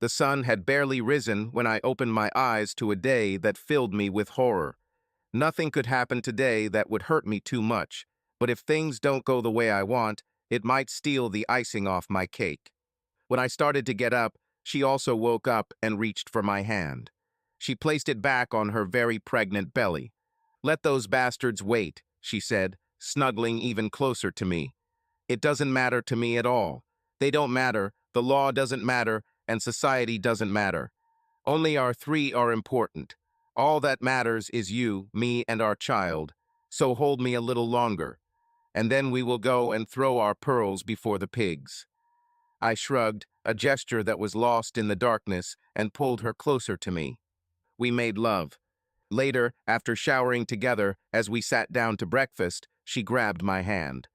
The sun had barely risen when I opened my eyes to a day that filled me with horror. Nothing could happen today that would hurt me too much, but if things don't go the way I want, it might steal the icing off my cake. When I started to get up, she also woke up and reached for my hand. She placed it back on her very pregnant belly. "Let those bastards wait," she said, snuggling even closer to me. "It doesn't matter to me at all. They don't matter, the law doesn't matter, and society doesn't matter. Only our three are important. All that matters is you, me, and our child. So hold me a little longer, and then we will go and throw our pearls before the pigs." I shrugged, a gesture that was lost in the darkness, and pulled her closer to me. We made love. Later, after showering together, as we sat down to breakfast, she grabbed my hand.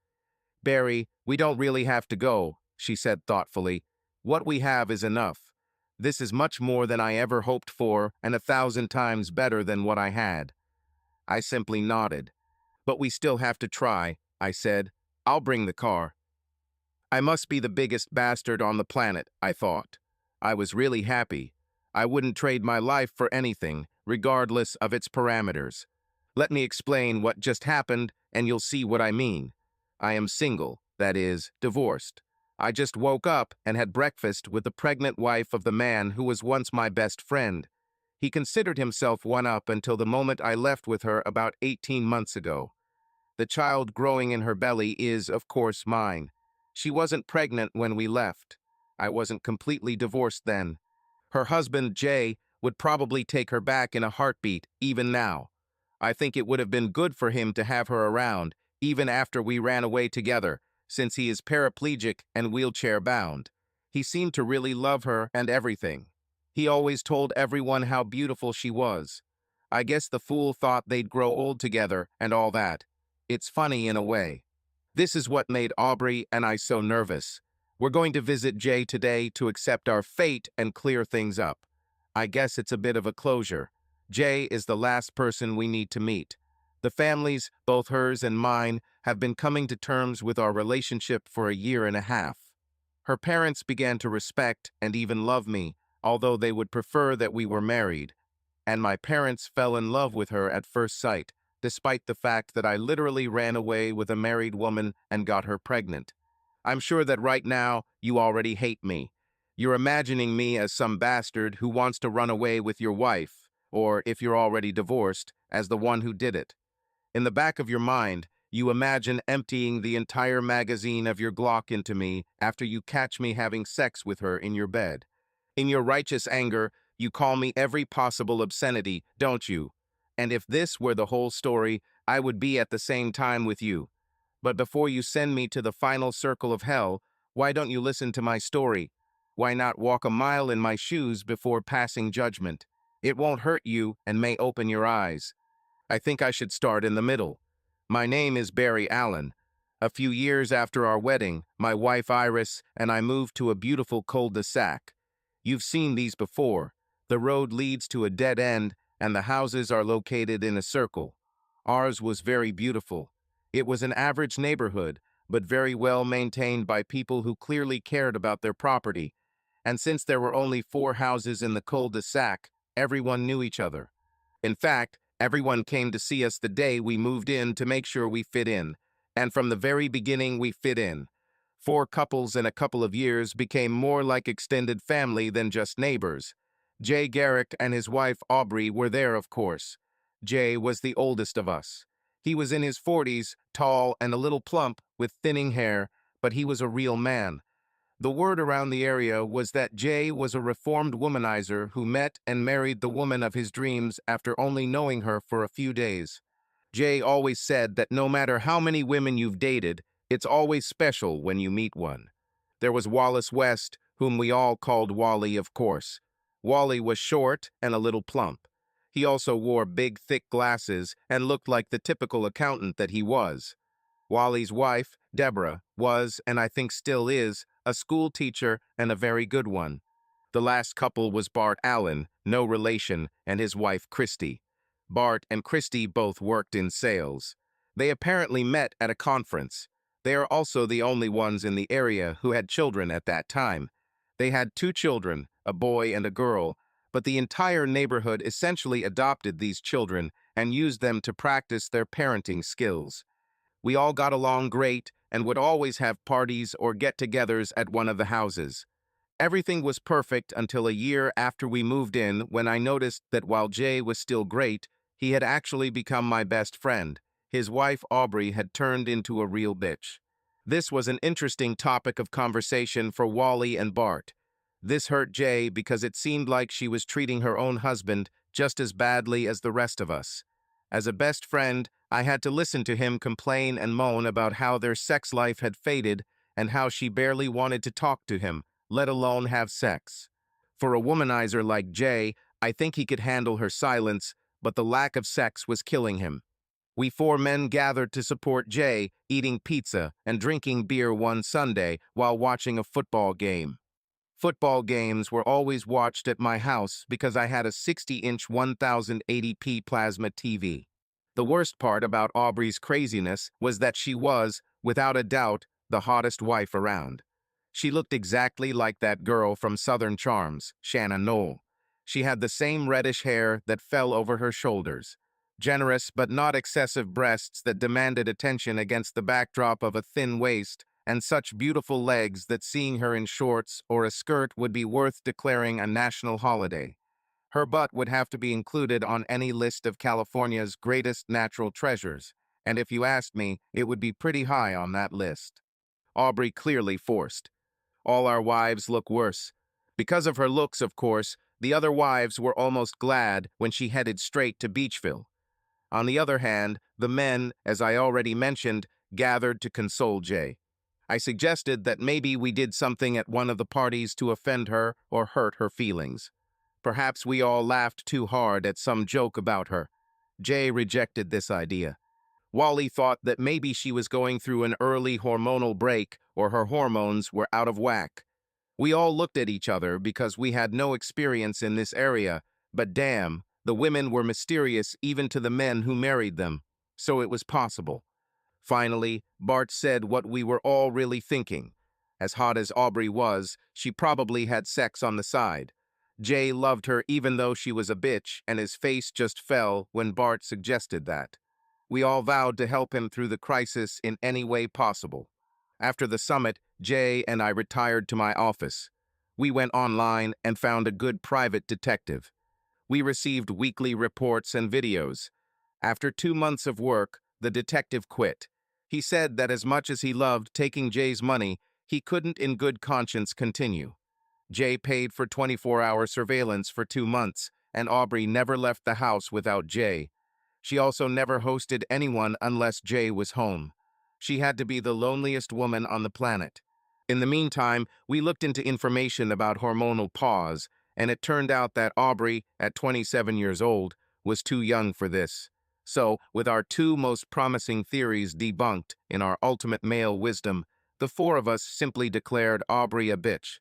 "Barry, we don't really have to go," she said thoughtfully. "What we have is enough. This is much more than I ever hoped for and 1,000 times better than what I had." I simply nodded. "But we still have to try," I said. "I'll bring the car." I must be the biggest bastard on the planet, I thought. I was really happy. I wouldn't trade my life for anything, regardless of its parameters. Let me explain what just happened, and you'll see what I mean. I am single, that is, divorced. I just woke up and had breakfast with the pregnant wife of the man who was once my best friend. He considered himself one up until the moment I left with her about 18 months ago. The child growing in her belly is, of course, mine. She wasn't pregnant when we left. I wasn't completely divorced then. Her husband, Jay, would probably take her back in a heartbeat, even now. I think it would have been good for him to have her around, even after we ran away together, since he is paraplegic and wheelchair-bound. He seemed to really love her and everything. He always told everyone how beautiful she was. I guess the fool thought they'd grow old together and all that. It's funny in a way. This is what made Aubrey and I so nervous. We're going to visit Jay today to accept our fate and clear things up. I guess it's a bit of a closure. Jay is the last person we need to meet. The families, both hers and mine, have been coming to terms with our relationship for a year and a half. Her parents began to respect and even love me, although they would prefer that we were married. And my parents fell in love with her at first sight, despite the fact that I literally ran away with a married woman and got her pregnant. I'm sure that right now you already hate me. You're imagining me as some bastard who wants to run away with your wife, or if you're already divorced, as the one who did it. In the back of your mind, you imagine emptying the entire magazine of your Glock into me after you catch me having sex with her in your bed. In your righteous anger, you call me every possible obscenity, don't you? And if this were the whole story, I would be at the same time with you. But before you send me to the final circle of hell, why don't you listen to my story? Why not walk a mile in my shoes before passing judgment? It won't hurt you and may open your eyes. I think I should start in the middle. My name is Barry Allen. A few years after our wedding, my wife Iris and I moved to a beautiful cul-de-sac. You've seen these before. The road leads to a dead end, and the houses are located in a circle. Ours was very beautiful. It was an average neighborhood, but very well maintained by people who clearly cared about their property. And since there were only 4 houses in the cul-de-sac, everyone knew each other. In fact, everyone came to see us the day we moved in to make sure we fit in. And from the very beginning, we fit in. 4 couples in a couple of years became more like extended family than just neighbors. Jay Garrick and his wife Aubrey were there, of course. Jay was the oldest of us. He was in his 40s, tall and a little plump, with thinning hair, but he was a real man. The word around the area was that Jay was a reformed womanizer who met and married the woman of his dreams after only knowing her for a few days. Jay always said that no matter how many women you've dated, it's always special when you meet one. There was Wallace West, whom we all called Wally, of course. Wally was short and a little plump. He also wore big, thick glasses and looked like the typical accountant that he was. Wally's wife, Deborah, was, and I think still is, a school teacher and a very good one. The last couple was Bart Allen, no relation, and his wife Christie. Bart and Christie both worked in sales. They apparently met at a conference. They are also the only ones in the area who had children at that time. They had 2 children, a boy and a girl, but the entire neighborhood essentially adopted these children and used them to practice their parenting skills. We all got along great and would always have parties or get-togethers at one of the houses. Everything was perfect until a year after we moved in, when I noticed that while Jay was still great, he had actually become my best friend. His wife, Aubrey, had turned into a real bitch. This was an interesting topic of conversation for Wally and Bart. This hurt Jay because it seemed like she was treating her own husband just as badly as the rest of us. As a best friend, I had to listen to him complain and moan about how their sex life had faded and how she barely wanted to talk to him, let alone have sex. For a womanizer like Jay, I think he could handle her silence, but the lack of sex was killing him. We four men gathered to support Jay, eating pizza and drinking beer one Sunday while watching a football game. Football games were always watched at my house because I had a 60-inch 1080p plasma TV. The worst part about Aubrey's craziness was that she was, without a doubt, the hottest wife around. She looked exactly like that girl from Southern Charms, Shanna Knoll. She had the same reddish hair that fell over her shoulders, generous but not excessive breasts that demanded attention against the backdrop of a thin waist, and such beautiful legs that seeing her in shorts or a skirt would be worth declaring a national holiday. Her butt would have to be included on any list of California's greatest natural treasures, and if you asked me, it would be pretty high on that list. Aubrey clearly forced. All our wives look worse. Because of her looks, of course, the other wives were almost glad when she headed straight to Beachville. On the other hand, the men, as I already mentioned, gathered to console Jay. I suggested that maybe we did something at one of the parties to offend her or hurt her feelings. Perhaps we all laughed too hard at some joke about her. Jay rejected this idea. Wally thought that maybe she was going through an early hormonal break or her hormones were out of whack. We all looked at each other because we had no experience in this area, but damn, the women were mysterious even to the men who married them, so it was possible. Finally, Bart said what we were all really thinking. As hot as Aubrey was, she probably had sex on the side. Jay loved her even though she was a bitch, and his face just fell when Bart suggested that. We all vowed to help him through the crisis in any way possible. After the summit, Jay and I retired to my office. We went online and found a good private detective. We received weekly reports and videos. After 2 months of work, the detective quit. He said that as much as he loved taking Jay's money, he couldn't in good conscience continue. Jay paid for 24-hour surveillance for 2 months, and Aubrey never left the house without Jay. She also never hosted anyone unless Jay was home. She had to be the loneliest woman on the planet. In the meantime, we looked into information about hormonal pause, and it turned out that Aubrey, at 27 years old, was too young for this. So, with our 2 most promising theories debunked in our ultimate male wisdom, the 4 of us simply declared Aubrey a bitch.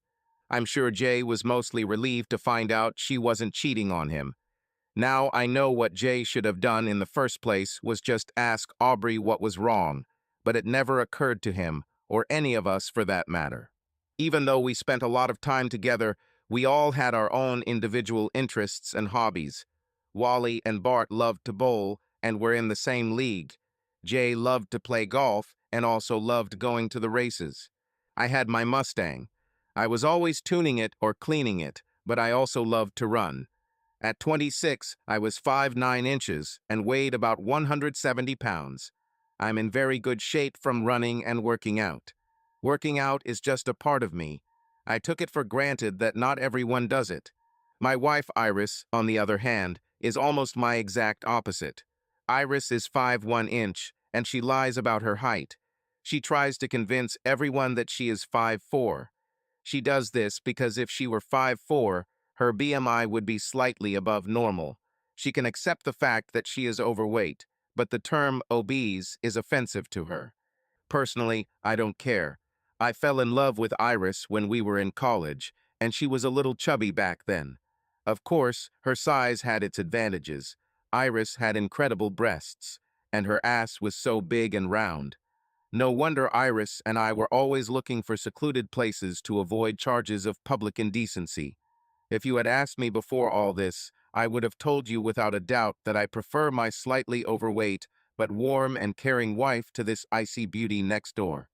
I'm sure Jay was mostly relieved to find out she wasn't cheating on him. Now I know what Jay should have done in the first place was just ask Aubrey what was wrong, but it never occurred to him, or any of us for that matter. Even though we spent a lot of time together, we all had our own individual interests and hobbies. Wally and Bart loved to bowl and were in the same league. Jay loved to play golf and also loved going to the races. I had my Mustang. I was always tuning it or cleaning it, but I also loved to run. At 26, I was 5'9" and weighed about 170 pounds. I'm in very good shape from running and working out. Working out is just a part of me. I took it for granted that not everyone does it. My wife, Iris, on the other hand, is almost my exact opposite. Iris is 5'1", and she lies about her height. She tries to convince everyone that she is 5'4". She does this because if she were 5'4", her BMI would be slightly above normal. She can accept the fact that she is overweight, but the term obese is offensive to her. Personally, I don't care. I fell in love with Iris when we were in college, and she was a little chubby back then. Of course, her size had its advantages. Iris had incredible breasts, and her ass was so big and round. No wonder Iris and I were always looking for secluded places to avoid charges of public indecency. If you had asked me before all this, I would have told you without a doubt that I prefer my slightly overweight but warm and caring wife to this icy beauty next door.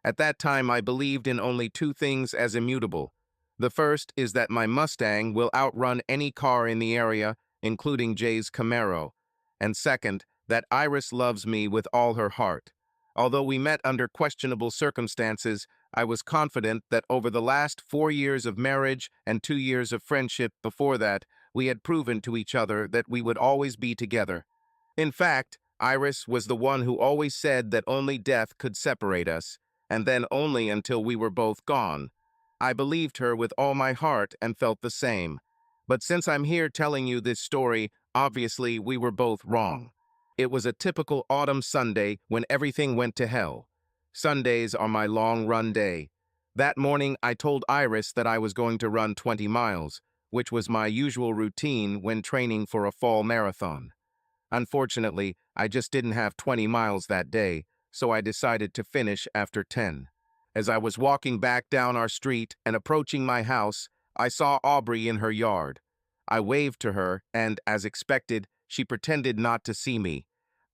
At that time, I believed in only two things as immutable. The first is that my Mustang will outrun any car in the area, including Jay's Camaro. And second, that Iris loves me with all her heart. Although we met under questionable circumstances, I was confident that over the last 4 years of marriage and 2 years of friendship before that, we had proven to each other that we would always be together. In fact, Iris was the one who always said that only death could separate us, and then only until we were both gone. I believed her with all my heart and felt the same. But since I'm here telling you this story, obviously we were both wrong. It was a typical autumn Sunday when everything went to hell. Sundays are my long run day. That morning I told Iris that I was going to run 20 miles, which was my usual routine when training for a fall marathon. Unfortunately, I just didn't have 20 miles that day, so I decided to finish after 10. As I was walking back down our street and approaching my house, I saw Aubrey in her yard. I waved to her, and, as expected, she pretended not to see me.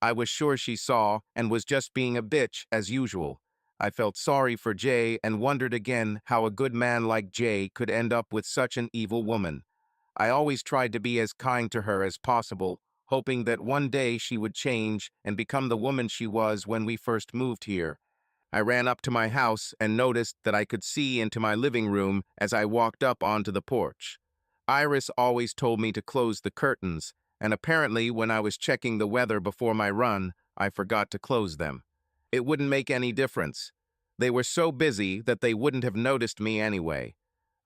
I was sure she saw and was just being a bitch as usual. I felt sorry for Jay and wondered again how a good man like Jay could end up with such an evil woman. I always tried to be as kind to her as possible, hoping that one day she would change and become the woman she was when we first moved here. I ran up to my house and noticed that I could see into my living room as I walked up onto the porch. Iris always told me to close the curtains, and apparently when I was checking the weather before my run, I forgot to close them. It wouldn't make any difference. They were so busy that they wouldn't have noticed me anyway.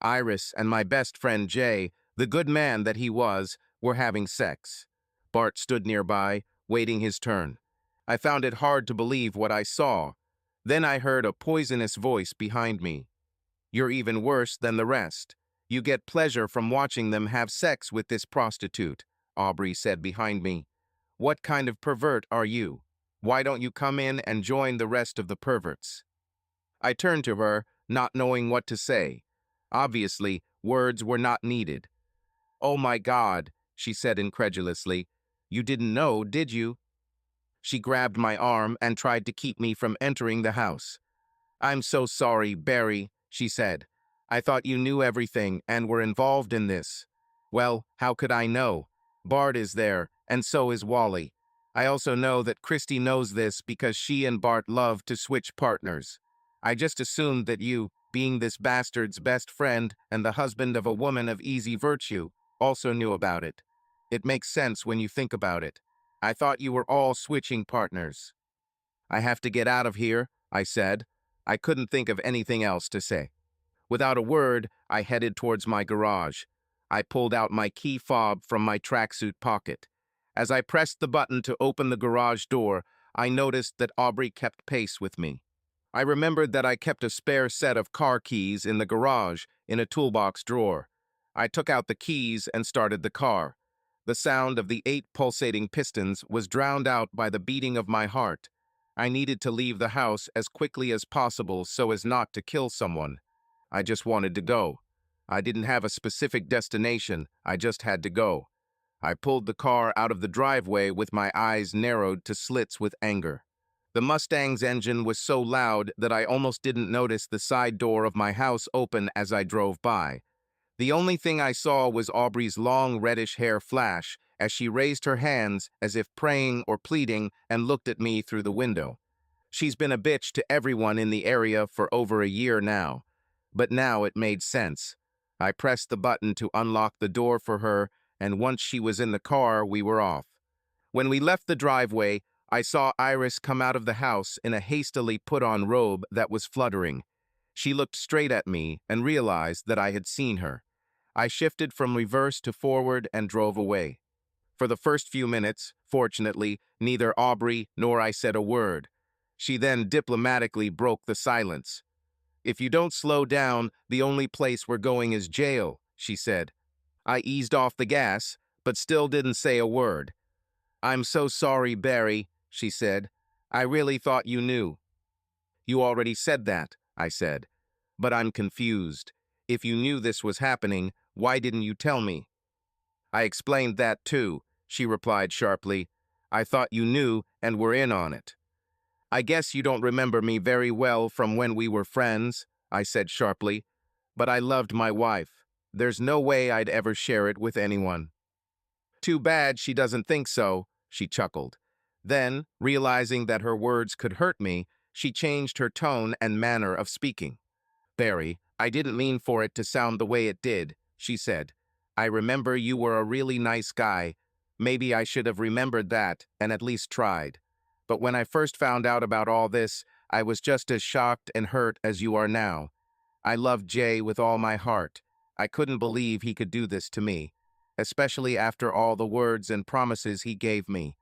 Iris and my best friend Jay, the good man that he was, were having sex. Bart stood nearby, waiting his turn. I found it hard to believe what I saw. Then I heard a poisonous voice behind me. "You're even worse than the rest. You get pleasure from watching them have sex with this prostitute," Aubrey said behind me. "What kind of pervert are you? Why don't you come in and join the rest of the perverts?" I turned to her, not knowing what to say. Obviously, words were not needed. "Oh my God," she said incredulously. "You didn't know, did you?" She grabbed my arm and tried to keep me from entering the house. "I'm so sorry, Barry," she said. "I thought you knew everything and were involved in this." "Well, how could I know? Bart is there, and so is Wally. I also know that Christie knows this because she and Bart love to switch partners. I just assumed that you, being this bastard's best friend and the husband of a woman of easy virtue, also knew about it. It makes sense when you think about it. I thought you were all switching partners." "I have to get out of here," I said. I couldn't think of anything else to say. Without a word, I headed towards my garage. I pulled out my key fob from my tracksuit pocket. As I pressed the button to open the garage door, I noticed that Aubrey kept pace with me. I remembered that I kept a spare set of car keys in the garage in a toolbox drawer. I took out the keys and started the car. The sound of the 8 pulsating pistons was drowned out by the beating of my heart. I needed to leave the house as quickly as possible so as not to kill someone. I just wanted to go. I didn't have a specific destination, I just had to go. I pulled the car out of the driveway with my eyes narrowed to slits with anger. The Mustang's engine was so loud that I almost didn't notice the side door of my house open as I drove by. The only thing I saw was Aubrey's long reddish hair flash as she raised her hands as if praying or pleading and looked at me through the window. She's been a bitch to everyone in the area for over a year now. But now it made sense. I pressed the button to unlock the door for her, and once she was in the car, we were off. When we left the driveway, I saw Iris come out of the house in a hastily put-on robe that was fluttering. She looked straight at me and realized that I had seen her. I shifted from reverse to forward and drove away. For the first few minutes, fortunately, neither Aubrey nor I said a word. She then diplomatically broke the silence. "If you don't slow down, the only place we're going is jail," she said. I eased off the gas, but still didn't say a word. "I'm so sorry, Barry," she said. "I really thought you knew." "You already said that," I said. "But I'm confused. If you knew this was happening, why didn't you tell me? I explained that too, she replied sharply. I thought you knew and were in on it. I guess you don't remember me very well from when we were friends, I said sharply, but I loved my wife. There's no way I'd ever share it with anyone. Too bad she doesn't think so, she chuckled. Then, realizing that her words could hurt me, she changed her tone and manner of speaking. Barry, I didn't mean for it to sound the way it did, she said. I remember you were a really nice guy. Maybe I should have remembered that and at least tried. But when I first found out about all this, I was just as shocked and hurt as you are now. I loved Jay with all my heart. I couldn't believe he could do this to me, especially after all the words and promises he gave me.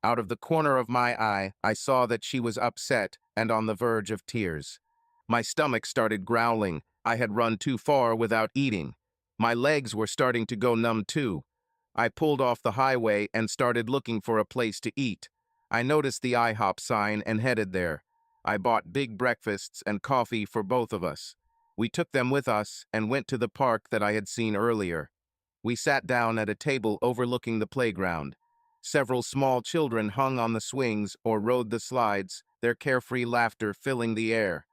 Out of the corner of my eye, I saw that she was upset and on the verge of tears. My stomach started growling. I had run too far without eating. My legs were starting to go numb too. I pulled off the highway and started looking for a place to eat. I noticed the IHOP sign and headed there. I bought big breakfasts and coffee for both of us. We took them with us and went to the park that I had seen earlier. We sat down at a table overlooking the playground. Several small children hung on the swings or rode the slides, their carefree laughter filling the air.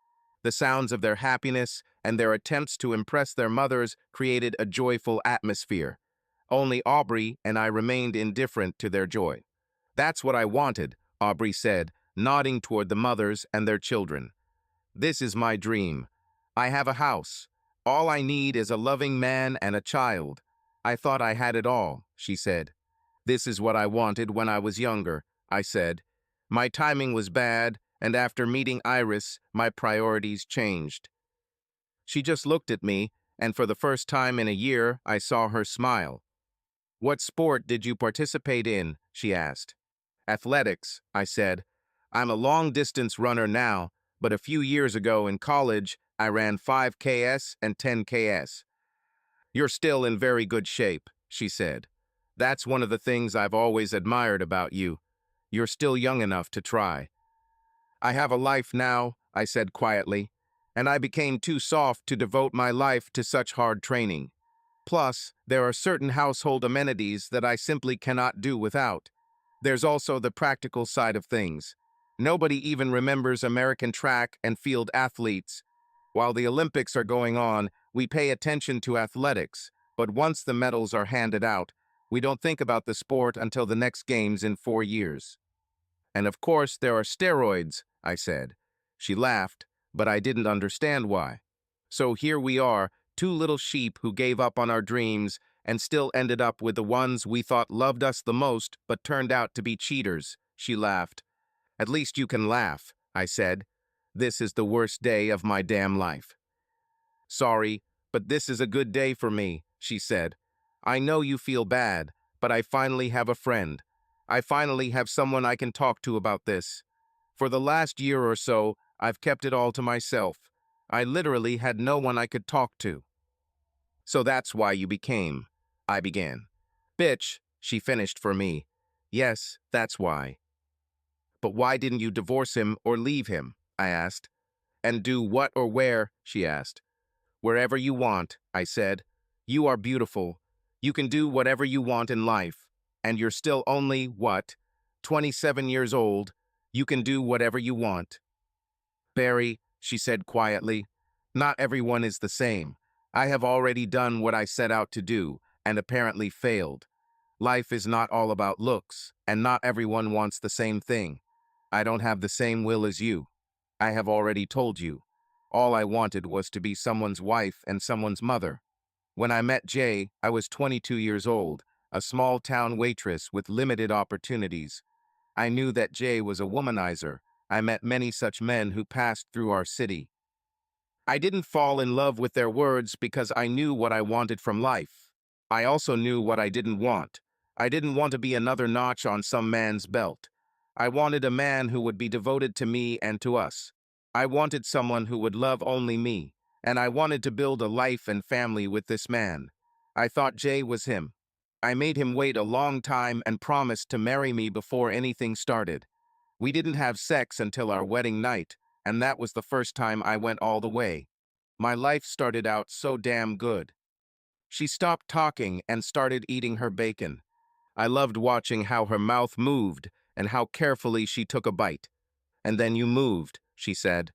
The sounds of their happiness and their attempts to impress their mothers created a joyful atmosphere. Only Aubrey and I remained indifferent to their joy. That's what I wanted, Aubrey said, nodding toward the mothers and their children. This is my dream. I have a house. All I need is a loving man and a child. I thought I had it all, she said. This is what I wanted when I was younger, I said. My timing was bad, and after meeting Iris, my priorities changed. She just looked at me, and for the first time in a year, I saw her smile. What sport did you participate in? She asked. Athletics, I said. I'm a long-distance runner now, but a few years ago in college, I ran 5KS and 10KS. You're still in very good shape, she said. That's one of the things I've always admired about you. You're still young enough to try. I have a life now, I said quietly, and I became too soft to devote my life to such hard training. Plus, there are certain household amenities that I simply cannot do without. There's also the practical side of things. Nobody even remembers American track and field athletes. While the Olympics are going on, we pay attention to athletics, but once the medals are handed out, we don't think about the sport until the next games in 4 years. And of course, there are steroids, I said. She laughed, but I didn't understand why. So here we are, two little sheep who gave up on our dreams and still ended up with the ones we thought loved us the most but turned out to be cheaters, she laughed. At least you can laugh, I said. This is the worst day of my damn life. Sorry, but this is a good day for me, she said. I know you feel bad, but I finally have a friend. I finally have someone I can talk to about this. For the last year or so, I've kept it all to myself. I literally had no one I could talk to. So that's why you became. I began. Bitch, she finished for me. Yes, that's why. But why didn't you divorce him or leave him? I asked. And do what or where? She asked. Wherever you want, I said. You are beautiful. You can do whatever you want in life. And you're still only, what, 27 years old. You can do whatever you want. Barry, she said quietly, not everyone is the same. I have already done what I set out to do, and apparently failed. Life is not all about looks, and not everyone wants the same thing. I don't have the same will as you. I have already told you. All I wanted was to be someone's wife and someone's mother. When I met Jay, I was 22 years old, a small-town waitress with limited opportunities. I knew that Jay was a womanizer. I met many such men who passed through our city. I didn't fall in love with their words because I knew what I wanted from life. I also knew what I didn't want. I didn't want to be another notch on some man's belt. I wanted a man who would be devoted to me and to us. I wanted someone who would love only me, and I wanted to build a life and family with this man. I thought Jay was him. I made him wait a long time and promised to marry me before anything started. We didn't have sex until our wedding night, and that was the first time I went all the way. My life started out so damn good. She stopped talking and started eating her bacon. I loved watching how her mouth moved and how carefully she took a bite. And then you moved, she said.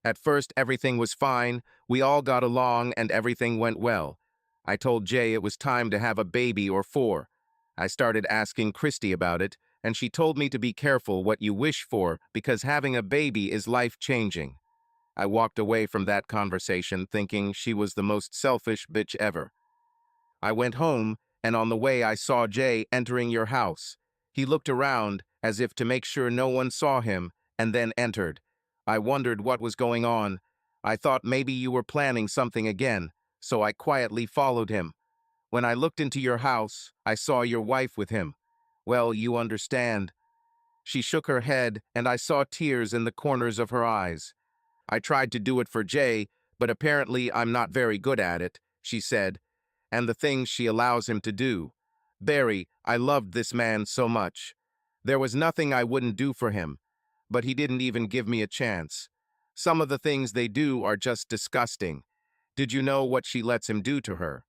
At first, everything was fine. We all got along and everything went well. I told Jay it was time to have a baby or four. I started asking Christie about it, and she told me to be careful what you wish for because having a baby is life-changing. I walked away from that conversation thinking she was the most selfish bitch ever. I went home, and on the way I saw Jay entering your house. He looked around as if to make sure no one saw him, and then entered. I wondered what was going on. I thought maybe you were planning something again, so I quietly followed him. When I looked into your house, I saw your wife with him. Well, you understand. She shook her head, and I saw tears in the corners of her eyes. I tried to do it for Jay, but apparently I'm not very good at it, she said, and the things she allows him to do. Barry, I loved this man so much. There was nothing I wouldn't do for him, but he didn't even give me a chance. Some of the things they do are just disgusting. Did you know what she lets him do to her?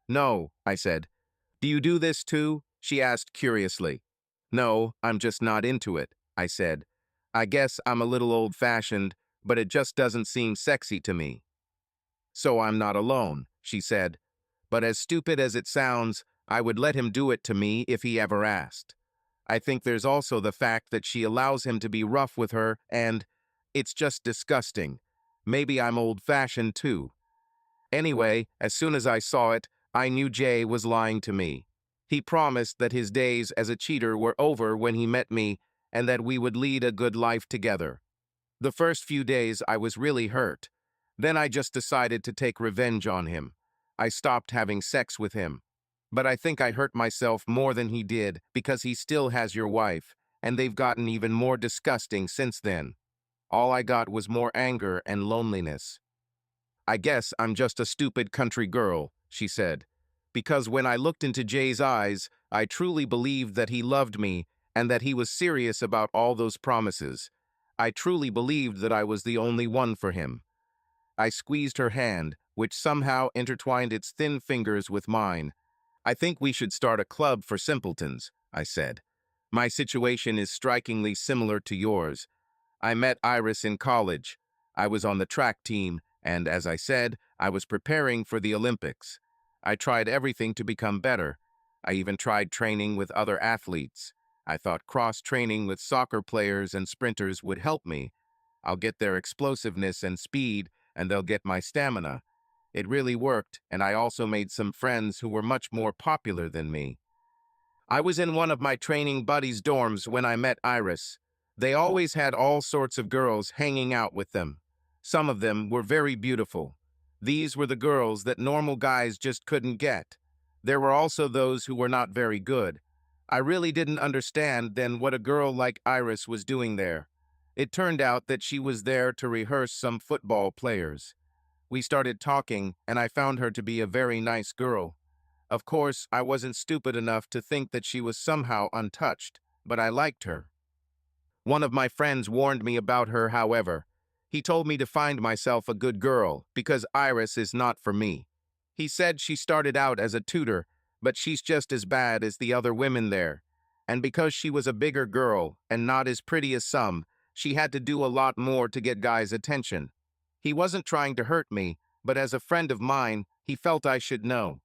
No, I said. Do you do this too? She asked curiously. No, I'm just not into it, I said. I guess I'm a little old-fashioned, but it just doesn't seem sexy to me. So I'm not alone, she said. But as stupid as it sounds, I would let him do it to me if he ever asked. I think there's also the fact that she allows him to be rough with her and it's just disgusting. Maybe I'm old-fashioned too. Anyway, as soon as I saw it, I knew Jay was lying to me. He promised that his days as a cheater were over when he met me and that we would lead a good life together. The first few days I was really hurt. Then I just decided to take revenge on him. I stopped having sex with him. But I think I hurt myself more than he did because he still has your wife, and they've gotten even more disgusting since then. All I got was more anger and loneliness. I guess I'm just a stupid country girl, she said. Because when I looked into Jay's eyes, I truly believed that he loved me and that he was serious about all those promises. I truly believed that I was the only one for him. I squeezed her hand, which somehow intertwined its thin fingers with mine. I think we should start a club for simpletons, I said. My situation is strikingly similar to yours. I met Iris in college. I was on the track team, and as I said, I was preparing for the Olympics. I tried everything to become better. I even tried training with other athletes. I thought cross-training with soccer players and sprinters would help me. I'll get their explosiveness and speed, and they'll get my stamina. It really worked, and I also made some friends who were much more popular than me. I was in one of my training buddies' dorms when I met Iris. They always had all sorts of girls hanging out with them. Some of them were very beautiful. These were the girls that normal guys just couldn't get. There were also those who were not very good. I really didn't understand then what a girl like Iris was doing there. It turned out that she was there to rehearse some football players. We started talking, and I found her to be a very nice girl. Of course, I wasn't stupid enough to think that she was somehow untouched, but I liked her. One of my friends warned me about her, however. He told me to find myself a good girl, because Iris is not for me. He said she started out as a tutor, but she's just as bad as the other women there. And because she was a bigger girl, and not as pretty as some, she had to do a lot more to get guys' attention. He wasn't trying to hurt me, but as a friend of mine, he felt I should know.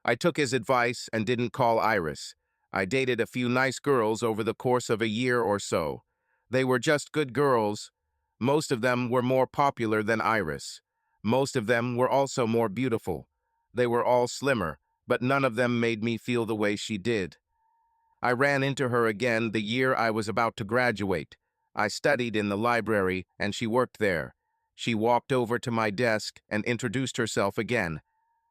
I took his advice and didn't call Iris. I dated a few nice girls over the course of a year or so. They were just good girls. Most of them were more popular than Iris. Most of them were also more beautiful. They were all slimmer, but none of them made me feel the way she did. I ran into her again the year I was about to graduate. I studied in the library, and she worked there. She walked over to my desk and introduced herself again.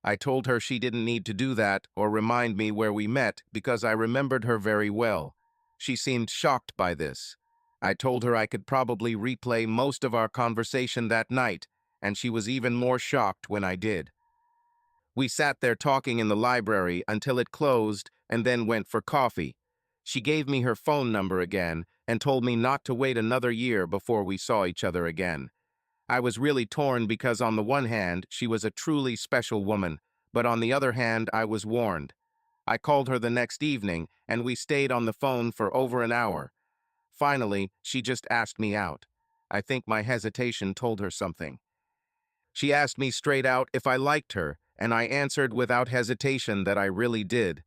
I told her she didn't need to do that or remind me where we met because I remembered her very well. She seemed shocked by this. I told her I could probably replay most of our conversation that night, and she was even more shocked when I did. We sat there talking in the library until it closed and then went for coffee. She gave me her phone number again and told me not to wait another year before we saw each other again. I was really torn because on the one hand, she was a truly special woman, but on the other hand, I was warned. I called her the next evening, and we stayed on the phone for over an hour. Finally, she just asked me out. I think my hesitation told her something. She asked me straight out if I liked her, and I answered without hesitation that I really did.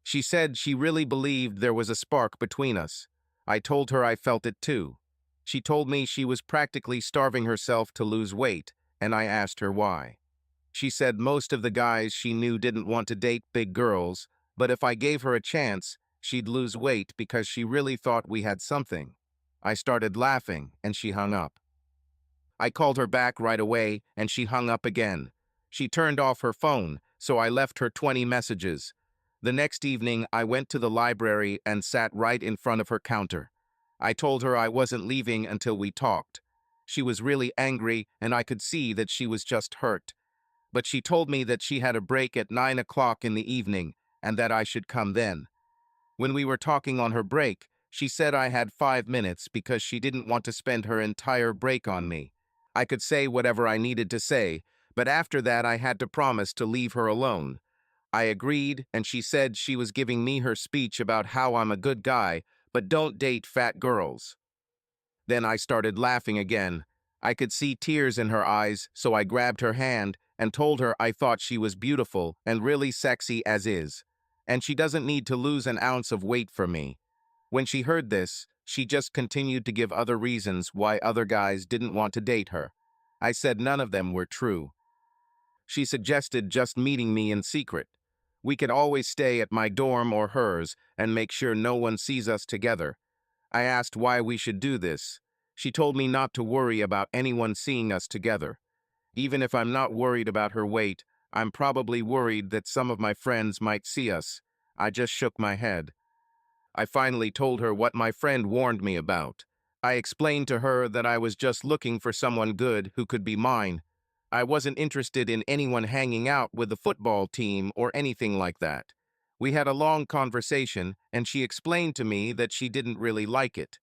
She said she really believed there was a spark between us. I told her I felt it too. She told me she was practically starving herself to lose weight, and I asked her why. She said most of the guys she knew didn't want to date big girls, but if I gave her a chance, she'd lose weight because she really thought we had something. I started laughing, and she hung up. I called her back right away, and she hung up again. She turned off her phone, so I left her 20 messages. The next evening, I went to the library and sat right in front of her counter. I told her I wasn't leaving until we talked. She was really angry, and I could see that she was just hurt. But she told me that she had a break at 9 o'clock in the evening, and that I should come then. When we were talking on her break, she said I had 5 minutes because she didn't want to spend her entire break on me. I could say whatever I needed to say, but after that I had to promise to leave her alone. I agreed, and she said she was giving me her speech about how I'm a good guy, but don't date fat girls. Then I started laughing again. I could see tears in her eyes, so I grabbed her hand and told her I thought she was beautiful and really sexy as is. And she doesn't need to lose an ounce of weight for me. When she heard this, she just continued to give other reasons why other guys didn't want to date her. I said none of them were true. She suggested just meeting me in secret. We could always stay at my dorm or hers and make sure no one sees us together. I asked why we should do this. She told me not to worry about anyone seeing us together. Even if I'm not worried about her weight, I'm probably worried that some of my friends might see us. I just shook my head. I finally told her what my friend warned me about. I explained to her that I was just looking for someone good who could be mine. I wasn't interested in anyone hanging out with the football team or anything like that. We had a long conversation, and she explained to me that she didn't really like it.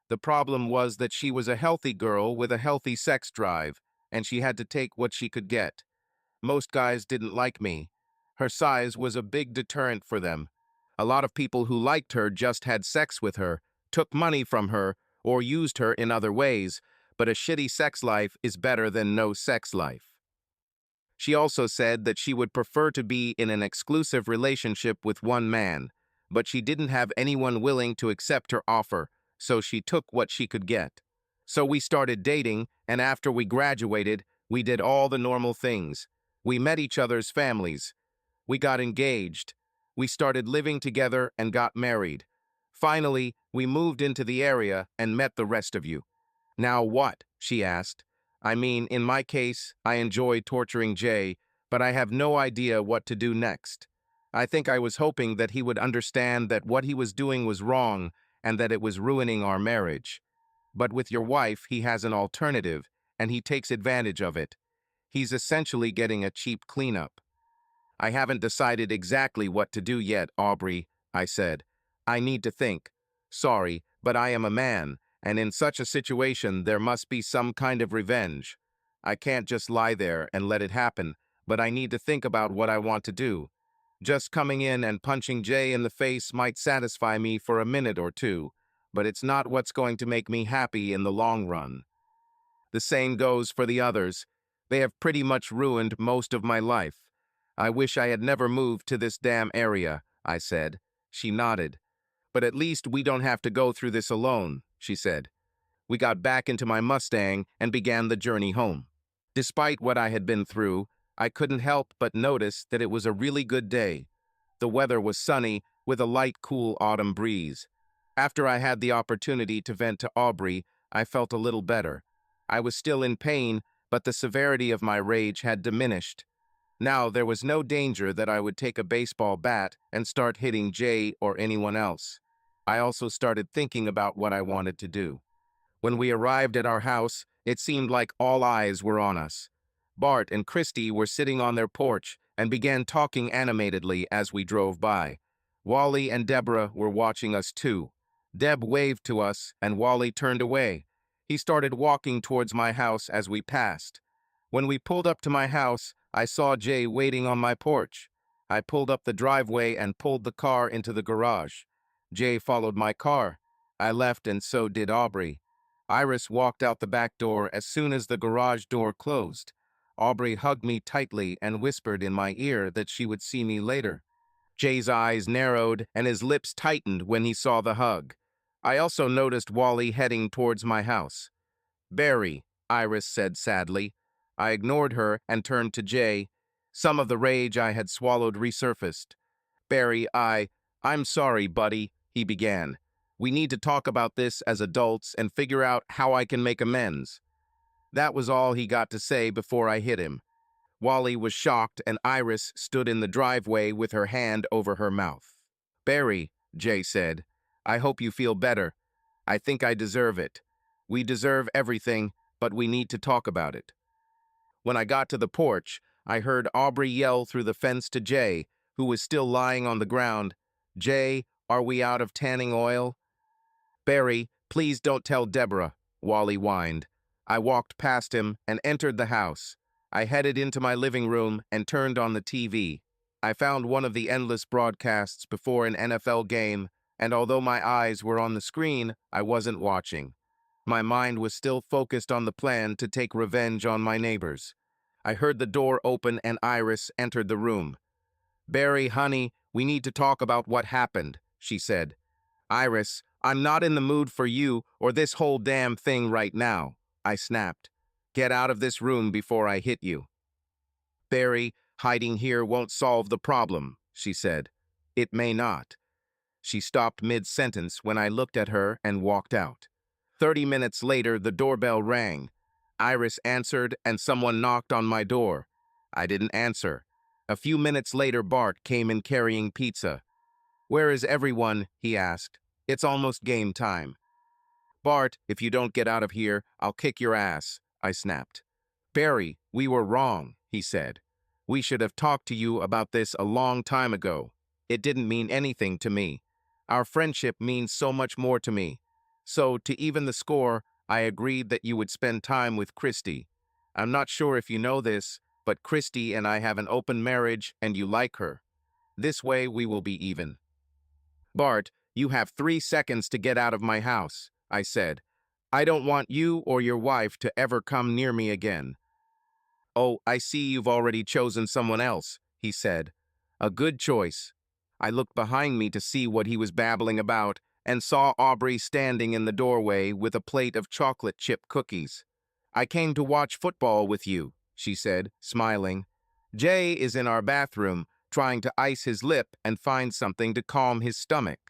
The problem was that she was a healthy girl with a healthy sex drive, and she had to take what she could get. Most guys didn't like me. Her size was a big deterrent for them. A lot of people who liked her just had sex with her, took money from her, or used her in other ways, but a shitty sex life is better than no sex life. She also said that she would prefer to be in an exclusive relationship with one man, but she didn't have anyone willing to accept her offer, so she took what she could get. So we started dating, and after we graduated, we did all the normal things. We met each other's families. We got engaged. We started living together and got married. Finally, we moved into the area and met the rest of you. Now what? She asked. I mean, in my case, I enjoy torturing Jay, but I have no idea what to do next. I think I was hoping that he would understand that what he was doing was wrong and that it was ruining our marriage. But with your wife, he has an alternative, and he takes advantage of it. He's essentially getting a cheap cleanup. I haven't decided exactly what to do yet, Aubrey, I said. I need to think. Sorry, but I am a man, and in such a situation there must be some kind of revenge. I can't just lie there and let it happen, but I need to think about what I want to do. Just coming in and punching Jay in the face might satisfy me for a minute or two, but it's not what's going to make me happy in the long run. The same goes for the others. They have pretty much ruined most of my life. I wish I had never moved to this damn area, I said. She nodded. But at least we don't have to go through this alone, she said. We got back into my Mustang and began the journey home. Despite what I had been through, I couldn't help but notice that it was a really good day. The weather was sunny, with a light, cool autumn breeze. After I had the opportunity to vent to Aubrey, I felt a little better. I was still in pain, but the severity of my rage had diminished. Now there was no danger that I would take a baseball bat and start hitting Jay or anyone else. I also started thinking about what I wanted to do. When we arrived at our house, it seemed like all eyes were on us. Bart and Christie were sitting on their porch and began talking animatedly as we drove by. Wally and Deborah were watching us too. Deb waved to us, and Wally turned away. He started walking towards my house as we passed. When we pulled up to my house, I saw Jay waiting on my porch. I pulled up the driveway and pulled the car into the garage. Jay followed my car. I left and so did Aubrey. Iris walked out the back door as soon as the garage door closed. Aubrey hugged me tightly and whispered in my ear that she would see me later. Jay's eyes narrowed and his lips tightened when he saw the hug. I also noticed Wally heading towards my house. "Barry," Iris said sadly. I ignored her and turned to Jay. Some of the rage I had swallowed resurfaced. "Barry, I'm sorry, buddy," he began. "We need to talk about this as adults and figure out how I can make amends." That was all he got to say before I hit him. Wally was shocked and Iris stood in the driveway with her hand over her mouth. "Barry," Jay said, "I hope you feel better. I think I deserve it. We deserve everything, but we need to talk about it." When I got to the porch, I heard Aubrey yell through the fence to Jay, who was still lying on the ground. "Jay, are we out of tanning oil?" "Barry, please don't tell Deborah," Wally whined. I walked past him and entered the house. I headed into my living room and turned on the TV. I found one of the endless broadcasts before an NFL game, and although my eyes were on the screen, I wasn't watching. My mind was still focused on the plan to take revenge on my neighbors. I heard the door open and Iris entered the room. "Barry, honey, we need to talk about what happened," she said. "Iris, I'm not in the mood for you or this whole damn thing right now," I snapped. "Get out of this room before I hit you." "Barry, hiding here won't solve the problem," she said. "It may not." She stopped mid-sentence when I looked at her and walked out. 30 minutes later, the doorbell rang. Iris answered and someone knocked on my door. I didn't answer. A few minutes later, Bart came in carrying pizza. "Where is everyone?" he asked. "It's almost game time." "Bart, if you don't get out of here, I'll kick your ass," I snapped. "Barry, we were wrong," he said. "We should have talked to you about this a long time ago. It didn't mean anything to me. Our friendship means so much more to me. So, to even the score, I agreed that you would spend time with Christie. I'm not sure if you know this, but Christie and I have an open marriage and you like her. This way we will be even." "Bart, you have 3 seconds to get out of my house," I said. "I don't want you or your wife to ever come near me again." "Oh, I see you've already chosen someone else," he said. "A good choice." I looked behind me to see what he was babbling about and saw Aubrey standing in the doorway with a plate of chocolate chip cookies. "I came to watch football with you," she said, smiling. "Jay is in our bathroom, trying to ice his lip and find something to calm his stomach."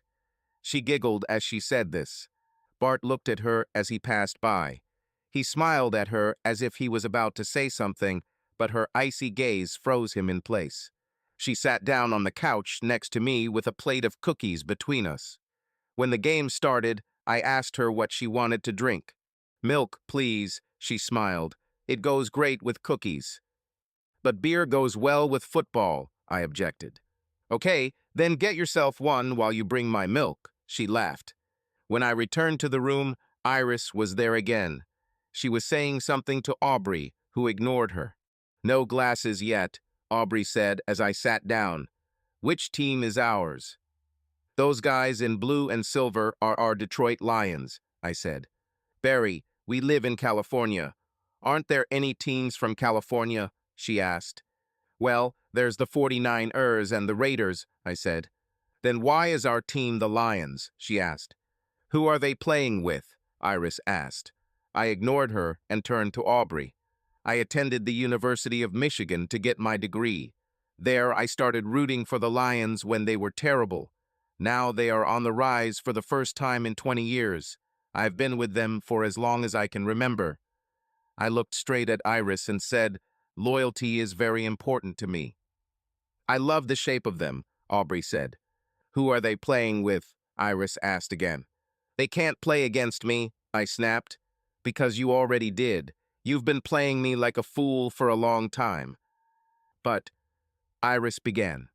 She giggled as she said this. Bart looked at her as he passed by. He smiled at her as if he was about to say something, but her icy gaze froze him in place. She sat down on the couch next to me with a plate of cookies between us. When the game started, I asked her what she wanted to drink. "Milk, please," she smiled. "It goes great with cookies." "But beer goes well with football," I objected. "Okay, then get yourself one while you bring my milk," she laughed. When I returned to the room, Iris was there again. She was saying something to Aubrey, who ignored her. "No glasses yet," Aubrey said as I sat down. "Which team is ours?" "Those guys in blue and silver are our Detroit Lions," I said. "Barry, we live in California. Aren't there any teams from California?" she asked. "Well, there's the 49ers and the Raiders," I said. "Then why is our team the Lions?" she asked. "Who are they playing with?" Iris asked. I ignored her and turned to Aubrey. "I attended the University of Michigan to get my degree. There, I started rooting for the Lions when they were terrible. Now they are on the rise for the first time in 20 years. I've been with them for as long as I can remember." I looked straight at Iris and said, "Loyalty is very important to me." "I love the shape of them," Aubrey said. "Who are they playing with?" Iris asked again. "They can't play against me," I snapped. "Because you already did. You've been playing me like a fool for a long time." "But," Iris began.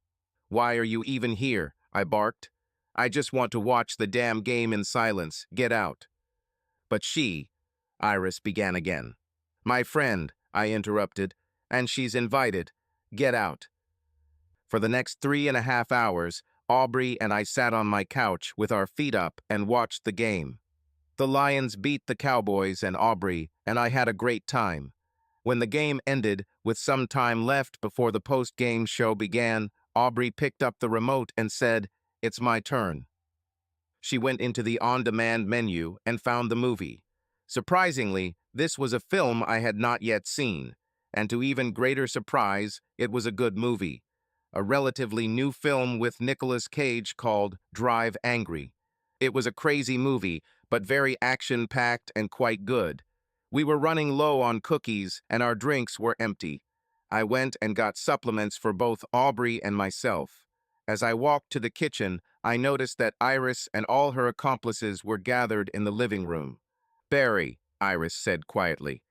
"Why are you even here?" I barked. "I just want to watch the damn game in silence. Get out." But she, Iris began again. My friend, I interrupted, and she's invited. Get out. For the next 3.5 hours, Aubrey and I sat on my couch with our feet up and watched the game. The Lions beat the Cowboys and Aubrey, and I had a great time. When the game ended, with some time left before the post-game show began, Aubrey picked up the remote and said, "It's my turn." She went into the on-demand menu and found the movie. Surprisingly, this was a film I had not yet seen, and to even greater surprise, it was a good movie. A relatively new film with Nicolas Cage called Drive Angry. It was a crazy movie, but very action-packed and quite good. We were running low on cookies, and our drinks were empty. I went and got supplements for both Aubrey and myself. As I walked to the kitchen, I noticed that Iris and all her accomplices were gathered in the living room. "Barry," Iris said quietly.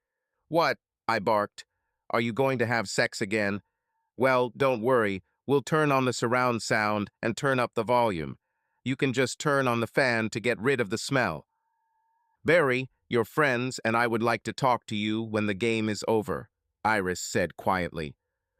"What?" I barked. "Are you going to have sex again?" "Well, don't worry. We'll turn on the surround sound and turn up the volume. You can just turn on the fan to get rid of the smell." "Barry, your friends and I would like to talk to you when the game is over," Iris said quietly.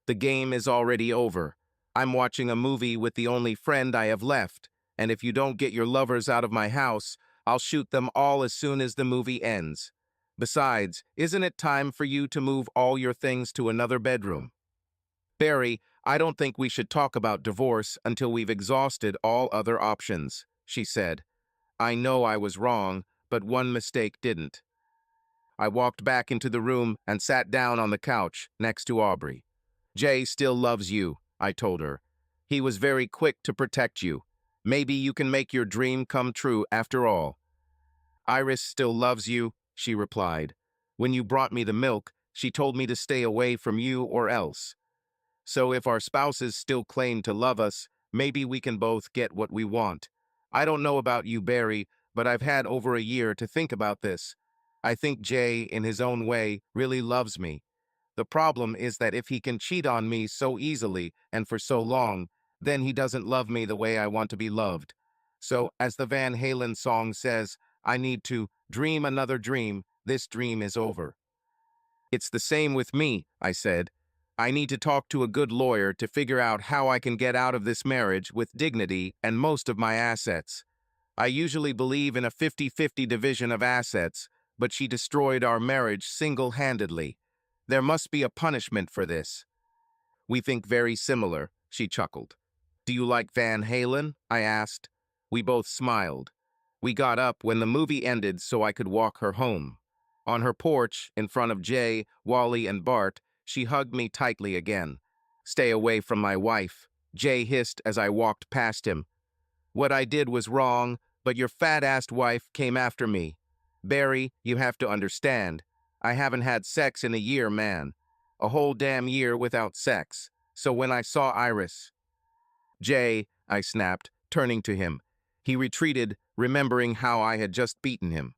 "The game is already over. I'm watching a movie with the only friend I have left, and if you don't get your lovers out of my house, I'll shoot them all as soon as the movie ends. Besides, isn't it time for you to move all your things to another bedroom?" "Barry, I don't think we should talk about divorce until we've exhausted all other options," she said. I know I was wrong, but one mistake didn't. I walked back into the room and sat down on the couch next to Aubrey. "Jay still loves you," I told her. "He was very quick to protect you. Maybe you can make your dream come true after all." "Iris still loves you," she replied. "When you brought me the milk, she told me to stay away from you or else. So if our spouses still claim to love us, maybe we can both get what we want. I don't know about you, Barry, but I've had over a year to think about this. I think Jay, in his own way, really loves me. The problem is that if he can cheat on me so easily and for so long, then he doesn't love me the way I want to be loved. So, as the Van Halen song says, I need to dream another dream. This dream is over." "It's the same with me," I said. "I need to talk to a good lawyer to figure out how I can get out of this marriage with dignity and most of my assets. I usually believe in a 50-50 division of assets, but she destroyed our marriage single-handedly. There must be a punishment for this." "We think very similar," she chuckled. "Do you like Van Halen?" I asked. We both smiled. We got up when the movie ended so I could walk her home. On her porch, in front of Jay, Wally, and Bart, she hugged me tightly again. "Stay away from my wife," Jay hissed as I walked past him. "What I did was wrong, but your fat-assed wife came after me. Barry, you have to understand. I haven't had sex in a year, man. A whole damn year without sex. So when I saw Iris—" "Jay," I snapped, turning to him. He retreated, remembering how I had just beaten him.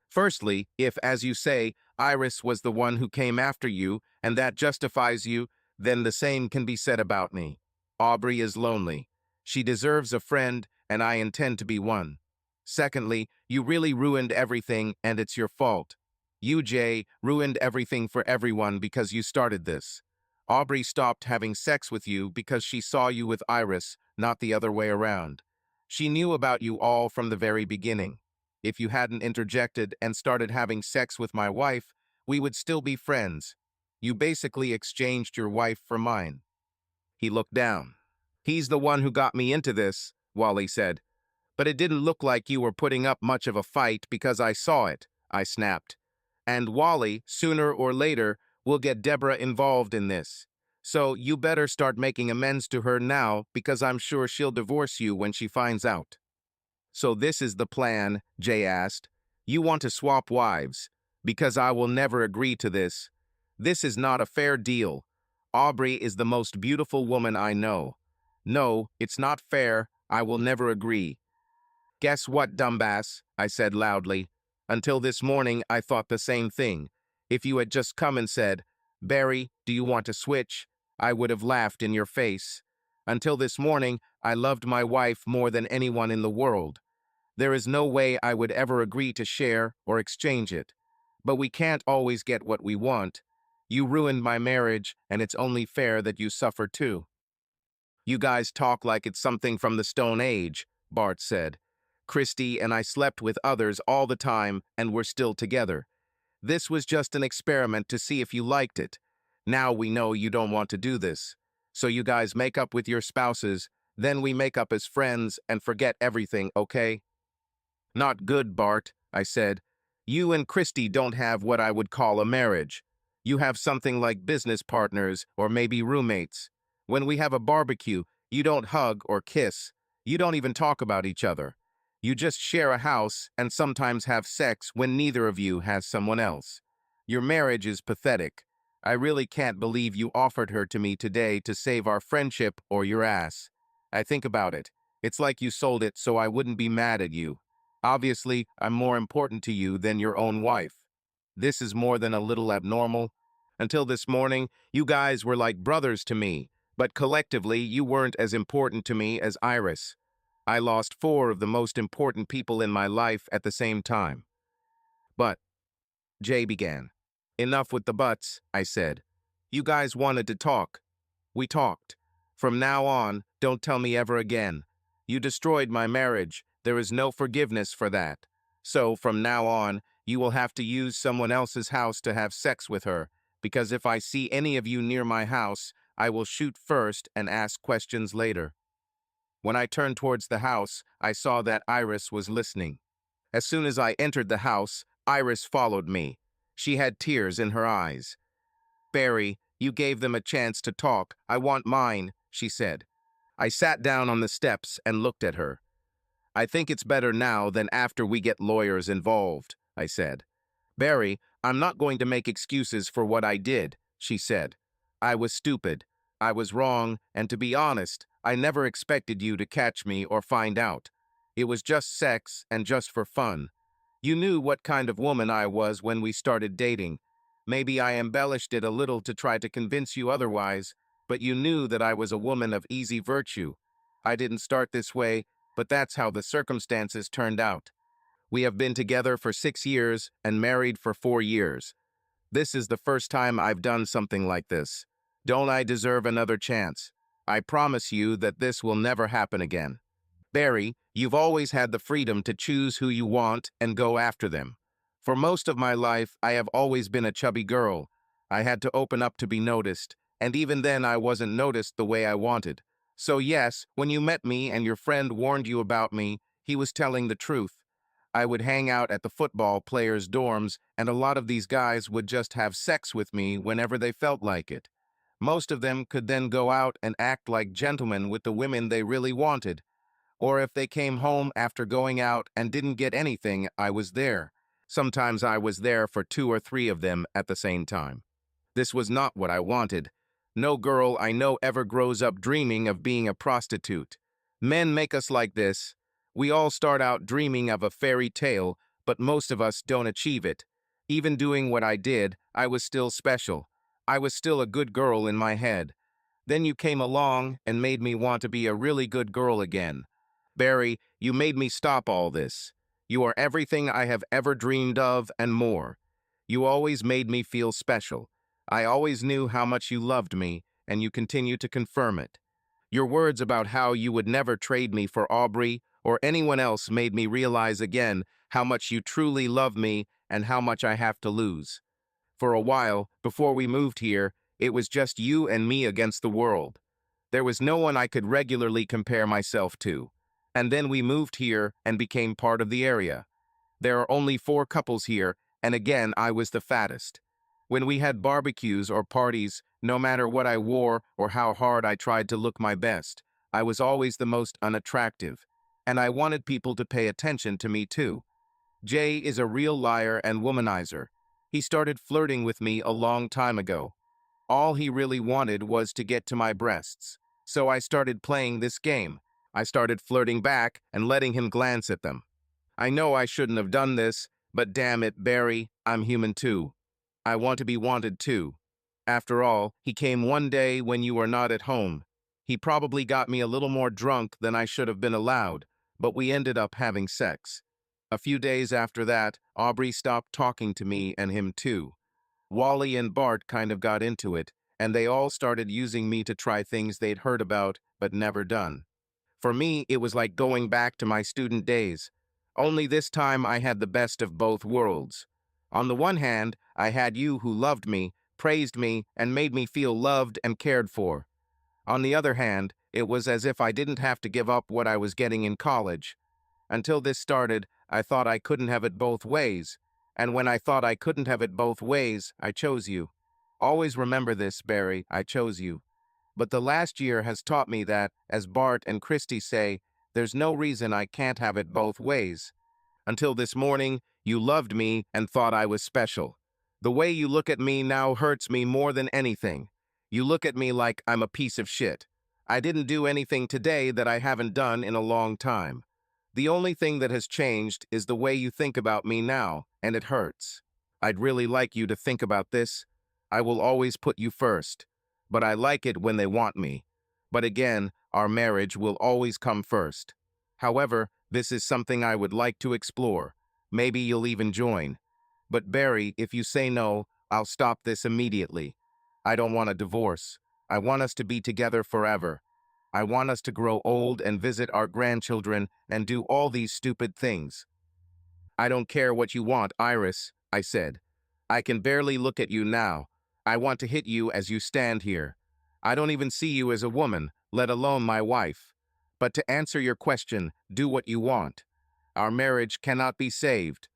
"Firstly, if, as you say, Iris was the one who came after you, and that justifies you, then the same can be said about me. Aubrey is lonely. She deserves a friend, and I intend to be one. Secondly, you really ruined everything, and it's your fault. You, Jay, ruined everything for everyone because you started this. Aubrey stopped having sex with you because she saw you with Iris, not the other way around. She knew about you all from the very beginning. If you hadn't interjected and started having sex with my wife, we would still be friends. You basically exchanged your wife for mine." He looked down. "He's the one who got me into this," Wally said. "But it didn't look like you were putting up much of a fight because I saw it," I snapped. "And Wally, sooner or later, will get Deborah involved in this. So you better start making amends to her now because I'm sure she'll divorce you when she finds out." "So this is the plan?" Jay asked. "You want to swap wives? Because I will never agree to this. This is not a fair deal. Aubrey is the most beautiful woman I know. No, it's not fair. I will never agree." "Guess what, dumbass?" I said loudly. "Until this morning, I thought the same thing. If you had just come and said, 'Barry, do you want to switch?' I would have laughed in your face. Until this morning, I loved my wife more than anyone in the world. There is no way I would ever agree to share or exchange it. But we can't always get what we want. You ruined my marriage, and it's only fair that you suffer too. You guys talk like it's something from the Stone Age, Bart said. Christie and I slept with others all the time, and we're still together. This was just an experiment to see if you liked it. Now we know you don't want to do this. So you guys make up with your spouses, then we make up as friends and forget everything, okay? Not good, Bart, I said. You and Christie don't have what I would call a marriage. You have something like business partners or maybe roommates. When we have a barbecue, you don't hug or kiss. You don't even talk about each other. You just share a house and sometimes have sex when neither of you has someone else. Your marriage is pathetic. I really can't believe you offered her to me today to save our friendship or your ass. I think about it. It's like you sold it so I wouldn't be mad at you. Obviously, I'm more important to you than your own wife. This is more than a little abnormal. Until this morning, you guys were like brothers to me, but collectively, you weren't as important to me as Iris. I lost 4 of the most important people in my life at the same time. But, Jay began. Enough with the buts, I said. You guys wanted to talk. We talked. From now on, don't tell me ever again. You destroyed my marriage. There is no forgiveness for that. So, from now on, you will have to use someone else's house to have sex with her, because if I see any of you near my house, I will shoot first and ask questions later. When I turned towards the house, I saw that Iris was listening. As soon as I entered the house, Iris followed me. She had tears in her eyes. Barry, you gave them a chance to talk. I want mine, she said. I sat down on the steps and looked at her. I think it's better now than after we get lawyers involved, I said. Barry, I'm not going to make excuses for what I did, she said. I was stupid. I was wrong, and to be honest, I never expected you to catch me or find out. It was just sex and just for fun. You knew what kind of woman I was when we started dating. Maybe I embellished it a little to try to convince you otherwise, but you knew that I was a woman of easy virtue. I didn't start this way, but that's how the circumstances turned out. We have been together for 6 years and married for 4 years. This is the first time I've done something like this. Don't I deserve another chance? I promise you that this will never happen again. Barry, you've always had the freedom to choose who you want and go after them. For most of my life, I have always been a chubby girl. I had to open up to be noticed, and even then I wasn't noticed the way I wanted. So yes, when you met me and your friend warned you about me, he was telling the truth. I would hang out at the football players' dorms, and a lot of these guys would just have sex with me whenever they felt like it. Most of them could then go out and act like gentlemen with the women they really wanted. Or if they came home after going out and didn't get anything, I was there. Sometimes I was there for 2 or 3 of them at the same time. This was not what I wanted. No girl I know ever grows up dreaming of being a prostitute. Men make us like this. We all start out dreaming of a fairy tale, but most of us don't achieve it. Even doing what I did, I was still special. I was still a good girl in my head. Then you came along and made me want to be a really good girl again. Barry, you made me stop all this. You are everything I have ever dreamed of and more. You always made me feel special. I always knew how much you loved me, and you continue to confirm it. Your words about how you would never trade me for Aubrey or anyone else made me realize again how much you truly love me and how much I have to lose. For a while, before we moved here, it was just you and me against the world. There was no one I could regularly compare myself to. And then we moved here and became part of the area. There are only 4 couples here, and again I was the fattest. When we had barbecues or parties, no matter what I wore or how hard I tried to look my best, I was always the most unattractive. And I wanted people to pay attention to me too. Jay is a real liar and womanizer. He started flirting with me a long time ago. All he really wanted was to get to my breasts. So I started playing this game. I started flirting back and letting him glance at them. I know I shouldn't have done this, but damn it, Barry, I'm human too. I want to be wanted too. After all, he came one day when you were not at home. He probably got me a little more drunk than I should have been allowed, but we ended up having sex. A few days after that, Aubrey stopped talking to me and him too. Wally and Bart kind of got into it, and they all started using me to try things they'd heard about but never done. For me, it was like going back to my student days. Only this time I had the best of both worlds. On the one hand, I had you who loved me, praised me, and made me feel loved and cared for. On the other hand, it was as if I didn't have to give up what I was getting in college. Until this started, I thought I couldn't have it both ways. And when I thought I couldn't have it both ways, I chose you. Always remember this, Barry, I chose you. But the last year has taught me that, as Bart and Christie say, there's no reason I can't have it both ways. Until this morning, you loved me and thought I was special. The way you look at me now hurts me more than anything. You look at me like I'm a piece of shit. I didn't do anything today that I haven't done in a long time. The only thing that has changed is the way you think about me now, and it hurts. I'd really like you to think about this. I will always put you first, but I like it when they want me. But again, our marriage will always come first. However, this is something I would like to explore. Maybe you'll even join. But Barry, if you say no, I'll stop this immediately. I don't want a divorce. I want us to be together forever. I want us to grow old and visit our grandchildren and do all these stupid things. I don't care what you want, Iris, I said. I can barely look at you now. I want to hit you as you stand here. I don't even see you as a woman, let alone my wife. But to answer your question, do what you want. Our marriage cannot be saved.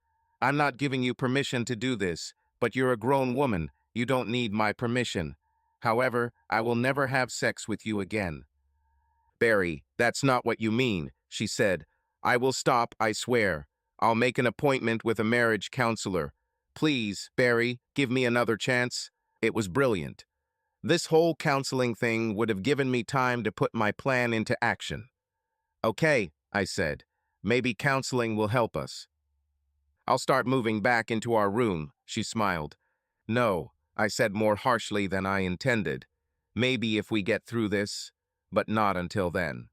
I'm not giving you permission to do this, but you're a grown woman. You don't need my permission. However, I will never have sex with you again. Barry, that's not what you mean, she said. I will stop, I swear. I'll make an appointment with a marriage counselor. Please, Barry, give me another chance. It was brilliant. This whole counseling thing would have given me time to put my plan into action. Okay, I said. Maybe counseling will help us. I'll start moving back into our room, she smiled. No, I said more harshly than I intended. Maybe if we get through this, but not until then.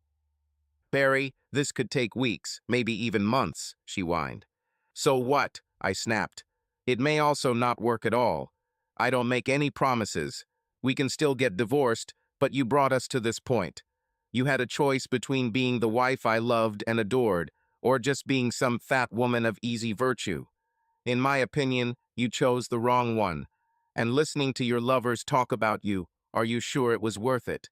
Barry, this could take weeks, maybe even months, she whined. So what? I snapped. It may also not work at all. I don't make any promises. We can still get divorced, but you brought us to this point. You had a choice between being the wife I loved and adored, or just being some fat woman of easy virtue. In my opinion, you chose the wrong one. And listening to your lovers talk about you, are you sure it was worth it?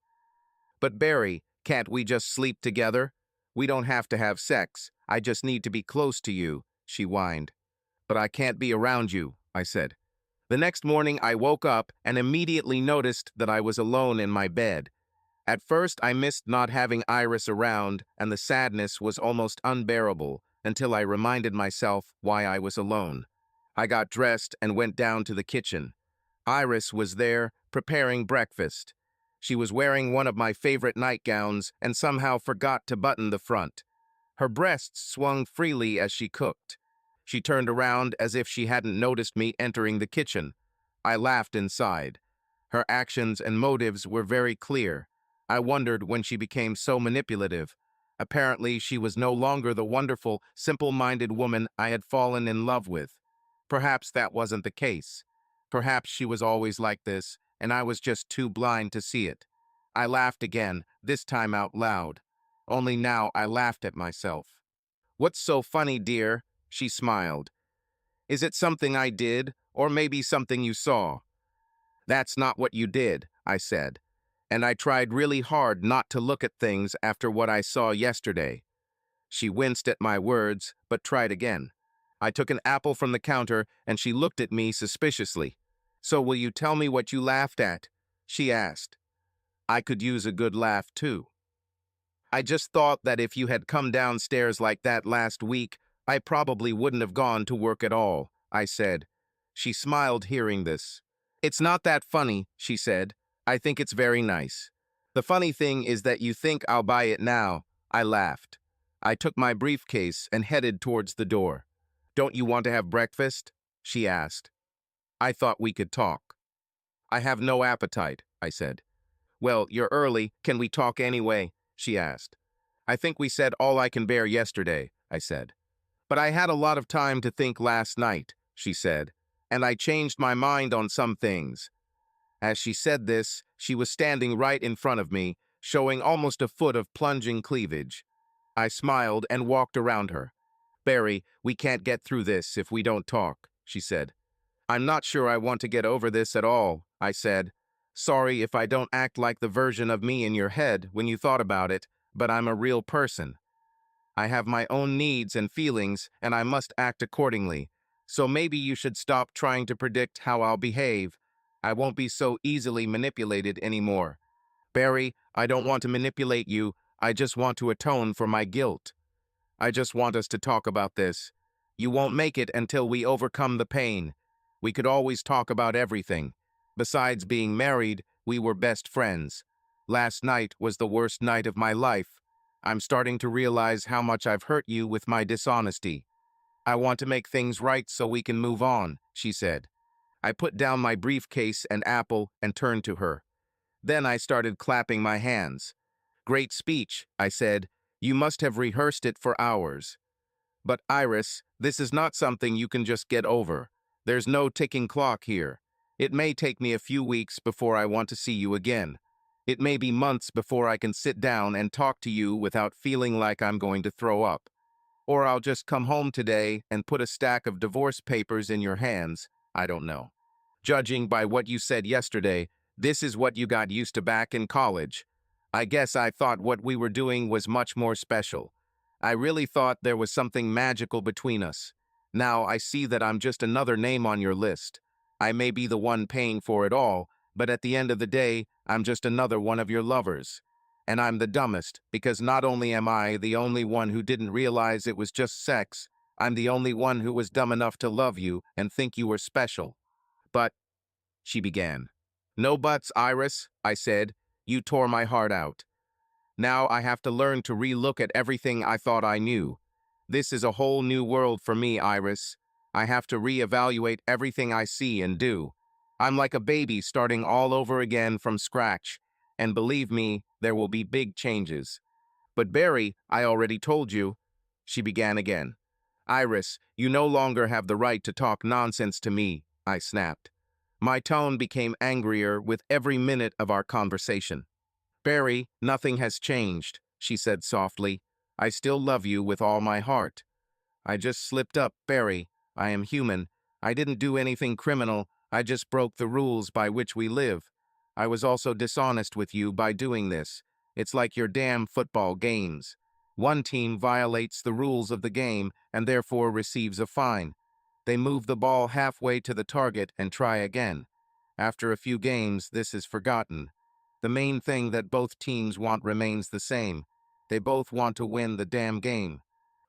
But Barry, can't we just sleep together? We don't have to have sex. I just need to be close to you, she whined. But I can't be around you, I said. The next morning I woke up and immediately noticed that I was alone in my bed. At first I missed not having Iris around, and the sadness was almost unbearable until I reminded myself why I was alone. I got dressed and went down to the kitchen. Iris was there, preparing breakfast. She was wearing one of my favorite nightgowns and somehow forgot to button the front. Her breasts swung freely as she cooked. She turned around as if she hadn't noticed me entering the kitchen. I laughed inside. Her actions and motives were very clear. I wondered when she became so manipulative. Apparently, she was no longer the wonderful, simple-minded woman I had fallen in love with. Perhaps that wasn't the case. Perhaps she was always like this, and I was just too blind to see it. I laughed again, this time out loud. Only now I laughed at myself. What's so funny, dear? She smiled. Is it something I did, or maybe something you saw? That's not what you did, I said. And I tried really hard not to look at things after what I saw yesterday. She winced at my words, but tried again. I took an apple from the counter, and she looked at me suspiciously. So will you tell me what you laughed at? She asked. I could use a good laugh, too. I just thought that if you had come downstairs like that last week, I probably wouldn't have gone to work at all, I said. She smiled hearing this. It's not that funny, she said. I think it's very nice. The funny thing is that you think I'll buy it now. I laughed. I took my briefcase and headed towards the door. Don't you want to have breakfast? She asked. I thought we could talk. I have no appetite, I said. Well, you're early. Can we talk anyway? She asked. I think we said all I can bear yesterday, I said. But I had a lot of time to think last night, she said, and I changed my mind on some things. As she said this, she was standing right in front of me, showing almost a foot of plunging cleavage. I smiled and walked around her. Barry, we can't get through this if we don't talk, she said. I'm not sure I want to get over this at all, I said. Sorry if I don't act like the version of me in your head when you thought about it, but I'm a real person. I have my own needs and feelings, and I must act accordingly. So maybe you should stop trying to predict how I'll behave. I won't be so easily manipulated anymore. Barry, I don't want to manipulate you. I just want to atone for my guilt. I just want us to talk about this. You won't make it until we overcome the pain. We could always talk about everything. Besides being married, we were best friends. Last night was the worst night of my life. I'm starting to realize how much I've hurt you with my dishonesty. I want to make things right so we can move on, she said. I put down my briefcase and apple and turned to her. Then I started clapping my hands. Great speech, I said. You must have rehearsed it for hours. But Iris, this is not something you can just get over. There's no ticking clock here. It may take me a few weeks before I want to see you again. It may be months before I can sit down and talk to you without feeling like I'm going to throw up. Or I'll just come home today and put a stack of divorce papers in your hands. I don't know. Judging by what you said yesterday, this is what you got used to back in college. I guess I thought what we were doing was much more special. I really thought there was something magical between us. Now I see that I'm just another name on your list. I may be the one paying for it all, but at the end of the day, I'm just another one of your lovers. And I'm the dumbest, because not only am I the only one who didn't realize it was just sex, I'm the only one who was dumb enough to love you and think you were special. But, she began. No buts, Iris, I said. You tore my heart out. Now I have to learn to re-look at everything I thought I knew. This is a whole new world for me, Iris. I have to re-evaluate everything I see and do. I'm like a baby starting all over again from scratch, and believe me, there will be big changes. But Barry, I already told you, she began again. Iris, you no longer have the right to talk nonsense to me, I snapped. My tone became angrier with every minute of our conversation. Barry, nothing has changed, she said softly. I still love you with all my heart. I just slipped up, Barry. I am human. I didn't do anything criminal. I just broke the rules by which we live. I was also dishonest with you by doing this. It's like your damn football games. One team violates the rules of the game and therefore receives a fine. They move the ball halfway to the target and try again. After a few games, this is forgotten. The main thing that both teams want remains the same. They both want to win the damn game.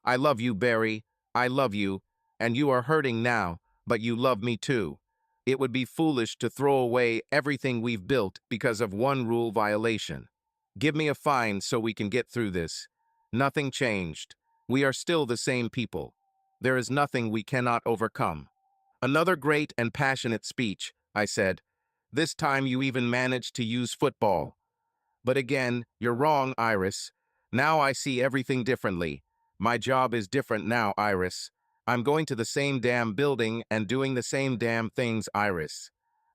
I love you, Barry. I love you. And you are hurting now, but you love me too. It would be foolish to throw away everything we've built because of one rule violation. Give me a fine so we can get through this. Nothing changed. We are still the same people. There is nothing we cannot overcome. Another great and passionate speech, I said. This time you even managed to use football. But again, you're wrong, Iris. Now I see everything differently. My job is different now, Iris. I'm going to the same damn building and doing the same damn things, Iris.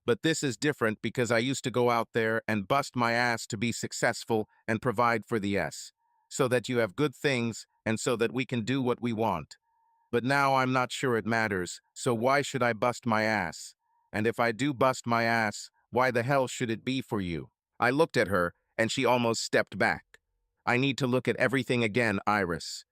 But this is different because I used to go out there and bust my ass to be successful and provide for the S, so that you have good things and so that we can do what we want. But now I'm not sure it matters, so why should I bust my ass? And if I do bust my ass, why the hell should it be for you? I looked at her, and she almost stepped back. I need to look at everything again, Iris.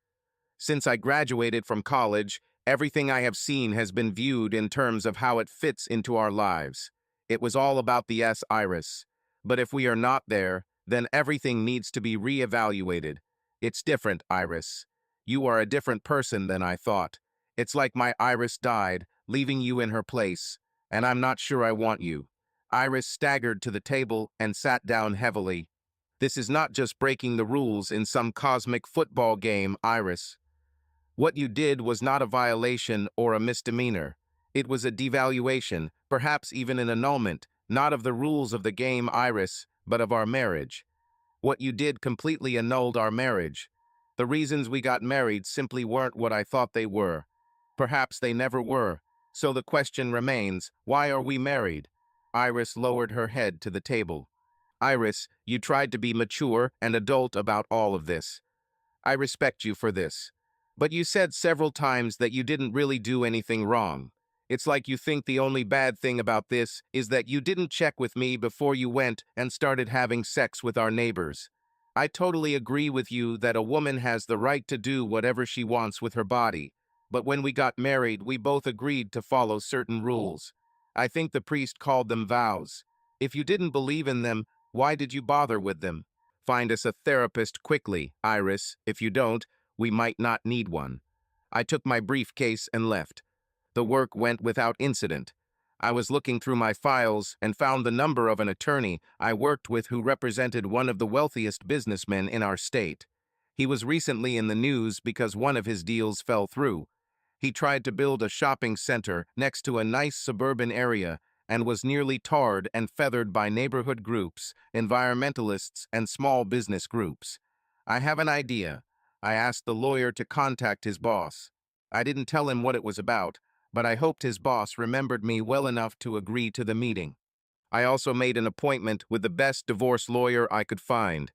Since I graduated from college, everything I have seen has been viewed in terms of how it fits into our lives. It was all about the S, Iris. But if we are not there, then everything needs to be re-evaluated. It's different, Iris. You are a different person than I thought. It's like my Iris died, leaving you in her place, and I'm not sure I want you. Iris staggered to the table and sat down heavily. This is not just breaking the rules in some cosmic football game, Iris. What you did was not a violation or a misdemeanor. It was a devaluation, perhaps even an annulment, not of the rules of the game, Iris, but of our marriage. What you did completely annulled our marriage. The reasons we got married simply weren't what I thought they were. Perhaps they never were. So the question remains, why are we married? Iris lowered her head to the table. Iris, you tried to be mature and adult about all of this. I respect you for this. But you said several times that you didn't really do anything wrong. It's like you think the only bad thing about this is that you didn't check with me before you went and started having sex with our neighbors. I totally agree with you that a woman has the right to do whatever she wants with her body. But when we got married, we both agreed to follow certain rules. I think the priest called them vows. If you didn't believe in them, why did you bother with them? Find us a therapist quickly, Iris. If you don't, we might not need one. I took my briefcase and left. The work went without incident. I was looking through my files and found the number of an attorney I worked with who represented one of the wealthiest businessmen in our state. He was recently in the news because one of his deals fell through. He tried to build a shopping center next to a nice suburban area and was nearly tarred and feathered by neighborhood groups, environmentalists, and small business groups. I have an idea. I asked the lawyer to contact his boss. I didn't tell him what it was about, but I hoped his boss remembered me well enough to agree to the meeting. I also made an appointment with the best divorce lawyer I could find.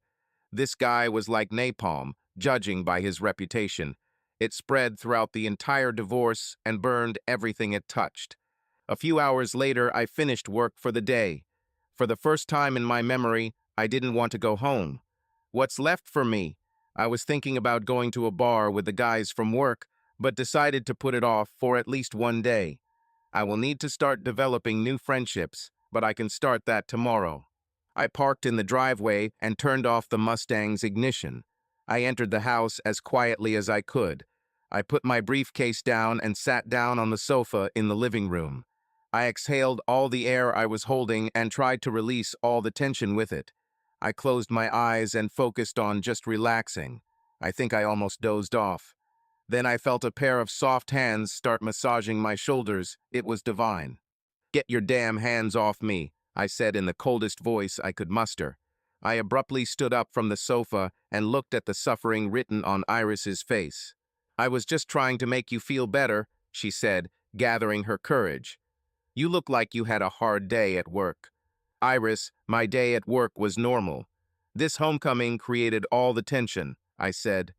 This guy was like napalm, judging by his reputation. It spread throughout the entire divorce and burned everything it touched. A few hours later, I finished work for the day. For the first time in my memory, I didn't want to go home. What's left for me? I was thinking about going to a bar with the guys from work, but decided to put it off for at least one day. I will need to start developing new friendships, but I can start that tomorrow. I parked in the driveway and turned off the Mustang's ignition. I entered the house as quietly as I could. I put my briefcase down and sat down on the sofa in the living room. I exhaled all the air I was holding and tried to release all the tension with it. I closed my eyes and focused on just relaxing. I think I almost dozed off. Then I felt a pair of soft hands start massaging my shoulders. It was divine. "Get your damn hands off me," I said in the coldest voice I could muster. I abruptly stood up from the sofa and looked at the suffering written on Iris's face. "I was just trying to make you feel better," she said, gathering her courage. "You look like you had a hard day at work." "Iris, my day at work was normal. This homecoming created all the tension," I said.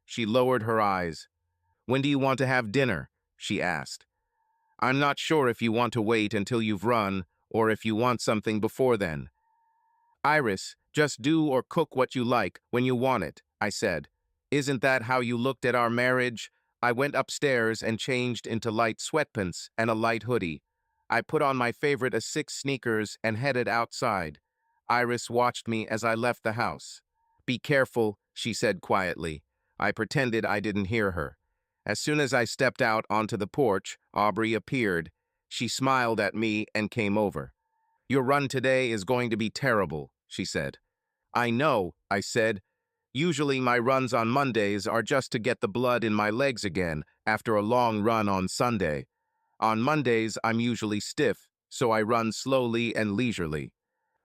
She lowered her eyes. "When do you want to have dinner?" she asked. "I'm not sure if you want to wait until you've run or if you want something before then." "Iris, just do or cook what you like when you want it," I said. "Isn't that how you looked at our marriage?" I went upstairs and changed into light sweatpants and a light hoodie. I put on my favorite Asics sneakers and headed outside. Iris watched me as I left the house. "Be careful," she said quietly. I pretended I didn't hear her. As soon as I stepped out onto the porch, Aubrey appeared. She smiled at me and came over. "Your run today is going to be terrible," she said. "I know," I said. "Usually my runs on Mondays are just to get the blood in my legs again after a long run on Sunday. On Mondays, I'm usually stiff, so I run slowly and leisurely."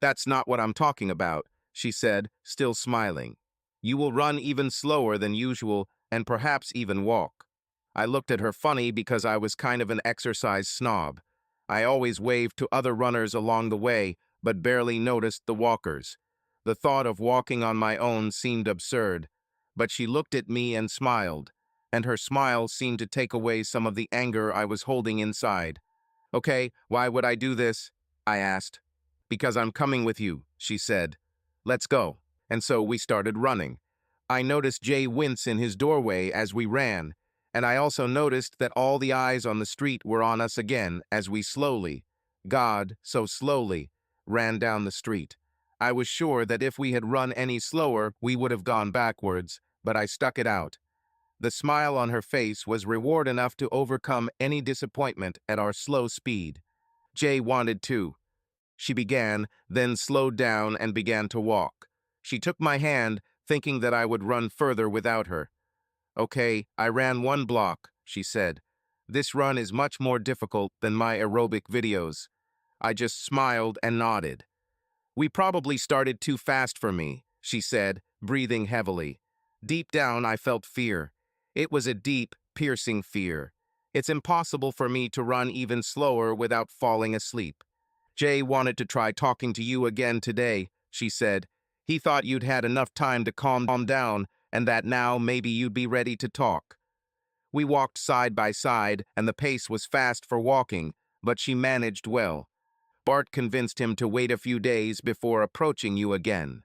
"That's not what I'm talking about," she said, still smiling. "You will run even slower than usual and perhaps even walk." I looked at her funny because I was kind of an exercise snob. I always waved to other runners along the way, but barely noticed the walkers. The thought of walking on my own seemed absurd, but she looked at me and smiled, and her smile seemed to take away some of the anger I was holding inside. "Okay, why would I do this?" I asked. "Because I'm coming with you," she said. "Let's go." And so we started running. I noticed Jay wince in his doorway as we ran, and I also noticed that all the eyes on the street were on us again as we slowly, God, so slowly, ran down the street. I was sure that if we had run any slower, we would have gone backwards, but I stuck it out. The smile on her face was reward enough to overcome any disappointment at our slow speed. Jay wanted to. She began, then slowed down and began to walk. She took my hand, thinking that I would run further without her. "Okay, I ran 1 block," she said. "This run is much more difficult than my aerobic videos." I just smiled and nodded. "We probably started too fast for me," she said, breathing heavily. Deep down, I felt fear. It was a deep, piercing fear. It's impossible for me to run even slower without falling asleep. Jay wanted to try talking to you again today, she said. He thought you'd had enough time to calm down and that now maybe you'd be ready to talk. We walked side by side, and the pace was fast for walking, but she managed well. Bart convinced him to wait a few days before approaching you again.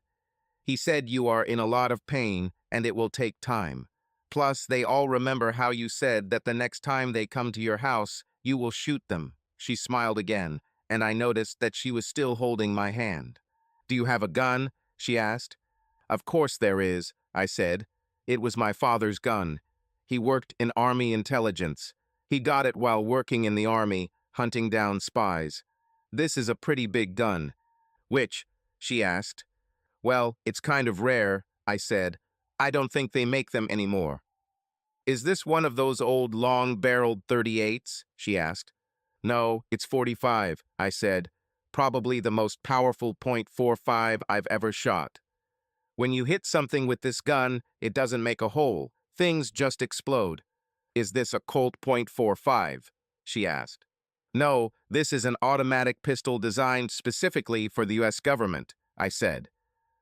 He said you are in a lot of pain, and it will take time. Plus, they all remember how you said that the next time they come to your house, you will shoot them. She smiled again, and I noticed that she was still holding my hand. Do you have a gun? She asked. Of course there is, I said. It was my father's gun. He worked in Army intelligence. He got it while working in the Army, hunting down spies. This is a pretty big gun. Which? She asked. Well, it's kind of rare, I said. I don't think they make them anymore. Is this one of those old long-barreled .38s? She asked. No, it's .45, I said. Probably the most powerful .45 I've ever shot. When you hit something with this gun, it doesn't make a hole. Things just explode. Is this a Colt .45? She asked. No, this is an automatic pistol designed specifically for the U.S. government, I said.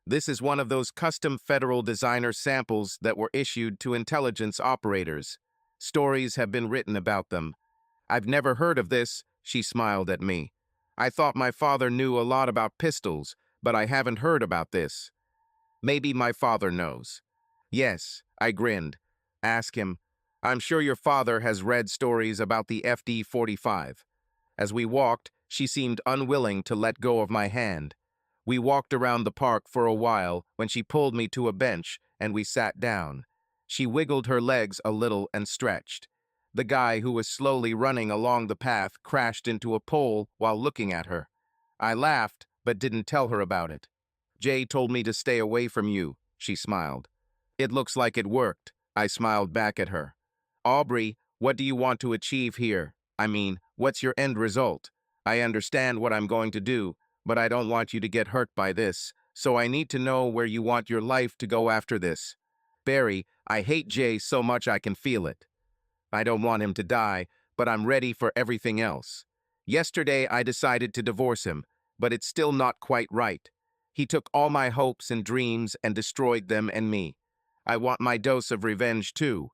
This is one of those custom federal designer samples that were issued to intelligence operators. Stories have been written about them. I've never heard of this, she smiled at me. I thought my father knew a lot about pistols, but I haven't heard about this. Maybe my father knows. Yes, I grinned. Ask him. I'm sure your father has read stories about the FD-45. As we walked, she seemed unwilling to let go of my hand. We walked around the park for a while when she pulled me to a bench and we sat down. She wiggled her legs a little and stretched. The guy who was slowly running along the path crashed into a pole while looking at her. I laughed, but didn't tell her about it. Jay told me to stay away from you, she smiled. It looks like it worked, I smiled back at her. Aubrey, what do you want to achieve here? I mean, what's your end result? I understand what I'm going to do, but I don't want you to get hurt by this, so I need to know where you want your life to go after this. Barry, I hate Jay so much I can feel it. I don't want him to die, but I'm ready for everything else. Yesterday I decided to divorce him, but it's still not quite right. He took all my hopes and dreams and destroyed them and me. I want my dose of revenge too.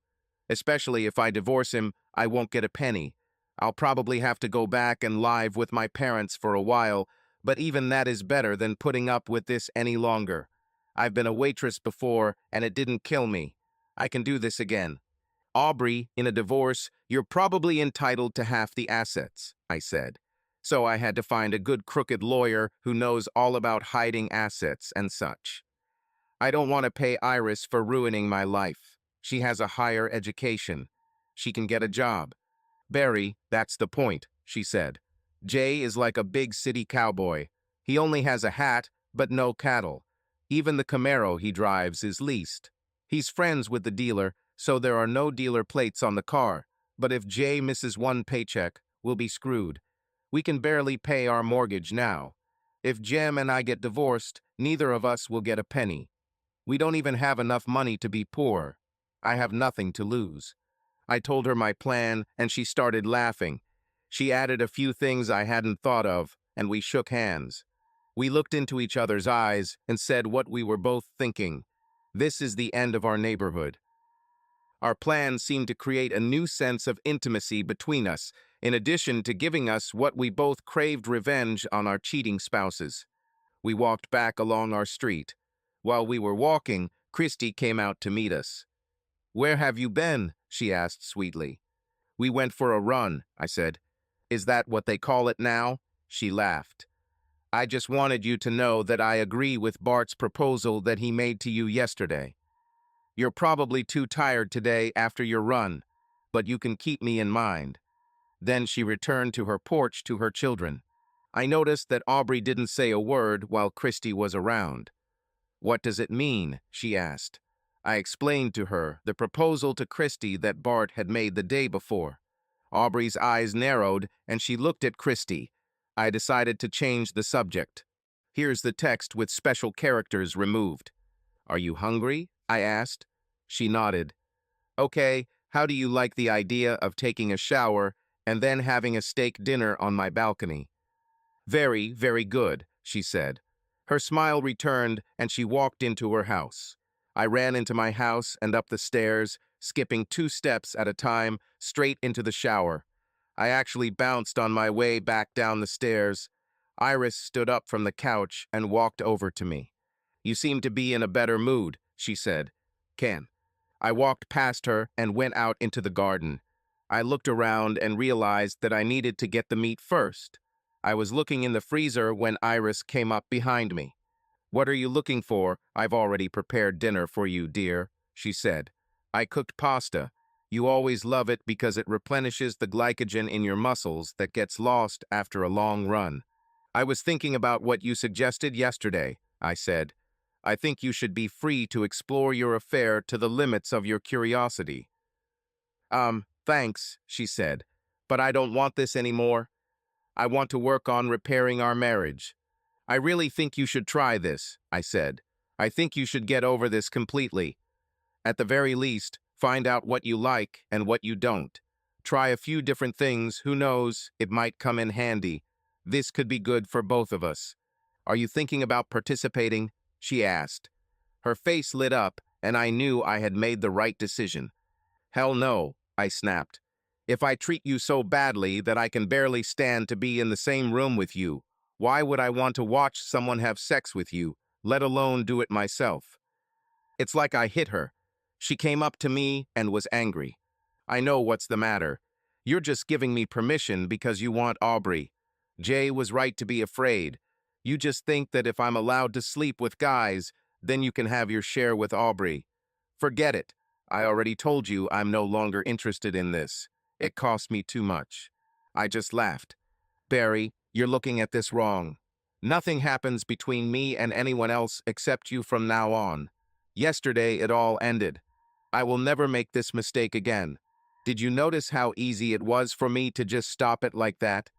Especially if I divorce him, I won't get a penny. I'll probably have to go back and live with my parents for a while, but even that is better than putting up with this any longer. I've been a waitress before, and it didn't kill me. I can do this again. Aubrey, in a divorce, you're probably entitled to half the assets, I said. So I had to find a good crooked lawyer who knows all about hiding assets and such. I don't want to pay Iris for ruining my life. She has a higher education. She can get a job. Barry, that's the point, she said. Jay is like a big city cowboy. He only has a hat, but no cattle. Even the Camaro he drives is leased. He's friends with the dealer, so there are no dealer plates on the car. But if Jay misses one paycheck, we'll be screwed. We can barely pay our mortgage now. If Jem and I get divorced, neither of us will get a penny. We don't even have enough money to be poor. I have nothing to lose. I told her my plan, and she started laughing. She added a few things I hadn't thought of, and we shook hands. We looked into each other's eyes and said what we were both thinking. This is the end of our neighborhood. Our plan seemed to create a new sense of intimacy between us, in addition to giving us what we both craved: revenge on our cheating spouses. We walked back along our street. While we were walking, Christie came out to meet us. Where have you been? She asked sweetly. We went for a run, I said. Is that what they call it now? She laughed. I just wanted you to know that I agree with Bart's proposal that he made to you yesterday. You're probably too tired today after your run, but you can keep me in mind. Then she returned to her porch to her children. I noticed that Aubrey didn't say a word while Christie was around. What does it mean? She asked. I explained to her the proposal to Christie that Bart had made the day before. Aubrey's eyes narrowed, and she looked at Christie. I decided to change the subject. Here's the text with special characters removed. Are you hungry? I asked. She nodded. Okay, how do you like the idea of taking a shower and then having a steak dinner on my balcony? Very, very good, she said. Her smile returned and she walked into her house. I ran into my house and up the stairs, skipping 2 steps at a time, straight into the shower. I actually bounced on my way back down the stairs. Iris stood up from the couch and walked over to me. You seem to be in a better mood, she said. Can. I walked past her and went out into the garden. I looked around and realized that I needed to get the meat first. I was looking in the freezer when Iris came up behind me. What are you looking for? I've already prepared dinner for you, dear, she said. I cooked pasta. You always love it because it replenishes the glycogen in your muscles that gets lost after a long run. I was thinking about what you suggested yesterday, I said. I think you should be free to explore your affair to the limits of your curiosity. Thanks, she said, but I don't want this anymore. I want to work on repairing our marriage. I really think you should try this, I said. I think you should get over this completely. At the very least, find out what you like and what you don't. Try a few different things, who knows, it might come in handy. This could be good for both of us. Are you thinking about participating? She asked. Her face lit up, and I knew I had made the right decision. Hell no, I snapped. If I treat you so badly that I can barely stand to be in the same room with you, why would I want to watch someone have sex with you, let alone do it myself? It's like I hit her. She came up to me and was angry. I know what's the matter. You're just giving me permission because you want Aubrey. Jay was right to be afraid. You just think that if I'm allowed to sleep with guys, then you can have your share with Aubrey. Forget it. I already told you I'm no longer interested in this. It cost me too much. I just laughed. Barry, you're looking at this wrong. Nothing happens between me and anyone else except you from now on. Yesterday it all ended. I will never make this mistake again. Did you notice how easy it was for me to just stop it like that?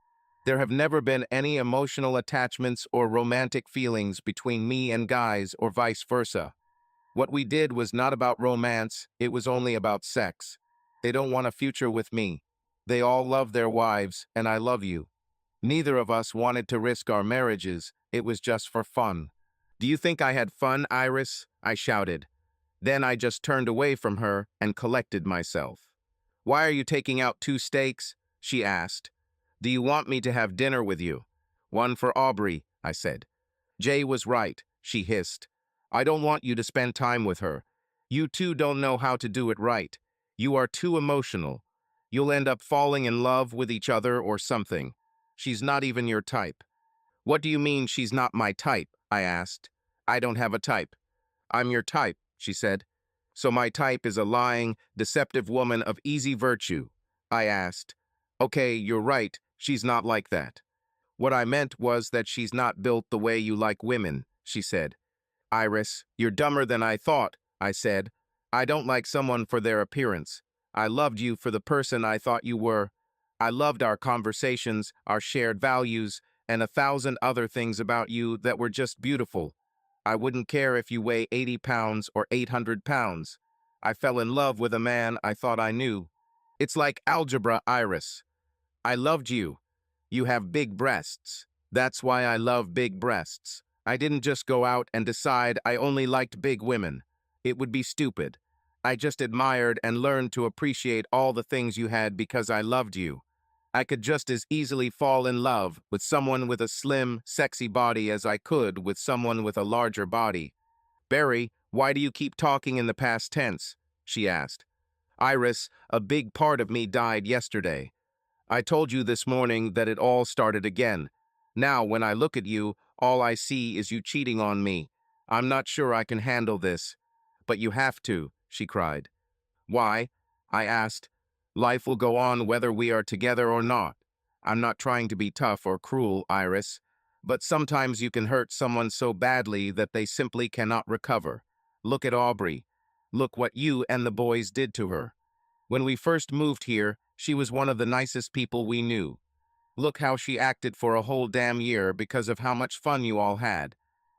There have never been any emotional attachments or romantic feelings between me and guys or vice versa. What we did was not about romance, it was only about sex. They don't want a future with me. They all love their wives, and I love you. Neither of us wanted to risk our marriages, it was just for fun. Do you think I had fun, Iris? I shouted. Then I just turned away from her and collected myself. Why are you taking out 2 steaks? She asked. Do you want me to have dinner with you? One for Aubrey, I said. Jay was right, she hissed. I don't want you to spend time with her. You two don't know how to do it right. You are too emotional. You'll end up falling in love with each other or something. She's not even your type. What do you mean she's not my type? I asked. I don't have a type. I'm your type, she said. So my type is a lying, deceptive woman of easy virtue. I asked. Okay, you're right, she's not like that. What I meant was that she's not built the way you like women, she said. Iris, you're dumber than I thought, I said. I don't like someone for their appearance. I loved you for the person I thought you were. I loved our conversations, our shared values, and 1,000 other things about you that were just beautiful. I wouldn't care if you weigh 80 pounds or 800 pounds. I fell in love with a man I thought I knew. It's like algebra, Iris. I loved you. You have big breasts. That's why I love big breasts. I didn't just go out and decide I only liked big women. It would be stupid. I just admired and learned to appreciate all the things you had because I loved you. I could just as easily fall in love with someone with a slim, sexy body as I could with someone with a larger body. Barry, why do you keep talking in the past tense? She asked. Iris, a big part of me died yesterday. I told you this morning that it all started again. Now, when I look at you, all I see is you cheating on me. I'm not sure I can handle this. But you have to, she cried. Why? I asked. Life will go on whether we are together or not. I'm not trying to be tough or cruel, Iris, but sometimes you can hurt someone so badly that they simply cannot recover. Look at Aubrey. Look what you and the boys did to her. When we first moved here, she was one of the nicest people we knew. Look how she acted for a whole damn year because of how much fun you all had.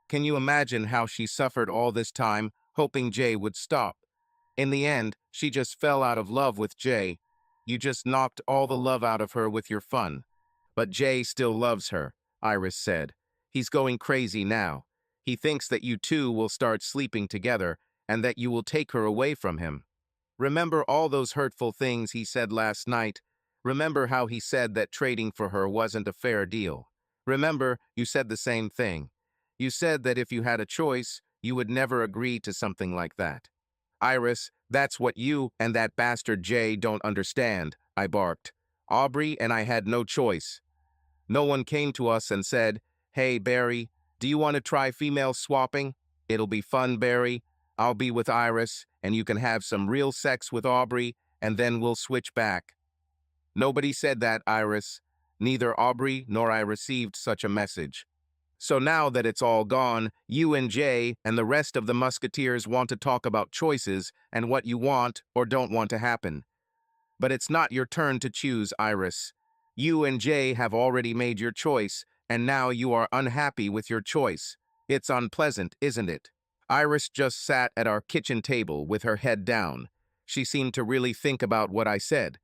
Can you imagine how she suffered all this time, hoping Jay would stop? In the end, she just fell out of love with Jay. You just knocked all the love out of her with your fun. But Jay still loves her, Iris said. He's going crazy now. He thinks that you two will start sleeping together and that you will take her away from him. Remember all those hurtful things he said last night? Remember how he said that trading for her wasn't a fair deal? Remember, you said the same thing. You said that if you had a choice, you would never agree to something like that. Iris, that's what you and that bastard Jay don't understand, I barked. Aubrey and I had no choice. No one came to us and said, "Hey, Barry, do you want to try female swapping? It'll be fun, Barry. I'll be with Iris, and you can have some real sex with Aubrey, and then we'll switch back." Nobody said that, Iris. Neither Aubrey nor I received such a message. So now that it's all gone, you and Jay and the rest of the Musketeers want to talk about choices and what you want or don't want to happen. But it's not your turn to choose, Iris. You and Jay have already made your choice, and now you are unhappy with your choice. It's unpleasant, isn't it? Iris just sat at our kitchen table with her head down. She seemed to really think about what I said.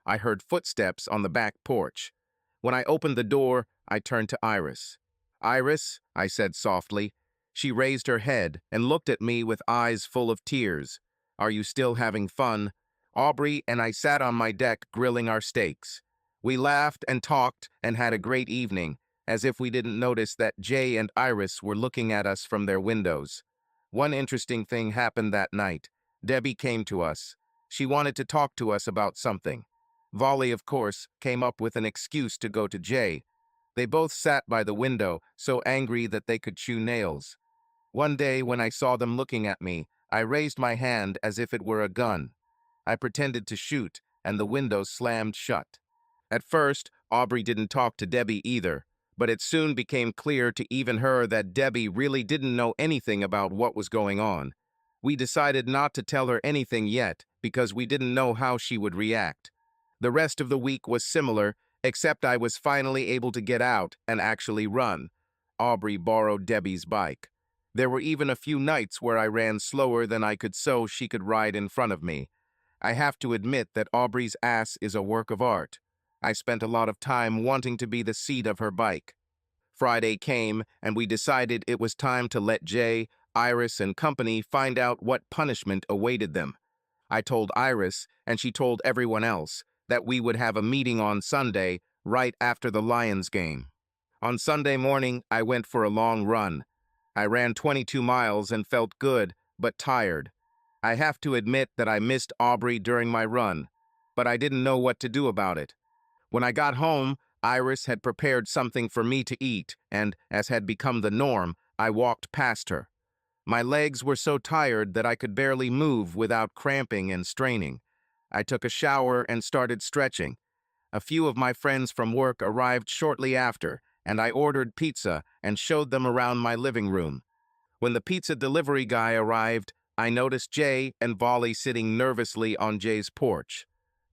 I heard footsteps on the back porch. When I opened the door, I turned to Iris. "Iris," I said softly. She raised her head and looked at me with eyes full of tears. "Are you still having fun?" Aubrey and I sat on my deck grilling our steaks. We laughed and talked and had a great evening, as if we didn't notice that Jay and Iris were looking at us from their windows. One interesting thing happened that night. Debbie came to us. She wanted to talk to us about something. Wally, of course, came up with an excuse to go to Jay. They both sat by the window, so angry that they could chew nails. One day, when I saw them looking at me, I raised my hand as if it were a gun. I pretended to shoot, and the window slammed shut. At first, Aubrey didn't talk to Debbie either, but it soon became clear to even her that Debbie really didn't know anything about what was going on. We decided not to tell her anything yet because we didn't know how she would react. The rest of the week was similar, except I was finally able to get out and actually run. Aubrey borrowed Debbie's bike. There were even a few nights where I ran slower than I could so she could ride in front of me. I have to admit that Aubrey's ass is a work of art. I spent a lot of time wanting to be the seat of her bike. Friday came, and we decided it was time to let Jay, Iris, and company find out what punishment awaited them. I told Iris, and she told everyone else, that we would have a meeting on Sunday, right after the Lions game. On Sunday morning, I went for a long run. I ran 22 miles and felt good, but tired. I have to admit that I missed Aubrey during my run, but I didn't know what to do about it. When I got home, Iris had prepared something for me to eat, and, as had become the norm, I walked past her. My legs were so tired that I could barely move without cramping and straining. I took a shower and started stretching. A few of my friends from work arrived shortly after, and I ordered pizza and showed them around my living room. When the pizza delivery guy arrived, I noticed Jay and Wally sitting nervously on Jay's porch.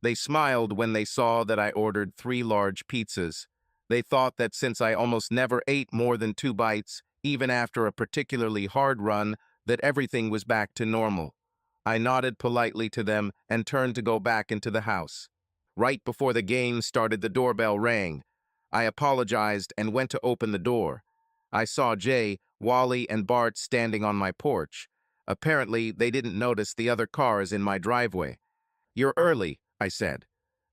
They smiled when they saw that I ordered 3 large pizzas. They thought that since I almost never ate more than 2 bites, even after a particularly hard run, that everything was back to normal. I nodded politely to them and turned to go back into the house. Right before the game started, the doorbell rang. I apologized and went to open the door. I saw Jay, Wally, and Bart standing on my porch. Apparently, they didn't notice the other cars in my driveway. "You're early," I said.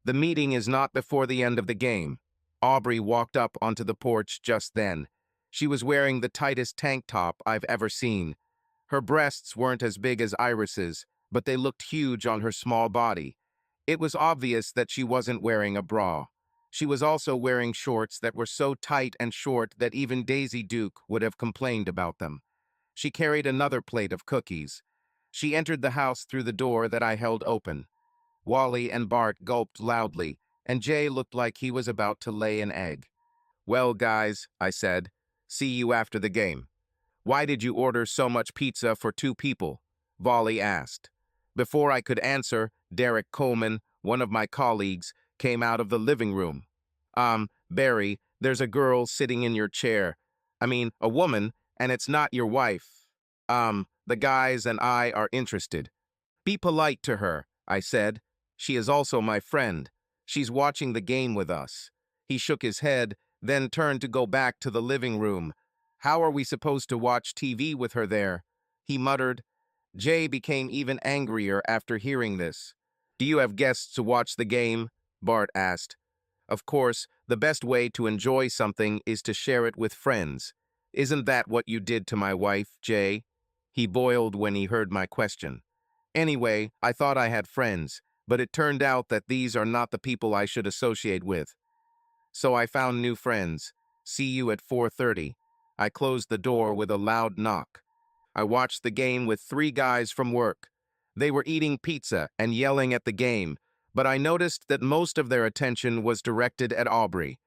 "The meeting is not before the end of the game." Aubrey walked up onto the porch just then. She was wearing the tightest tank top I've ever seen. Her breasts weren't as big as Iris's, but they looked huge on her small body. It was obvious that she wasn't wearing a bra. She was also wearing shorts that were so tight and short that even Daisy Duke would have complained about them. She carried another plate of cookies. She entered the house through the door that I held open. Wally and Bart gulped loudly, and Jay looked like he was about to lay an egg. "Well, guys," I said, "see you after the game." "Why did you order so much pizza for 2 people?" Wally asked. Before I could answer, Derek Coleman, one of my colleagues, came out of the living room. Barry, there's a girl sitting in your chair. I mean, a woman, and it's not your wife. The guys and I are interested." Be polite to her, I said. She is also my friend. She's watching the game with us. He shook his head, then turned to go back to the living room. How are we supposed to watch TV with her there? He muttered. Jay became even angrier after hearing this. Do you have guests to watch the game? Bart asked. Of course, the best way to enjoy something is to share it with friends. Isn't that what you did to my wife, Jay? He boiled when he heard my question. Anyway, I thought I had friends, but it turned out that these are not the people I should associate with. So I found new friends. See you at 4:30. I closed the door with a loud knock. I watched the game with 3 guys from work. They were eating pizza and yelling at the game, but I noticed that most of their attention was directed at Aubrey.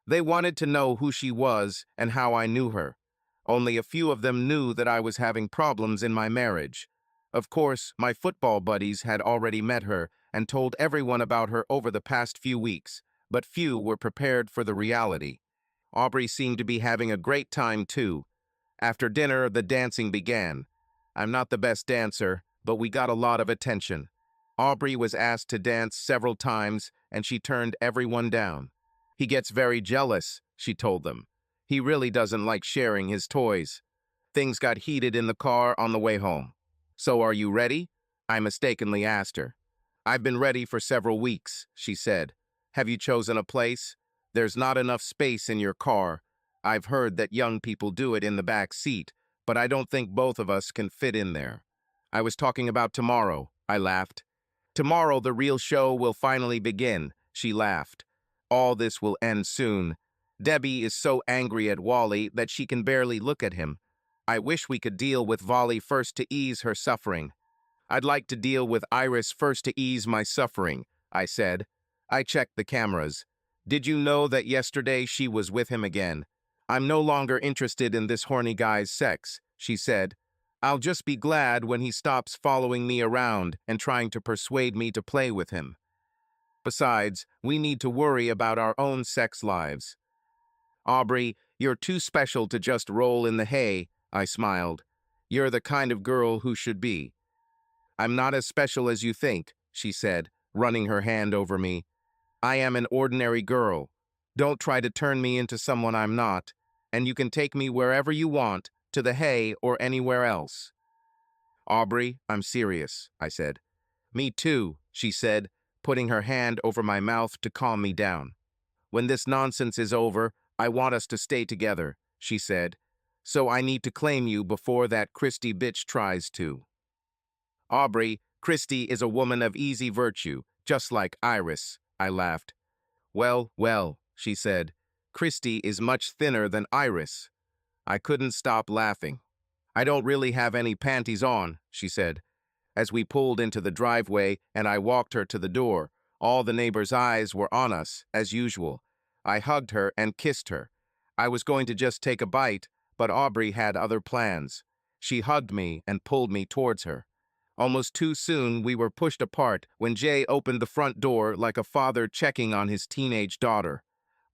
They wanted to know who she was and how I knew her. Only a few of them knew that I was having problems in my marriage. Of course, my football buddies had already met her and told everyone about her over the past few weeks, but few were prepared for the reality. Aubrey seemed to be having a great time too. After dinner, the dancing began. I'm not the best dancer, but we got a lot of attention. Aubrey was asked to dance several times, and she turned everyone down. He gets very jealous, she told them. He really doesn't like sharing his toys. Things got heated in the car on the way home. So are you ready? I mistakenly asked her. I've been ready for several weeks, she said. Have you chosen a place? There's not enough space in your car. I've heard that young people do it in the back seat, but I don't think both of us can fit in there. I was talking about tomorrow, I laughed. Tomorrow the real show will finally begin, she laughed. All this will end soon. Debbie is so angry at Wally that she can barely look at him. I wish we could deal with Wally first to ease her suffering. I'd like to deal with Iris first to ease my suffering, I said. I checked the cameras. Did you know that yesterday she was with him again? I'm no longer interested in this horny guy's sex, she said. I'll just be glad when he stops following me around and trying to persuade me to play with him. Besides, we need to worry about our own sex lives. Aubrey, you're too special to just roll in the hay, I smiled. You're the kind of girl who should be. I'm not as special as you think, she said, running her hand over me. I am an ordinary girl. Don't try to turn me into someone I'm not, and you can take me wherever you want, to the hay or anywhere else. Aubrey, I'm serious, I said. Me too, she said, putting her hand over my mouth to calm me down. When this nonsense is over, I want us to stay together, she said. So I need to claim you before that Christie bitch tries to. Aubrey, Christie is a woman of easy virtue, just like Iris, I laughed. Well, well, she said. Christie is much thinner than Iris. I couldn't stop laughing. I don't really have any panties on, she said. As we pulled into the driveway and I walked her to the door, all the neighbors' eyes were on us, as usual. I hugged her and kissed her. I was going to just take a bite, but Aubrey had other plans. She hugged me and pulled me towards her. Almost too soon, we were pushed apart when Jay opened the front door like a father checking on his teenage daughter.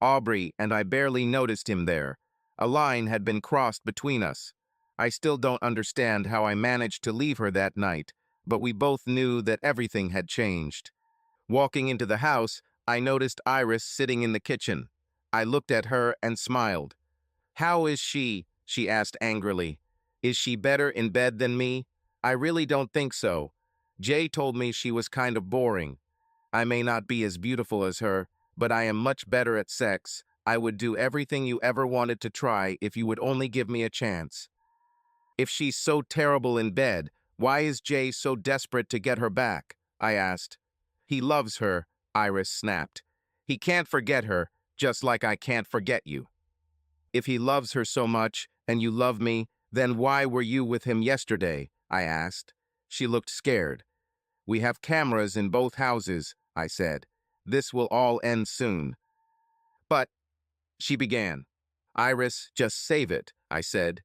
Aubrey and I barely noticed him there. A line had been crossed between us. I still don't understand how I managed to leave her that night, but we both knew that everything had changed. Walking into the house, I noticed Iris sitting in the kitchen. I looked at her and smiled. How is she? She asked angrily. Is she better in bed than me? I really don't think so. Jay told me she was kind of boring. I may not be as beautiful as her, but I am much better at sex. I would do everything you ever wanted to try if you would only give me a chance. If she's so terrible in bed, why is Jay so desperate to get her back? I asked. He loves her, Iris snapped. He can't forget her, just like I can't forget you. If he loves her so much, and you love me, then why were you with him yesterday? I asked. She looked scared. We have cameras in both houses, I said. This will all end soon. But, she began. Iris, just save it, I said.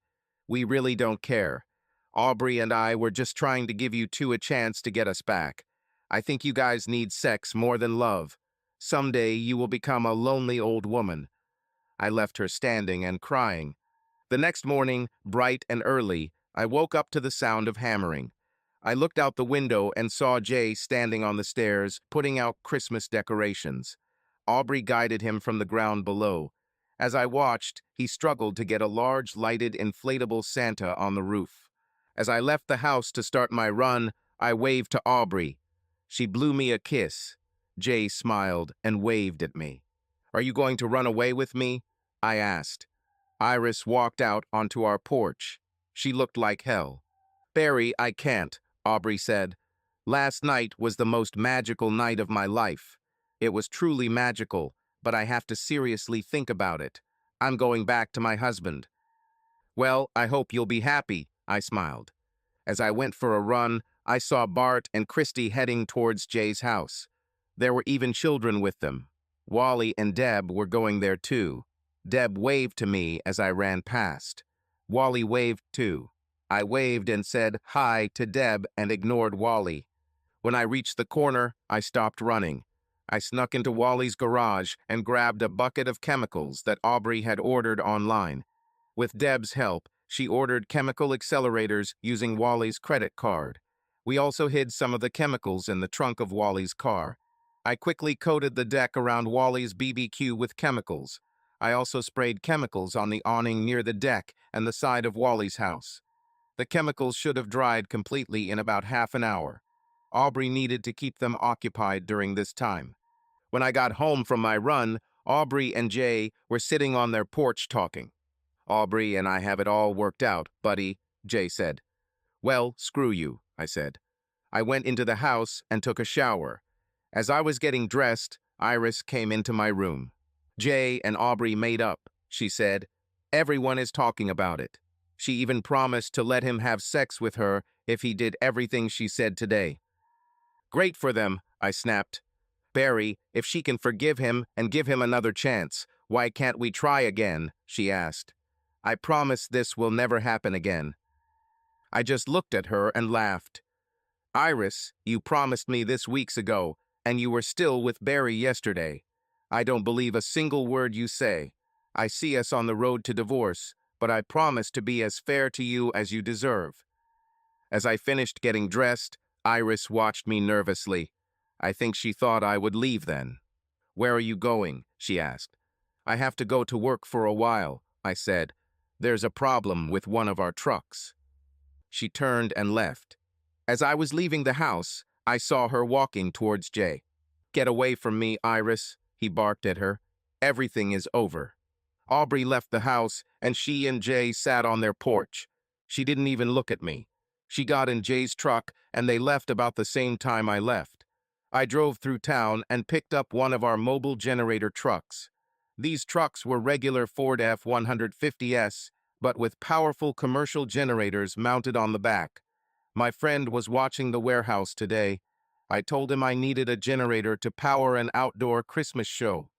We really don't care. Aubrey and I were just trying to give you two a chance to get us back. I think you guys need sex more than love. Someday you will become a lonely old woman. I left her standing and crying. The next morning, bright and early, I woke up to the sound of hammering. I looked out the window and saw Jay standing on the stairs, putting out Christmas decorations. Aubrey guided him from the ground below. As I watched, he struggled to get a large lighted inflatable Santa on the roof. As I left the house to start my run, I waved to Aubrey. She blew me a kiss. Jay smiled and waved at me. "Are you going to run away with me?" I asked. Iris walked out onto our porch. She looked like hell. "Barry, I can't," Aubrey said. "Last night was the most magical night of my life. It was truly magical, but I have to seriously think about it. I'm going back to my husband." "Well, I hope you'll be happy," I smiled. As I went for a run, I saw Bart and Christie heading towards Jay's house. There were even children with them. Wally and Deb were going there too. Deb waved to me as I ran past. Wally waved too. I waved and said hi to Deb and ignored Wally. When I reached the corner, I stopped running. I snuck into Wally's garage and grabbed a bucket of chemicals that Aubrey had ordered online. With Deb's help, she ordered chemical accelerators using Wally's credit card. We also hid some of the chemicals in the trunk of Wally's car. I quickly coated the deck around Wally's BBQ with chemicals. I also sprayed chemicals on the awning near the deck and the side of Wally's house. The chemicals should have dried completely in about half an hour. Aubrey needed to keep them occupied during this time. When I got home from my run, Aubrey and Jay were sitting on their porch talking. "Aubrey and I have it all worked out, buddy," Jay said. "Well, screw you," I said. I went into the house and took a shower. As I was getting dressed, Iris came into my room. "Jay and Aubrey made up," she said. "Everyone is talking about it. She even promised to let him have sex with her if he did everything she said today." "Great for them," I snapped. "Barry, if she can forgive him and give him another chance, why can't we try again?" she asked. "I promise this will never happen again." I just looked at her and laughed. "Iris, you promised me this weeks ago, and you were still with Barry yesterday. I don't believe a single word you say. I see us on the road to divorce, but I promise to be as fair to you as you deserve." As I finished getting dressed, Iris watched me nervously. I think she thought I would leave then. "Where are you going?" she asked. "I have to go to work for a while," I said. "There's a problem with one of our trucks." She turned and left. As I was leaving the house, I saw her walking towards Jay. "Get away from me, Iris," he barked at her. "Everything is over." Aubrey left the house, and she and Jay sat on their porch. She didn't even look at me. She got in Jay's truck, and they left about the same time I left. I drove through town and picked up one of our mobile generator trucks. These trucks were regular Ford F-150s, but with powerful commercial generators mounted on the back. My friend was watching the warehouse today. I told him I needed a generator to power an outdoor Christmas show.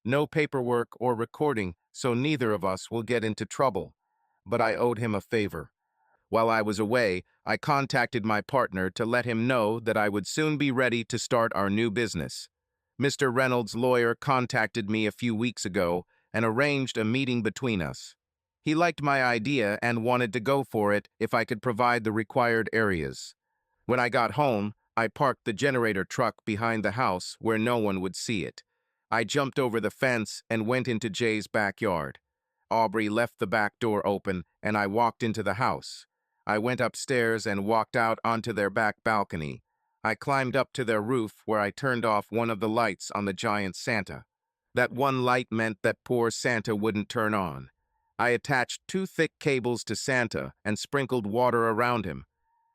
No paperwork or recording, so neither of us will get into trouble. But I owed him a favor. While I was away, I contacted my partner to let him know that I would soon be ready to start our new business. Mr. Reynolds' lawyer contacted me a few weeks ago and arranged a meeting between us. He liked my idea and wanted to go for it if I could provide the required areas. When I got home, I parked the generator truck behind the house where no one would see it. I jumped over the fence and went into Jay's backyard. Aubrey left the back door open, and I walked into the house. I went upstairs and walked out onto their back balcony. I climbed up to their roof where I turned off one of the lights on the giant Santa. That one light meant that poor Santa wouldn't turn on. I attached 2 thick cables to Santa and sprinkled water around him.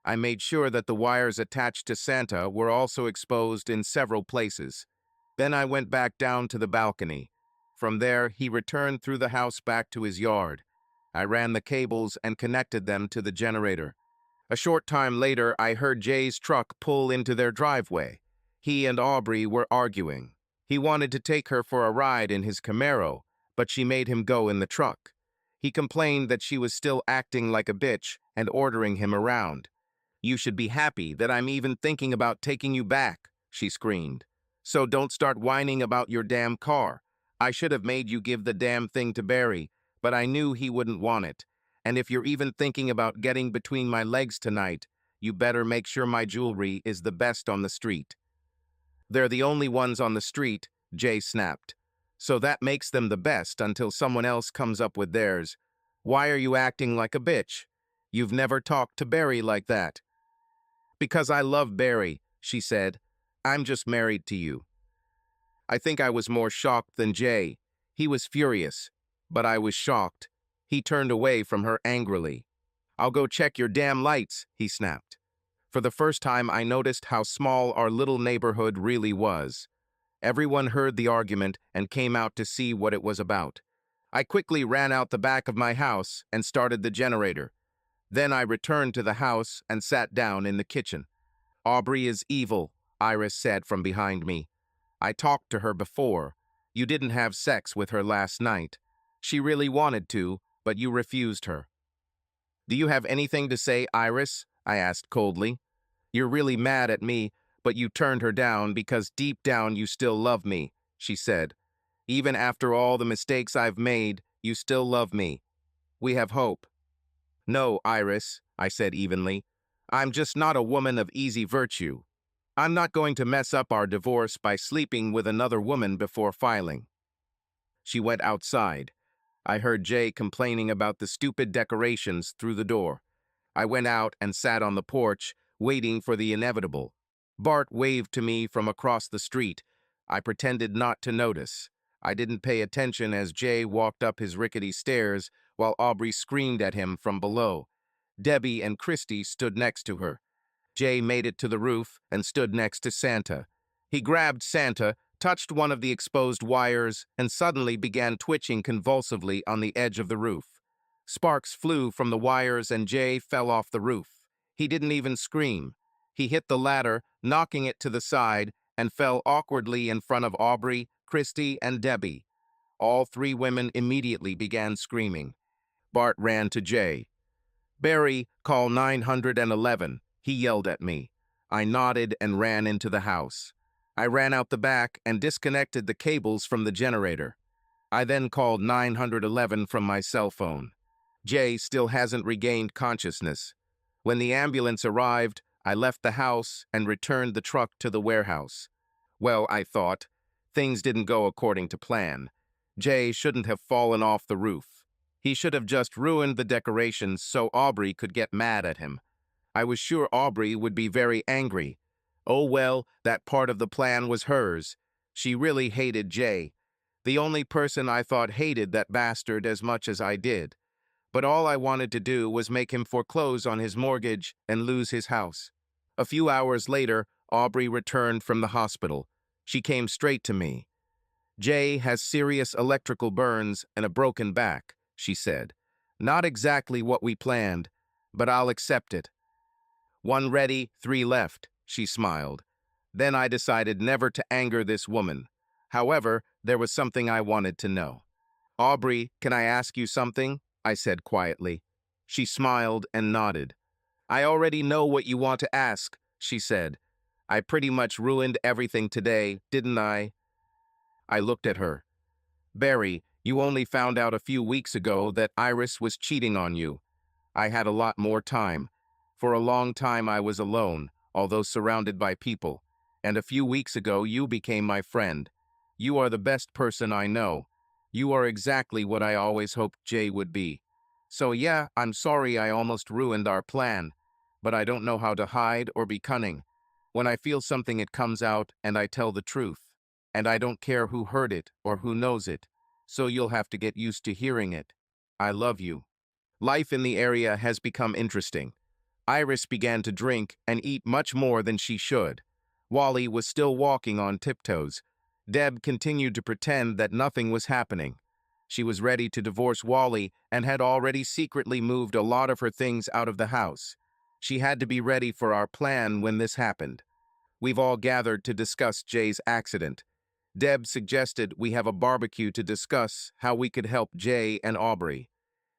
I made sure that the wires attached to Santa were also exposed in several places. Then I went back down to the balcony. From there, he returned through the house back to his yard. I ran the cables and connected them to the generator. A short time later, I heard Jay's truck pull into their driveway. He and Aubrey were arguing. He wanted to take her for a ride in his Camaro, but she made him go in the truck. He complained that she was still acting like a bitch and ordering him around. "You should be happy that I'm even thinking about taking you back," she screamed. "So don't start whining about your damn car. I should have made you give the damn thing to Barry, but I knew he wouldn't want it. And if you're even thinking about getting between my legs tonight, you better make sure my jewelry is the best on the street." "They're the only ones on the street," Jay snapped. "So that makes them the best until someone else comes up with theirs. Why are you acting like a bitch? You've never talked to Barry like that." "Because I love Barry," she said. "I'm just married to you." I think I was more shocked than Jay. He was furious, but I was shocked. He turned away from her angrily. "I'll go check your damn lights," he snapped. For the first time, I noticed how small our little neighborhood really was. Everyone heard the argument and came out to see what it was about. I quickly ran out the back of my house and started the generator. Then I returned to the house and sat down in the kitchen. "Aubrey is evil," Iris said from behind me. "I talked to her before. You didn't have sex with her last night. She really wanted to, but you refused her." "Do you have anything to say, Iris?" I asked coldly. "You're really mad at me, but you turned her down because deep down you still love me," she said. "Even after all the mistakes I've made, you still love me. We have hope." "No, Iris," I said evenly. "I'm just not a woman of easy virtue. I'm not going to mess up our divorce by sleeping with another woman before filing." She went outside. I heard Jay complaining about the stupid decorations through the door. I went out and sat on the porch, waiting for the inevitable. Bart waved to me from across the street. I pretended not to notice. I didn't pay attention as Jay walked up his rickety stairs while Aubrey screamed at him from below. Debbie and Christie stood next to her. Jay made it to the roof and stood next to Santa. He grabbed Santa, touched one of the exposed wires, and suddenly began twitching convulsively on the edge of the roof. Sparks flew from the wires and Jay fell off the roof. He didn't even scream. He hit the ladder, knocking it to the side, and fell awkwardly in front of Aubrey, Christie, and Debbie. All three women immediately began screaming. Bart ran to Jay. "Barry, call 911, he yelled at me. I nodded and ran into the house. I ran out the back and disconnected the cables from the generator. I then called 911 from my cell phone. Jay still hasn't regained consciousness. When the ambulance arrived, I left the house and returned the truck to the warehouse. Well, I thought, things didn't go according to plan. Jay shouldn't have fallen off the roof. He should have just ruined the decorations so Aubrey could get mad at him. I was sure Aubrey would be very angry. Oh well, that part of the plan was hers. She really hated Jay. The only person I thought hated that bastard as much as I did. But all I wanted to do was make him foreclose on his mortgage and lose his house. A few hours later, Aubrey returned from the hospital. She came straight to me. "Jay has serious electrical burns and a broken back," she said. "Not exactly what we planned, but I'll accept it." "One ready, three left," she smiled. Then I decided never to anger this woman. However, there was something I wanted to know. "Aubrey, can I ask you something?" I said quietly. She smiled and nodded. "I already know what you want to ask," she said. "I pretty much ruined everything today, didn't I?" I looked at her. "Barry, you only found out a few weeks ago that Iris was cheating on you. I had a lot more time. For a long time I was alone, although surrounded by people. And a few weeks ago you became my friend. You are the best person I know. You are exactly what I always hoped Jay would be. So yeah, I'm sorry I almost ruined our plan. But I don't know how to hide or be cunning. When I feel something, it comes out and I tell the truth. And I don't care who heard it or who knows it. So you'll have to get used to hearing it. I love you." Life in the area has become interesting. Iris began to drink and eat much more than she should. Wally was still walking on tiptoes. Deb continued to pretend that nothing was happening. She was ready to divorce Wally and had already secretly moved a lot of her things out of the house. She had to be ready for our plan when this happened. We've all gathered to discuss Jay's accident. Deb suggested we have a barbecue to discuss how we could help Jay and Aubrey.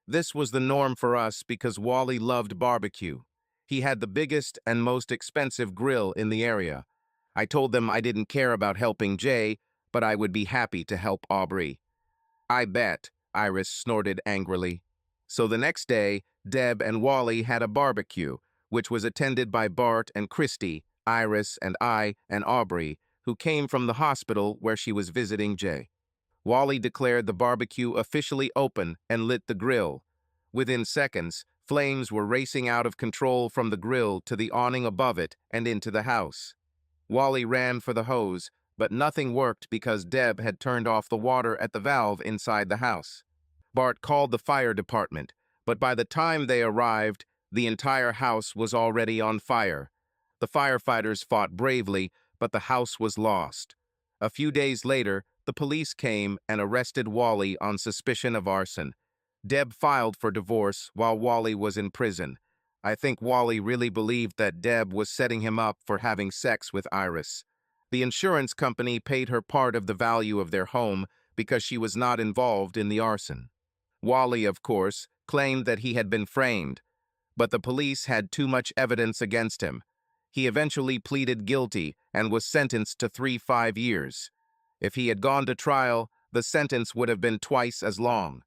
This was the norm for us because Wally loved barbecue. He had the biggest and most expensive grill in the area. I told them I didn't care about helping Jay, but I would be happy to help Aubrey. "I bet," Iris snorted angrily. So the next day, Deb and Wally had a barbecue. which was attended by Bart and Christie, Iris and I, and Aubrey, who came from the hospital where she was visiting Jay. Wally declared the barbecue officially open and lit the grill. Within seconds, flames were racing out of control from the grill to the awning above it and into the house. Wally ran for the hose, but nothing worked because Deb had turned off the water at the valve inside the house. Bart called the fire department, but by the time they arrived, the entire house was already on fire. The firefighters fought bravely, but the house was lost. A few days later, the police came and arrested Wally on suspicion of arson. Deb filed for divorce while Wally was in prison. I think Wally really believed that Deb was setting him up for having sex with Iris. The insurance company paid her part of the value of their home because she was not involved in the arson. Wally, of course, claimed that he had been framed, but the police had too much evidence against him. He eventually pleaded guilty and was sentenced to 5 years. If he had gone to trial, the sentence would have been twice as long.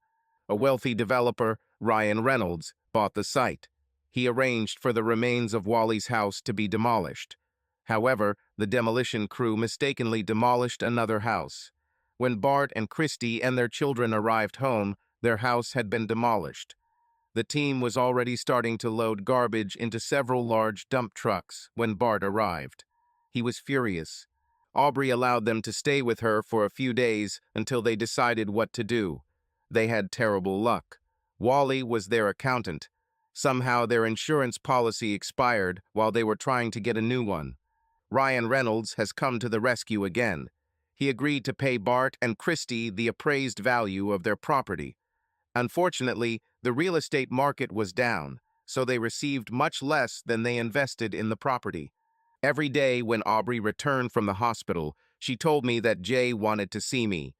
A wealthy developer, Ryan Reynolds, bought the site. He arranged for the remains of Wally's house to be demolished. However, the demolition crew mistakenly demolished another house. When Bart and Christie and their children arrived home, their house had been demolished. The team was already starting to load garbage into several large dump trucks when Bart arrived. He was furious. Aubrey allowed them to stay with her for a few days until they decided what to do. They had terrible luck. Wally was their accountant. Somehow their insurance policy expired while they were trying to get a new one. Ryan Reynolds has come to the rescue again. He agreed to pay Bart and Christie the appraised value of their property. Unfortunately, the real estate market was down, so they received much less than they invested in the property. Every day when Aubrey returned from the hospital, she told me that Jay wanted to see me.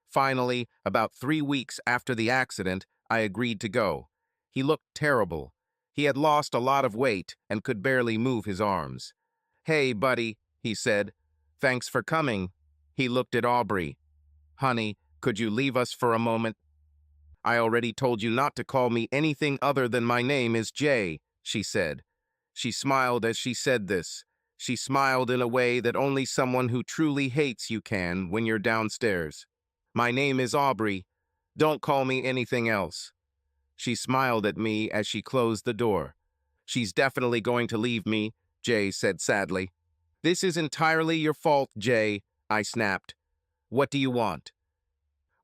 Finally, about 3 weeks after the accident, I agreed to go. He looked terrible. He had lost a lot of weight and could barely move his arms. "Hey, buddy," he said. "Thanks for coming." He looked at Aubrey. "Honey, could you leave us for a moment?" "I already told you not to call me anything other than my name is Jay," she said. She smiled as she said this. She smiled in a way that only someone who truly hates you can when you're downstairs. "My name is Aubrey. Don't call me anything else." She smiled at me as she closed the door. "She's definitely going to leave me," Jay said sadly. "This is entirely your fault, Jay," I snapped. "What do you want?"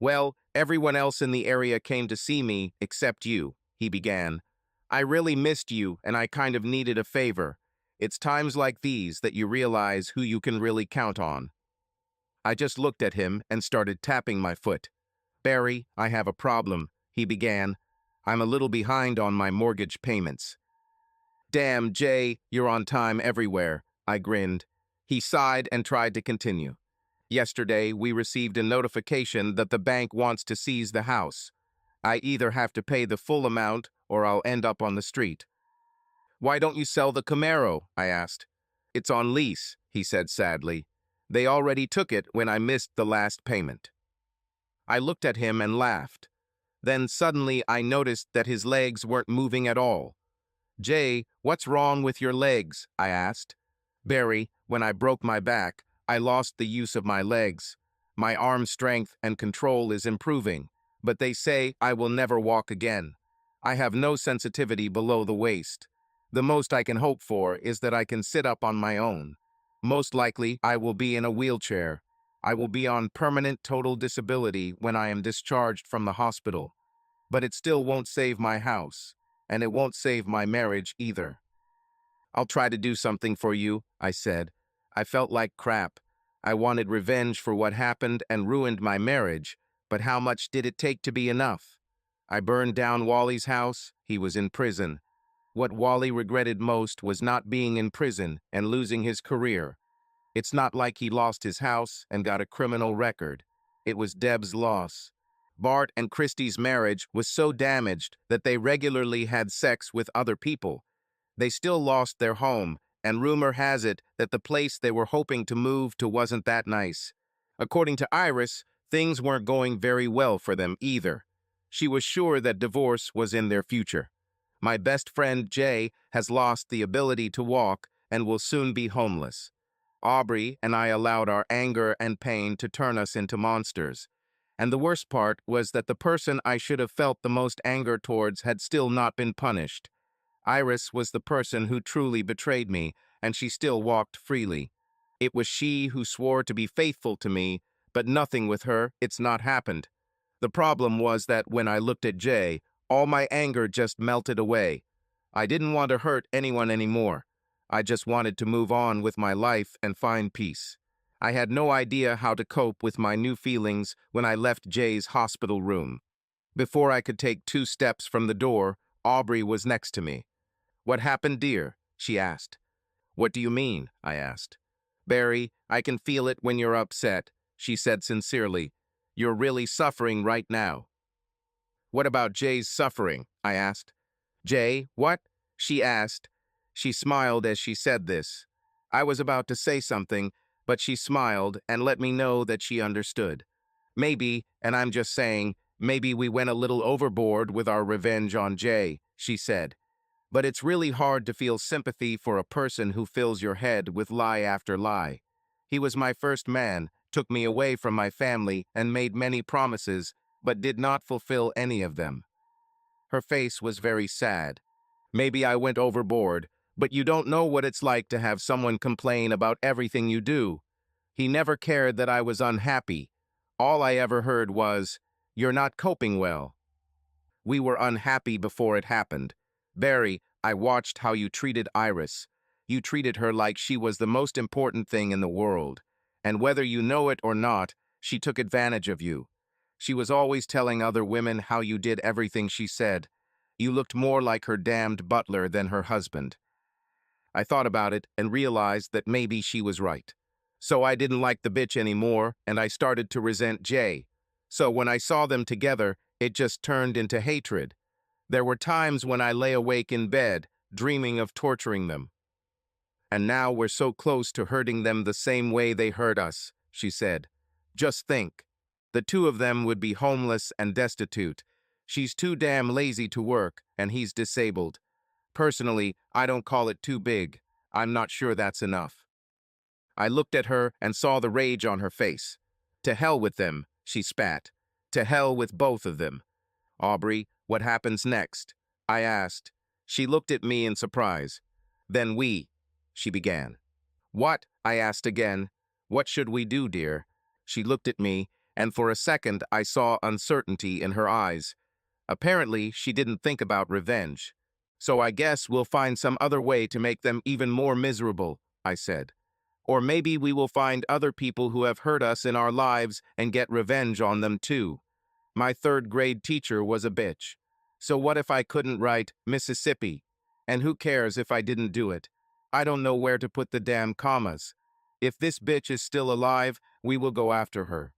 "Well, everyone else in the area came to see me except you," he began. "I really missed you and I kind of needed a favor. It's times like these that you realize who you can really count on." I just looked at him and started tapping my foot. "Barry, I have a problem," he began. "I'm a little behind on my mortgage payments." "Damn, Jay, you're on time everywhere," I grinned. He sighed and tried to continue. "Yesterday, we received a notification that the bank wants to seize the house. I either have to pay the full amount or I'll end up on the street." "Why don't you sell the Camaro?" I asked. "It's on lease," he said sadly. "They already took it when I missed the last payment." I looked at him and laughed. Then suddenly I noticed that his legs weren't moving at all. "Jay, what's wrong with your legs?" I asked. "Barry, when I broke my back, I lost the use of my legs. My arm strength and control is improving, but they say I will never walk again. I have no sensitivity below the waist. The most I can hope for is that I can sit up on my own. Most likely, I will be in a wheelchair. I will be on permanent total disability when I am discharged from the hospital. But it still won't save my house, and it won't save my marriage either." "I'll try to do something for you," I said. I felt like crap. I wanted revenge for what happened and ruined my marriage, but how much did it take to be enough? I burned down Wally's house. He was in prison. What Wally regretted most was not being in prison and losing his career. It's not like he lost his house and got a criminal record. It was Deb's loss. Bart and Christie's marriage was so damaged that they regularly had sex with other people. They still lost their home, and rumor has it that the place they were hoping to move to wasn't that nice. According to Iris, things weren't going very well for them either. She was sure that divorce was in their future. My best friend Jay has lost the ability to walk and will soon be homeless. Aubrey and I allowed our anger and pain to turn us into monsters. And the worst part was that the person I should have felt the most anger towards had still not been punished. Iris was the person who truly betrayed me, and she still walked freely. It was she who swore to be faithful to me, but nothing with her, it's not happened. The problem was that when I looked at Jay, all my anger just melted away. I didn't want to hurt anyone anymore. I just wanted to move on with my life and find peace. I had no idea how to cope with my new feelings when I left Jay's hospital room. Before I could take 2 steps from the door, Aubrey was next to me. "What happened, dear?" she asked. "What do you mean?" I asked. "Barry, I can feel it when you're upset," she said sincerely. "You're really suffering right now." "What about Jay's suffering?" I asked. "Jay, what?" she asked. She smiled as she said this. I was about to say something, but she smiled and let me know that she understood. "Maybe, and I'm just saying, maybe we went a little overboard with our revenge on Jay," she said. "But it's really hard to feel sympathy for a person who fills your head with lie after lie. He was my first man, took me away from my family, and made many promises, but did not fulfill any of them." Her face was very sad. "Maybe I went overboard, but you don't know what it's like to have someone complain about everything you do. He never cared that I was unhappy. All I ever heard was, 'You're not coping well.' We were unhappy before it happened. Barry, I watched how you treated Iris. You treated her like she was the most important thing in the world. And whether you know it or not, she took advantage of you. She was always telling other women how you did everything she said. You looked more like her damned butler than her husband." I thought about it and realized that maybe she was right. So I didn't like the bitch anymore, and I started to resent Jay. So when I saw them together, it just turned into hatred. There were times when I lay awake in bed, dreaming of torturing them. "And now we're so close to hurting them the same way they hurt us," she said. "Just think. The 2 of them would be homeless and destitute. She's too damn lazy to work, and he's disabled. Personally, I don't call it too big. I'm not sure that's enough." I looked at her and saw the rage on her face. "To hell with them," she spat. "To hell with both of them." "Aubrey, what happens next?" I asked. She looked at me in surprise. "Then she began. "What?" I asked again. "What should we do, dear?" She looked at me, and for a second I saw uncertainty in her eyes. Apparently, she didn't think about revenge. "So I guess we'll find some other way to make them even more miserable," I said. "Or maybe we will find other people who have hurt us in our lives and get revenge on them too. My 3rd-grade teacher was a bitch. So what if I couldn't write Mississippi? And who cares if I didn't do it? I don't know where to put the damn commas. If this bitch is still alive, we will go after her.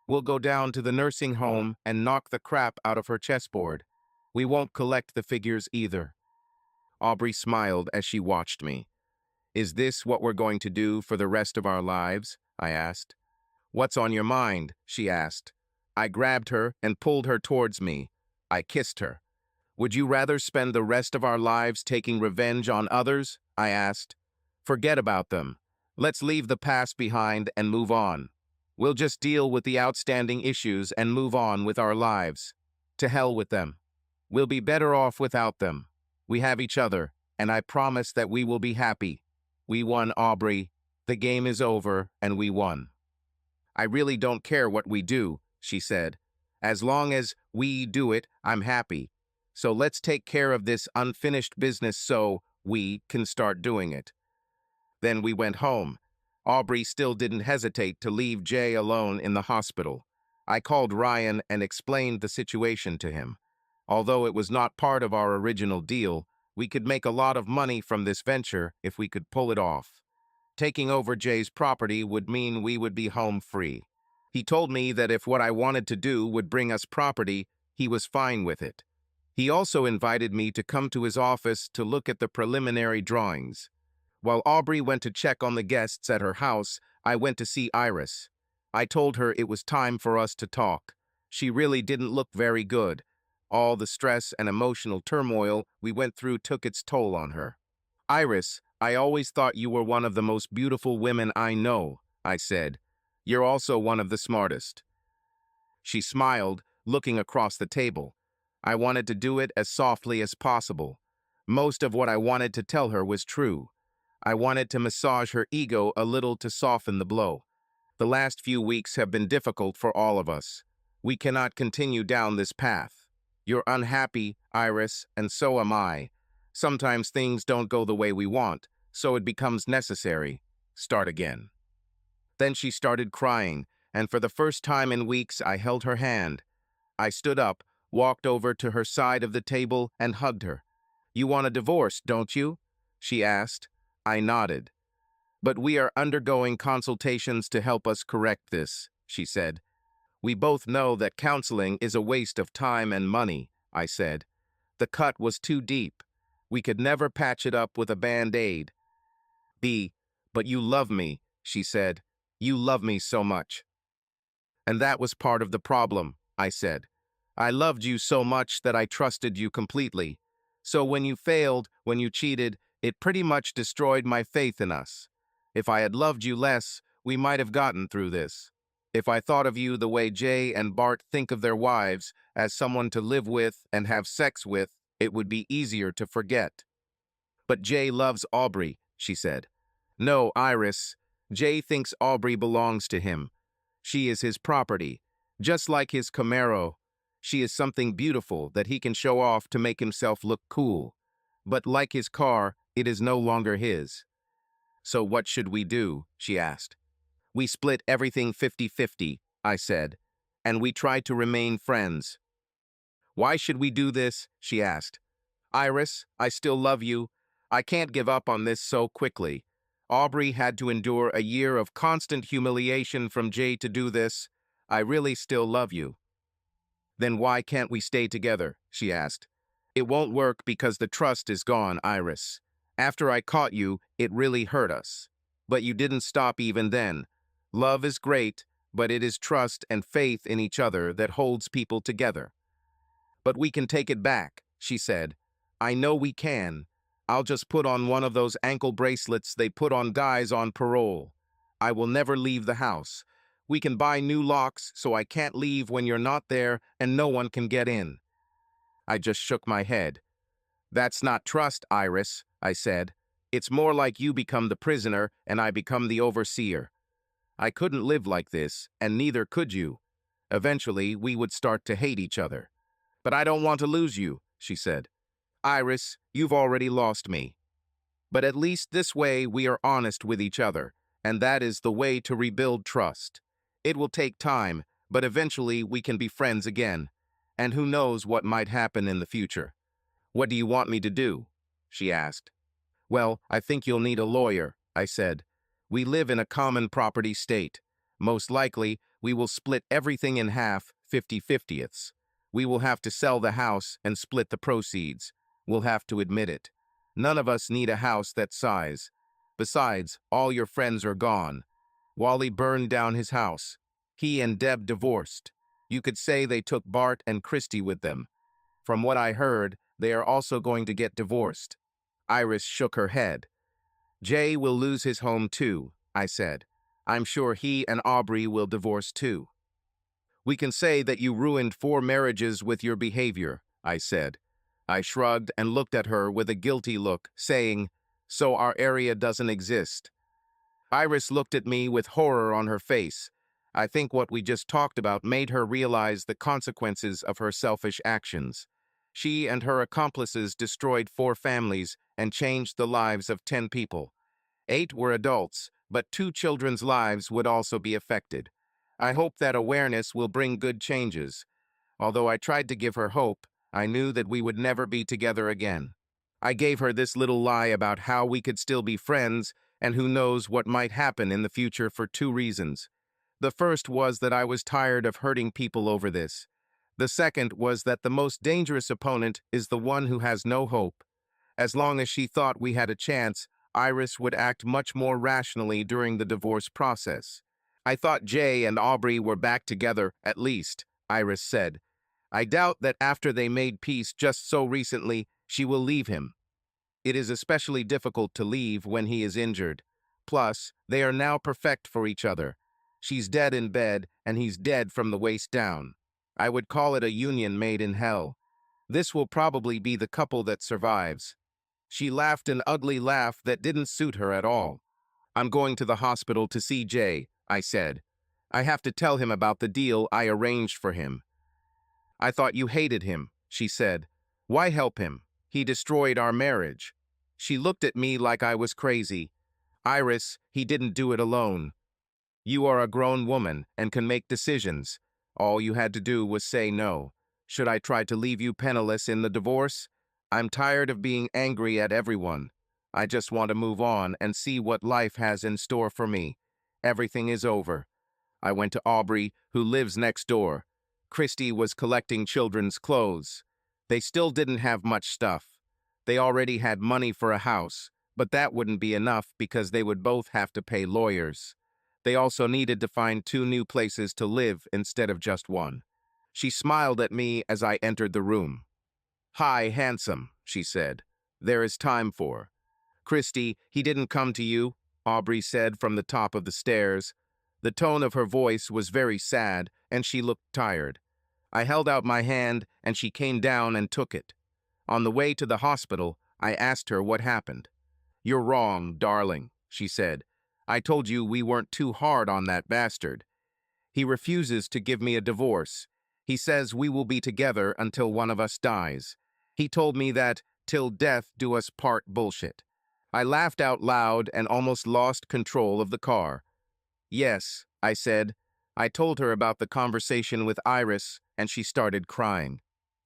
We'll go down to the nursing home and knock the crap out of her chessboard. We won't collect the figures either." Aubrey smiled as she watched me. "Is this what we're going to do for the rest of our lives?" I asked. "What's on your mind?" she asked. I grabbed her and pulled her towards me. I kissed her. "Would you rather spend the rest of our lives taking revenge on others?" I asked. "Forget about them. Let's leave the past behind and move on. We'll just deal with the outstanding issues and move on with our lives. To hell with them. We'll be better off without them. We have each other, and I promise that we will be happy. We won, Aubrey. The game is over, and we won." "I really don't care what we do," she said. "As long as we do it, I'm happy. So let's take care of this unfinished business so we can start doing it." Then we went home. Aubrey still didn't hesitate to leave Jay alone in the hospital. I called Ryan and explained the situation to him. Although it was not part of our original deal, we could make a lot of money from this venture if we could pull it off. Taking over Jay's property would mean we would be home free. He told me that if what I wanted to do would bring us property, he was fine with it. He also invited me to come to his office to look at the preliminary drawings. While Aubrey went to check on the guests at her house, I went to see Iris. I told her it was time for us to talk. She really didn't look very good. All the stress and emotional turmoil we went through took its toll on her. Iris, I always thought you were one of the most beautiful women I know, I said. You're also one of the smartest. She smiled, looking across the table. I wanted to do it as softly as possible. Most of what I wanted to tell her was true. I wanted to massage her ego a little to soften the blow. The last few weeks have been difficult for all of us. We cannot continue down this path. You're unhappy, Iris, and so am I. Sometimes things don't go the way we want, so it becomes necessary. Start again. Then she started crying, and for the first time in weeks I held her hand. I stood up, walked over to her side of the table, and hugged her. You want a divorce, don't you? She asked. I nodded. But we are undergoing consultations to help us correct this, she said. We both know that counseling is a waste of time and money, I said. The cut was too deep. We could never patch it up with a band-aid. But you love me, she said. You love me so much. And that was part of the problem, I said. I loved you so much that I trusted you completely. So when you failed, when you cheated, it pretty much destroyed my faith in us. If I had loved you less, we might have gotten through this. If I thought of you the way Jay and Bart think of their wives, as someone to live with and have sex with, it would be easier to forget. But Jay loves Aubrey, she said. No, Iris. Jay thinks Aubrey belongs to him. She is his property, just like his Camaro. She is something beautiful that he can show off to make himself look cool. But like his car, it is no longer his. So what should we do? She asked. We split everything 50-50, I said, and we tried to remain friends. Why should we do this? She asked. Iris, I still love you. I can't give up on this so quickly. Aubrey had to endure a year of constant humiliation from Jay to do this. I really still love you. Then why can't we stay together? She asked. It won't work because the trust is gone, Iris. After I caught you, it really hurt us. But you didn't stop even then. Love is great, but it is trust and faith in each other that holds people together. But we can take it back, she said. I know we can. I'll just put on one of those ankle bracelets they put on guys on parole. I will never leave the house. We can buy new locks so I can't leave when you're not there and no one can get in. I just shook my head. That's not trust, Iris, I said. It's more like you become the prisoner and I become the overseer. I couldn't live like this, and neither could you. Eventually, we would start to hate each other. But I don't want to lose you, she said. Iris, you've already lost me. But at least this way we are honest with each other, and that is the way to rebuild trust. It will take time, but eventually we can be friends again. And who knows what might happen in the future. What do you want me to do? She asked. Well, I think you'll need a lawyer, I said. We live in a common property state. Most likely, we will split everything in half, 50-50ths. We will have to sell the house and split the proceeds. We'll have to admit it. None of us need a house that size. Besides, all your friends are gone. Wally burned down his house. He and Deb divorced. You could say they took Bart and Christie with them. From what I heard, they are also going to get divorced. Iris shook her head. Jay will lose his home too, I said. I'm sure he and Aubrey will divorce too. We can say that you ruined 4 marriages with your behavior, I said. I shrugged and looked at her with a guilty look, saying, so our area doesn't exist. Iris looked at me with horror on her face. I think what we just talked about made her realize the consequences of her selfish actions. She and her accomplices destroyed 4 families and changed the lives of 10 people. 8 were adults, but 2 children's lives would also be affected. I hope that awareness will bring good changes. Although I tried to give her hope, I knew that we would never be together again. I gave her this little lie about how we could still be friends, and who knows what might happen in the future for 2 reasons. The first was that I was tired of hurting people over this. The second was that the most dangerous opponent is the one who has no hope. As long as she thought we had a chance, Iris would act much more rationally during the divorce process. I thought Jay and Aubrey were back together, at least, Iris said. I doubt that after they made peace just so recently, she will leave him. It is especially difficult to leave when he is injured. Plus, they are now perfect for each other. She's dead in bed, and he's dead from the waist down. I would call it a union made in hell. This will probably be the couple that survives. She laughed an ugly laugh that didn't suit her at all. I'm going to the hospital to see Jay, I said. I have to tell him about the deal I arranged for him. I thought you hated him, she said. Why help him? He destroyed our marriage. She looked at me like I was crazy. Iris, he didn't do it alone. You are a grown woman and can make decisions. All you had to do was say no. Should I try to leave you penniless in the divorce? I'm tired of being angry at everyone. I just want to move on and see what life has in store for me. Everything is over. I went to Aubrey, who lives next door. Christie was collecting children's clothes. They still didn't have much stuff. They already had money for a house, but that wouldn't be enough because they would both have to pay lawyers. They also needed to find 2 new places to live instead of just one. She smiled at me as I entered the room. Hi, handsome, she said. There is time for. Christie, he didn't come to you, Aubrey said from the top of the stairs. The tone of her voice was very sad, and she looked tired. I held out my hand, and she came down and took it. On the way to the hospital, I asked her what happened. You're wrong, darling, she said. I told you we weren't too hard on that bastard. He refuses to give me a divorce. He says we will be together until one of us dies. He told me that, till death do us part bullshit. I laughed out loud and almost lost control of the car. Yes, I said. I told her about the conversation with Iris, and she started crying.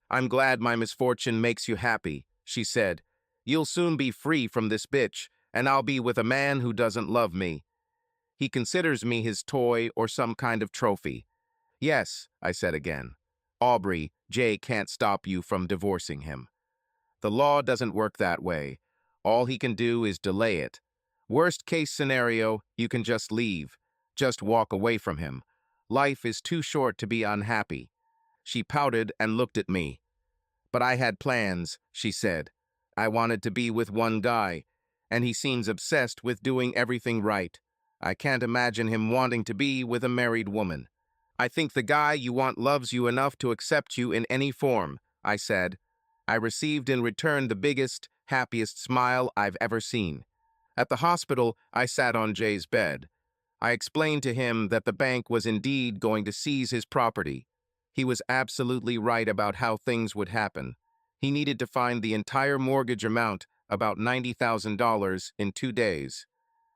I'm glad my misfortune makes you happy, she said. You'll soon be free from this bitch, and I'll be with a man who doesn't love me. He considers me his toy or some kind of trophy. Yes, I said again. Aubrey, Jay can't stop you from divorcing him. The law doesn't work that way. All he can do is delay it. Worst case scenario, you can just leave. Just walk away from him. Life is too short to be unhappy. She pouted and looked at me. But I had plans, she said. I wanted to be with one guy, and he seems obsessed with doing everything right. I can't imagine him wanting to be with a married woman. I think the guy you want loves you enough to accept you in any form, I said. I received in return the biggest, happiest smile I've ever seen. At the hospital, I sat on Jay's bed. I explained to him that the bank was indeed going to seize his property. He was absolutely right about how things would happen. He needed to find the entire mortgage amount, about $90,000, in 2 days.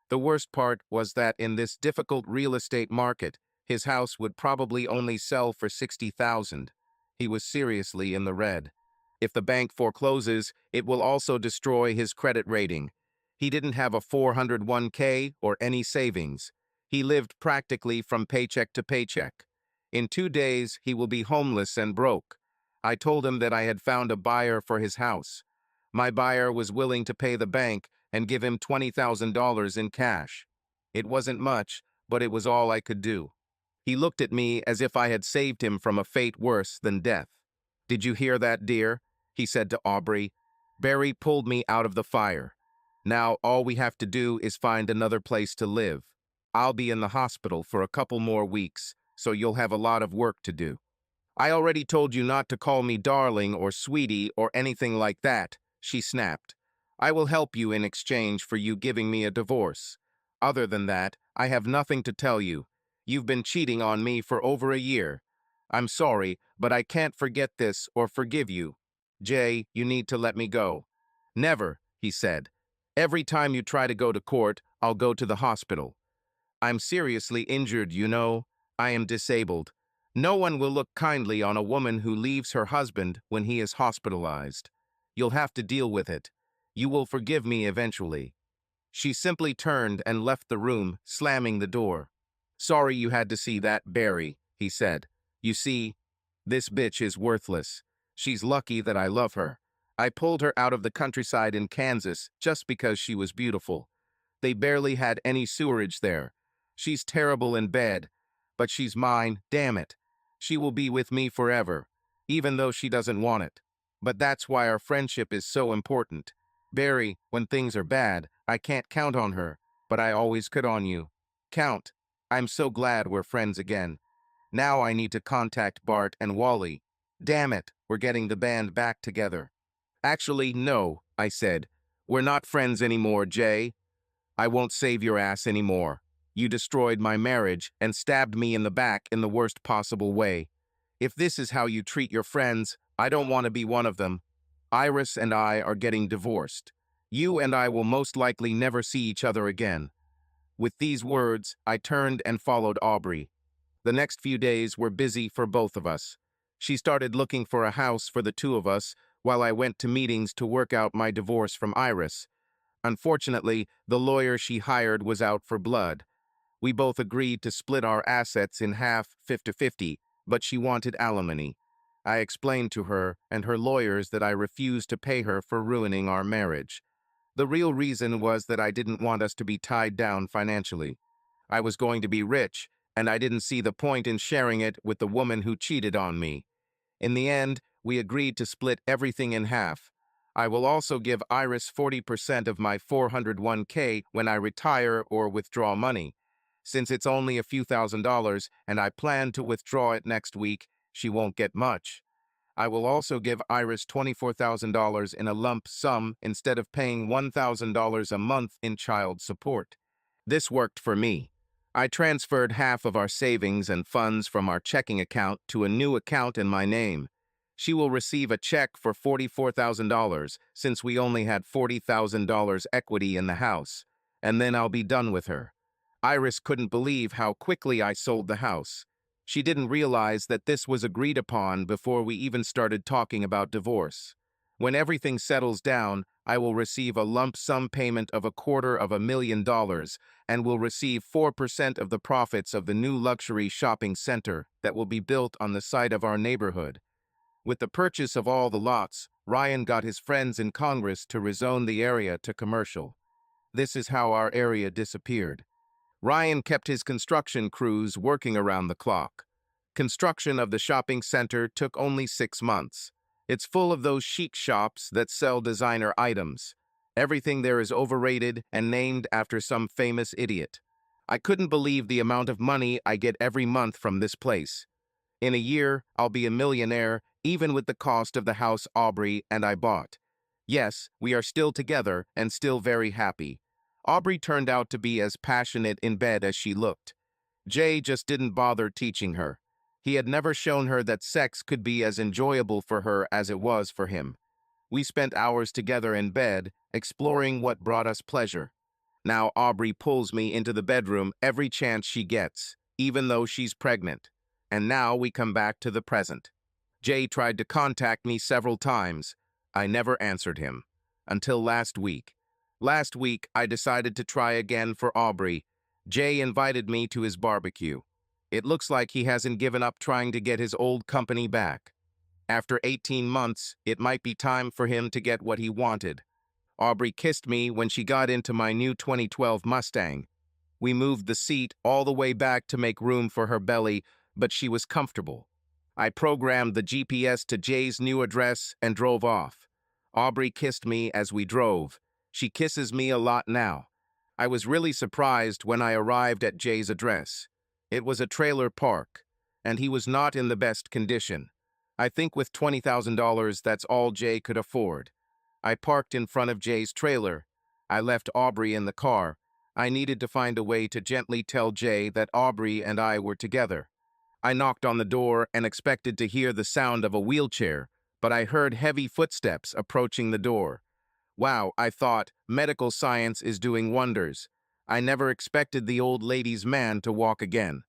The worst part was that in this difficult real estate market, his house would probably only sell for $60,000. He was seriously in the red. If the bank forecloses, it will also destroy his credit rating. He didn't have a 401k or any savings. He lived practically from paycheck to paycheck. In 2 days, he will be homeless and broke. I told him that I had found a buyer for his house. My buyer was willing to pay the bank and give him $20,000 in cash. It wasn't much, but it was all I could do. He looked at me as if I had saved him from a fate worse than death. Did you hear that, dear? He said to Aubrey. Barry pulled me out of the fire. Now all we have to do is find another place to live. I'll be in the hospital for a couple more weeks, so you'll have a lot of work to do. I already told you not to call me darling or sweetie or anything like that, she snapped. I will help you in exchange for you giving me a divorce. Other than that, I have nothing to tell you. You've been cheating on me for over a year. I'm sorry, but I can't forget this or forgive you. Jay, you need to let me go. Never, he said. Every time you try to go to court, I'll go to the hospital. I'm seriously injured, you know. I am disabled. No one will look kindly on a woman who leaves her husband when he is hospitalized. You'll have to deal with it. You will forgive me eventually. She simply turned and left the room, slamming the door. Sorry you had to see that, Barry, he said. You see, this bitch is worthless. She's lucky that I love her. I pulled her out of the countryside in Kansas just because she was beautiful. They barely had any sewerage there. She's terrible in bed, but she's mine, damn it. She will be with me forever. even though she doesn't want it. But that's why our friendship is so important. Barry, when things are bad, I can't count on her, but I always could on you. Count. I'm so glad we're friends again. Now I need to contact Bart and Wally. Damn it, we're getting the band back together. Actually, no, I said. We're not friends anymore, Jay. I won't save your ass anymore. You destroyed my marriage and stabbed me in the back in the worst possible way. If this is how you treat your friends, I don't want to be one of them. Iris and I are getting divorced. You and I will most likely never see each other again. With these words, I turned and followed Aubrey. The next few days were busy for both of us. She started looking for a house for the two of us, while I went to meetings to work out my divorce from Iris. Unfortunately, the lawyer she hired was out for blood. We both agreed to split our assets in half, 50-50, but she wanted alimony. I explained to her and her lawyers that I refused to pay her for ruining our marriage. The real reason was that I didn't want us to be tied down financially. I was going to be rich, and I didn't see the point in sharing it with the woman who cheated on me. In the end, we agreed to split everything in half. I will also give Iris 40% of my 401k when I retire or withdraw money. Since it's only a few $1,000s and I plan to withdraw it next week, she won't get much. I will also give Iris $24,000 in a lump sum instead of paying $1,000 a month in child support. This worked for me. I transferred half of our savings and funds from our checking account to a new account in my name. She will receive a check for $44,000 since we only had $40,000 equity in the house, and then I'll be done with her. Iris couldn't believe how quickly I sold the house. She didn't realize that this was agreed upon before we even started talking about divorce. When everything settles down, I will receive a lump sum payment of $250,000 and will receive 4% of the profits of the new luxury shopping center that will be built on the site of our neighborhood. With the purchase of all the lots, Ryan got his friends in Congress to rezone the area to commercial. This is how our area disappeared. Ryan kept his construction crews working around the clock. Construction of the shopping center took only 6 months. It's full of those chic shops that sell designer items. Everything there is overrated and named after some famous idiot. I couldn't believe the amount of money I get every month from this place. In a year, I'll be a millionaire, even with the cost of the house Aubrey and I bought. Yes, we are still together and still very happy. Aubrey turned out to be as passionate in bed as she looked. Jay just didn't bother teaching her. He had never shown her that sex could be as enjoyable for her as it was for him. We spent hours together in bed, exploring what brought us pleasure. Now Aubrey pulls me into the bedroom every chance she gets, even though she's pregnant. And now we come back to the present. Jay tried to contact me several times. I never answered him. Until last week. Last week, I decided to try again for Aubrey. Jay invited me to his barbecue. It looks like he hasn't given up trying to get his old company back. After 18 months, it might be time for him to get what he wanted. Aubrey kissed me when she got into my new 2012 Mustang. We moved the seat all the way back to make room for her belly, but she was comfortable. I programmed the GPS to Jay's new address and drove off. Aubrey kissed me as we drove. She kisses me a lot now. I was really surprised when I arrived at Jay's address. It was a trailer park, and he was not in the best condition. I think with $20,000, that's all Jay could afford. I parked in front of Jay's trailer. I left Aubrey in the car. I needed to find a way to gently tell Jay that Aubrey and I were together. I knocked on the door and expected to hear the sound of a wheelchair, but I heard heavy footsteps approaching the door. Wow, I thought, medical science is doing wonders. I never expected the old lady's man to walk again.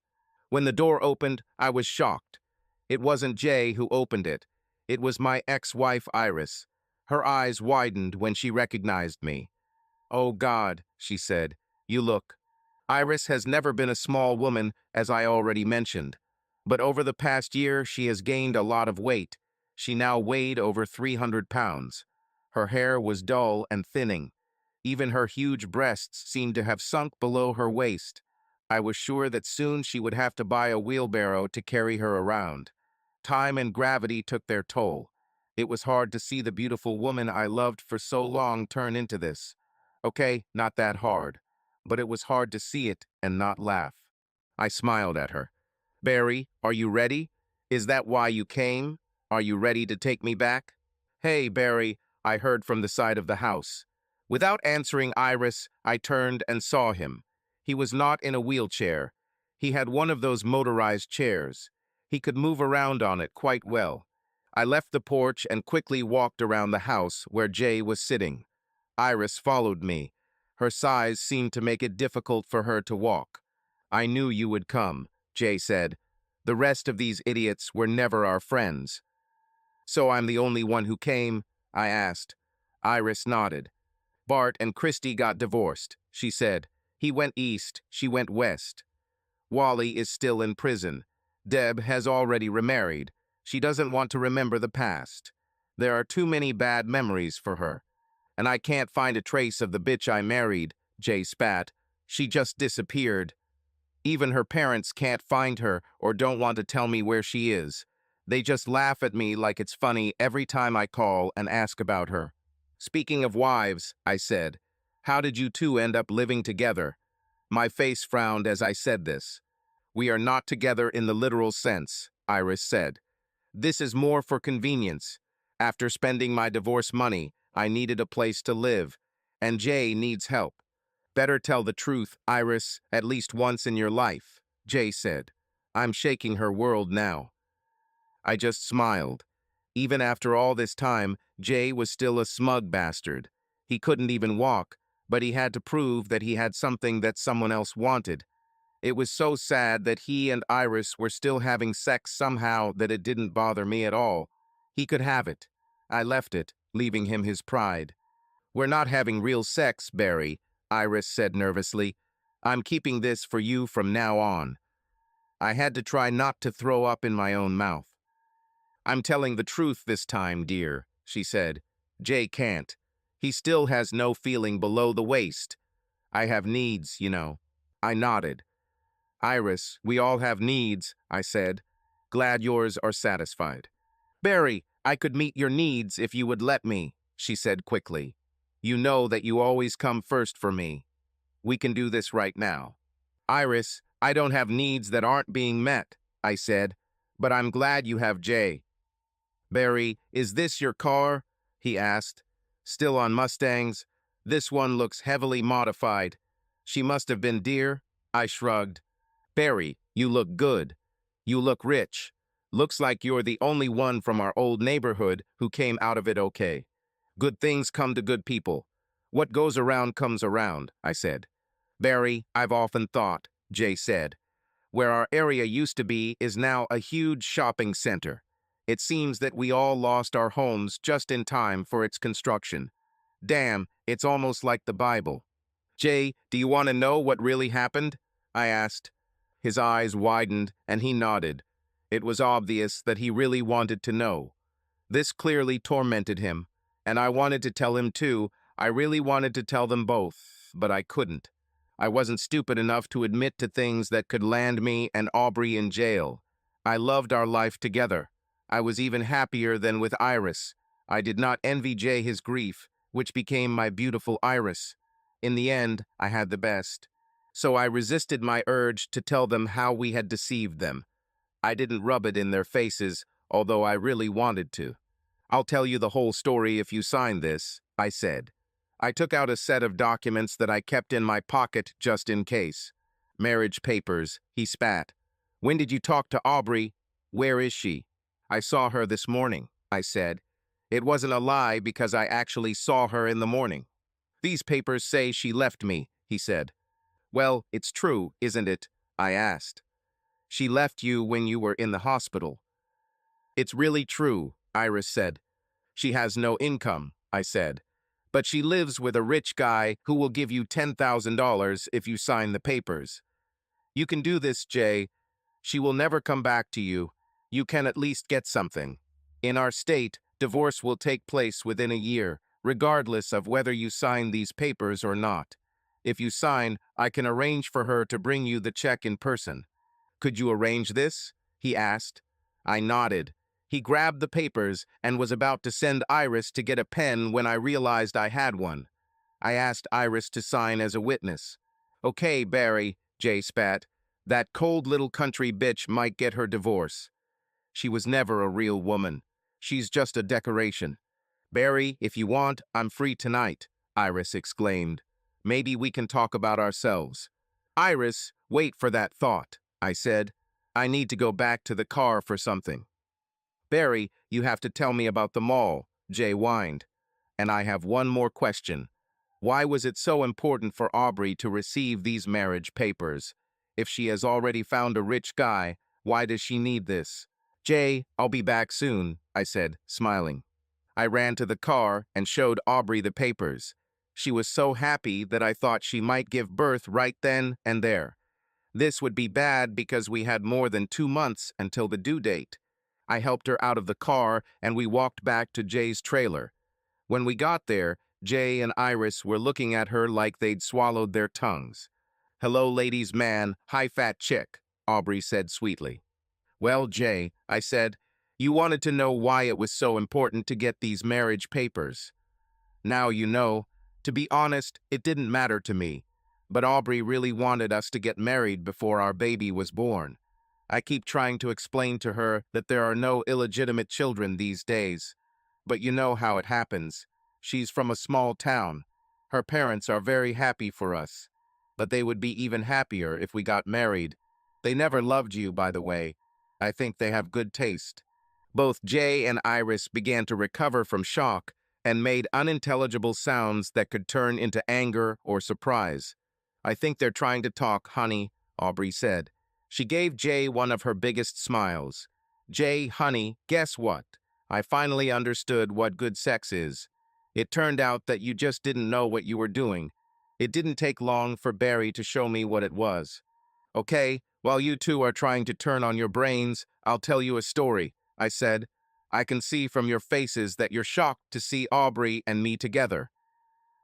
When the door opened, I was shocked. It wasn't Jay who opened it. It was my ex-wife, Iris. Her eyes widened when she recognized me. "Oh God," she said, "you look." Iris has never been a small woman, as I already mentioned. But over the past year, she has gained a lot of weight. She now weighed over 300 pounds. Her hair was dull and thinning. Even her huge breasts seemed to have sunk below her waist. I was sure that soon she would have to buy a wheelbarrow to carry her around. Time and gravity took their toll. It was hard to see the beautiful woman I loved for so long turn into this. Okay, not that hard. But it was hard to see it and not laugh. I smiled at her. Barry, are you ready? Is that why you came? Are you ready to take me back? Hey, Barry, I heard from the side of the house. Without answering Iris, I turned and saw him. He was not in a wheelchair. He had one of those motorized chairs. He could move around on it quite well. I left the porch and quickly walked around the house where Jay was sitting. Iris followed me. Her size seemed to make it difficult for her to walk. I knew you would come, Jay said. The rest of these idiots were never our friends. So I'm the only one who came? I asked. Iris nodded. Bart and Christie got divorced, she said. He went east, she went west. Wally is still in prison. Deb has already remarried. She doesn't want to remember the past. There are too many bad memories for her. And I can't find a trace of the bitch I married, Jay spat. She just disappeared. Even her parents can't find her or don't want to tell me where she is. They just laugh at me like it's funny every time I call and ask about her. Speaking of wives, I said, how did you two end up living together? My face frowned as I said this. We are not together in the literal sense, Iris said. This is more for convenience. After spending my divorce money, I needed a place to live, and Jay needs help. Better tell the truth, Iris, at least once in your life, Jay said. I'm shaking her world now. I just smiled. Even after all this time, Jay was still a smug bastard. He couldn't even walk, but he had to prove that he had something that someone else wanted. It was so sad that he and Iris were still having sex somehow that it didn't bother me at all. He could have it. I left it, leaving him his pride. We're not having real sex, Barry, Iris said nervously. I'm keeping this for you from now on. I had to try not to throw up in my own mouth. I'm telling the truth this time, dear, she said. Jay can't. He still has no feeling below the waist. I have needs, you know. I nodded. Iris, we all have needs, I said. Glad yours are satisfied. Barry, I could meet your needs if you would let me, she said quickly. You know that you always come first for me. We can do this right now. Iris, I don't have needs that aren't being met, I said, but I'm glad you have Jay. Barry, is this your car? He asked. Still on Mustangs? This one looks heavily modified. She must have been dear? I shrugged. Barry, you look good. You look rich. Looks like you're the only one from our old neighborhood who came out of it okay. Good things come to good people. What goes around comes around, I said. Barry, I've often thought, Jay said. Where our area used to be is now a huge shopping center. It seems that we all lost our homes just in time for its construction. Damn, it's almost like the Bible. Jay, do you want to know what really happened? I asked. His eyes widened and he nodded. It was obvious that he really wanted to know. This clearly tormented him, and I wanted to tell him too. I really wanted to tell them both, but I couldn't. I wasn't stupid enough to admit to things that could land me and Aubrey in jail. I loved our life together. I was even happier than with Iris. I did not envy Jay his grief, which became my beautiful Iris. In the end, I had the best. So I resisted my urge to tell them how we had deceived them. I didn't rub it in their faces, although I really wanted to. I'll tell you the whole story if you sign this, I said. I took out a set of documents that I kept in my pocket just in case. Marriage papers, he spat. When did you talk to Aubrey? Where is she? I saw her this morning, I said. It wasn't a lie because I actually saw her in the morning. These papers say she left me, he said. Well, it's true, isn't it? I asked. She left you when you were in the hospital. It's really true, Iris said. She has no income, I said. But she lives with a rich guy who will give you $10,000 if you sign the papers. You can do this, Jay. She will never come back to you. You can at least get something. In our state, divorce will take place within a year, regardless of whether you sign these papers or not. If you sign, I can arrange for her to bring you the check in person. Could you arrange this? He asked. I nodded. He grabbed the papers and was about to send Iris to get a pen when I realized I had one. I asked Iris to sign as a witness. Okay, Barry, Jay spat. That cold little country bitch might get her divorce. She was never a real woman. She's just a decoration. Barry, if you want, I'm free tonight, Iris exclaimed. Maybe we can talk about ourselves. Iris, wait for that thought, I said. I need to go back to the car for something. Barry, you have to tell me about the mall, Jay whined. And I have one more question. Why was it so important for Aubrey to receive these marriage papers? If she has already found a rich guy, why does she need this? Jay, I'll be back soon, I said, smiling. I ran to the car and showed Aubrey the papers. She was so happy that I thought she might give birth right then and there. This would be bad because we had more than 2 months until the due date. I helped her out of the car and we walked back to Jay's trailer. When we got there, Jay and Iris were looking at her like they'd swallowed their tongues. Hello, ladies' man, high-fat chick, Aubrey said sweetly. Well, Jay, I said, you wanted to know why it was so important to get these marriage papers. Now you know. To be honest, it didn't matter to me. But Aubrey really wanted us to get married before our baby was born. I keep trying to explain to her that there are no illegitimate children these days. But you know how it happens. She's from a small town. Her parents are very happy for us. But they would be even happier if we got married. They never loved you, by the way. I think they have good taste. Both Jay and Iris began to recover from shock and made unintelligible sounds that could turn into anger or surprise. I think they're trying to talk, honey, Aubrey said. She gave Jay one of her biggest smiles. Jay, honey, guess what? I finally understood what good sex is. It turned out that you just didn't know what you were doing. It didn't take long for Barry to show me what it was. Okay, while you two are trying to turn on your brains, I'll tell you a story, I said. I can see from your faces that you're shocked to see Aubrey and me together.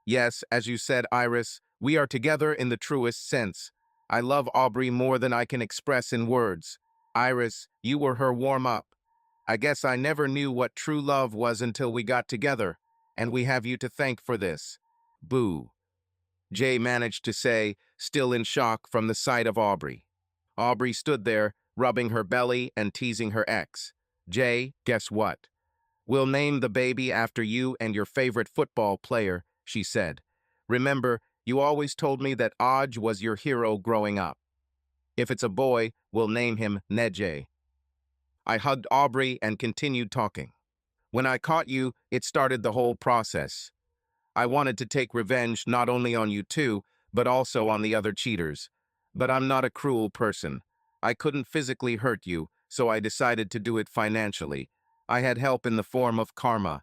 Yes, as you said, Iris, we are together in the truest sense. I love Aubrey more than I can express in words. Iris, you were her warm-up. I guess I never knew what true love was until we got together, and we have you to thank for this. Boo. Jay managed to say, still in shock from the sight of Aubrey. Aubrey stood there, rubbing her belly and teasing her ex. Jay, guess what? We'll name the baby after you and your favorite football player, she said. Remember, you always told me that Aj was your hero growing up. If it's a boy, we'll name him Neje. I hugged Aubrey and continued talking. When I caught you, it started the whole process. I wanted to take revenge not only on you two, but also on the other cheaters. But I'm not a cruel person. I couldn't physically hurt you, so I decided to do it financially. I had help in the form of karma.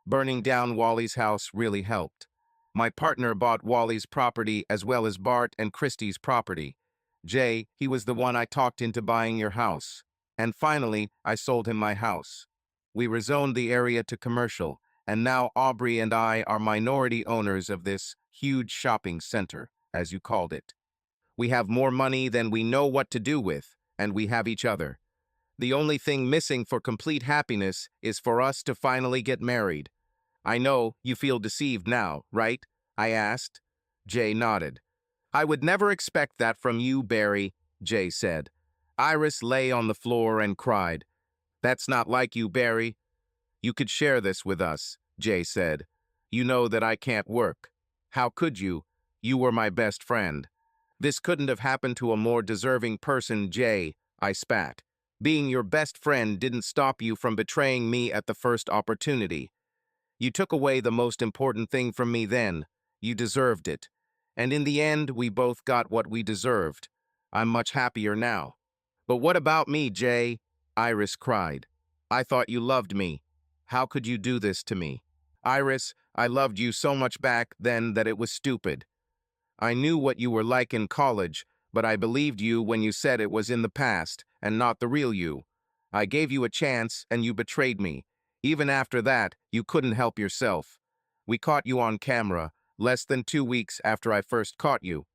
Burning down Wally's house really helped. My partner bought Wally's property as well as Bart and Christie's property. Jay, he was the one I talked into buying your house. And finally, I sold him my house. We rezoned the area to commercial, and now Aubrey and I are minority owners of this huge shopping center, as you called it. We have more money than we know what to do with, and we have each other. The only thing missing for complete happiness is for us to finally get married. I know you feel deceived now, right? I asked. Jay nodded. I would never expect that from you, Barry, Jay said. Iris lay on the floor and cried. That's not like you, Barry. You could share this with us, Jay said. You know that I can't work. How could you? You were my best friend. This couldn't have happened to a more deserving person, Jay, I spat. Being your best friend didn't stop you from betraying me at the first opportunity. You took away the most important thing from me then. You deserved it. And in the end, we both got what we deserved. I'm much happier now. But what about me, Jay? Iris cried. I thought you loved me. How could you do this to me? Iris, I loved you so much back then that it was stupid. I knew what you were like in college, but I believed you when you said it was in the past and not the real you. I gave you a chance and you betrayed me. Even after that, you couldn't help yourself. We caught you on camera, less than 2 weeks after I first caught you.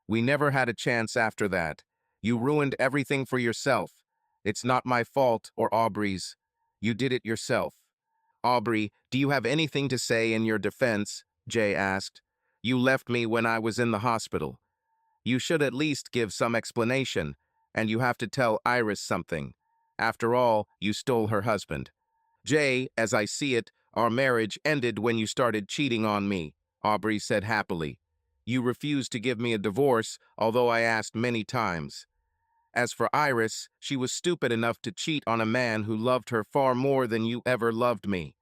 We never had a chance after that. You ruined everything for yourself. It's not my fault or Aubrey's. You did it yourself. Aubrey, do you have anything to say in your defense? Jay asked. You left me when I was in the hospital. You should at least give some explanation, and you have to tell Iris something. After all, you stole her husband. Jay, as I see it, our marriage ended when you started cheating on me, Aubrey said happily. You refused to give me a divorce, although I asked many times. As for Iris, she was stupid enough to cheat on a man who loved her far more than you ever loved me.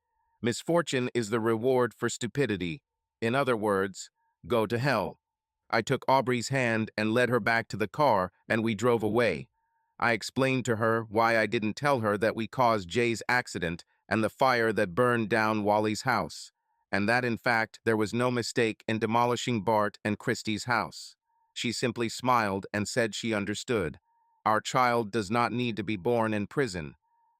Misfortune is the reward for stupidity. In other words, go to hell. I took Aubrey's hand and led her back to the car, and we drove away. I explained to her why I didn't tell her that we caused Jay's accident and the fire that burned down Wally's house, and that in fact there was no mistake in demolishing Bart and Christie's house. She simply smiled and said she understood. Our child does not need to be born in prison.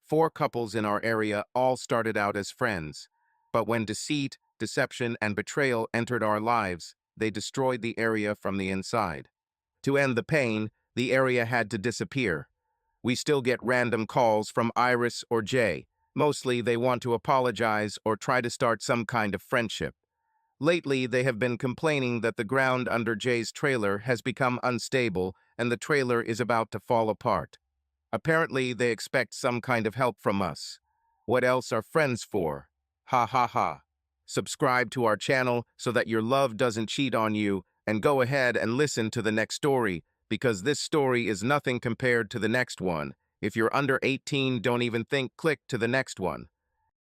4 couples in our area all started out as friends, but when deceit, deception, and betrayal entered our lives, they destroyed the area from the inside. To end the pain, the area had to disappear. We still get random calls from Iris or Jay. Mostly they want to apologize or try to start some kind of friendship. Lately, they have been complaining that the ground under Jay's trailer has become unstable and the trailer is about to fall apart. Apparently, they expect some kind of help from us. What else are friends for? Ha ha ha. Subscribe to our channel so that your love doesn't cheat on you, and go ahead and listen to the next story, because this story is nothing compared to the next one. If you're under 18, don't even think, click to the next one.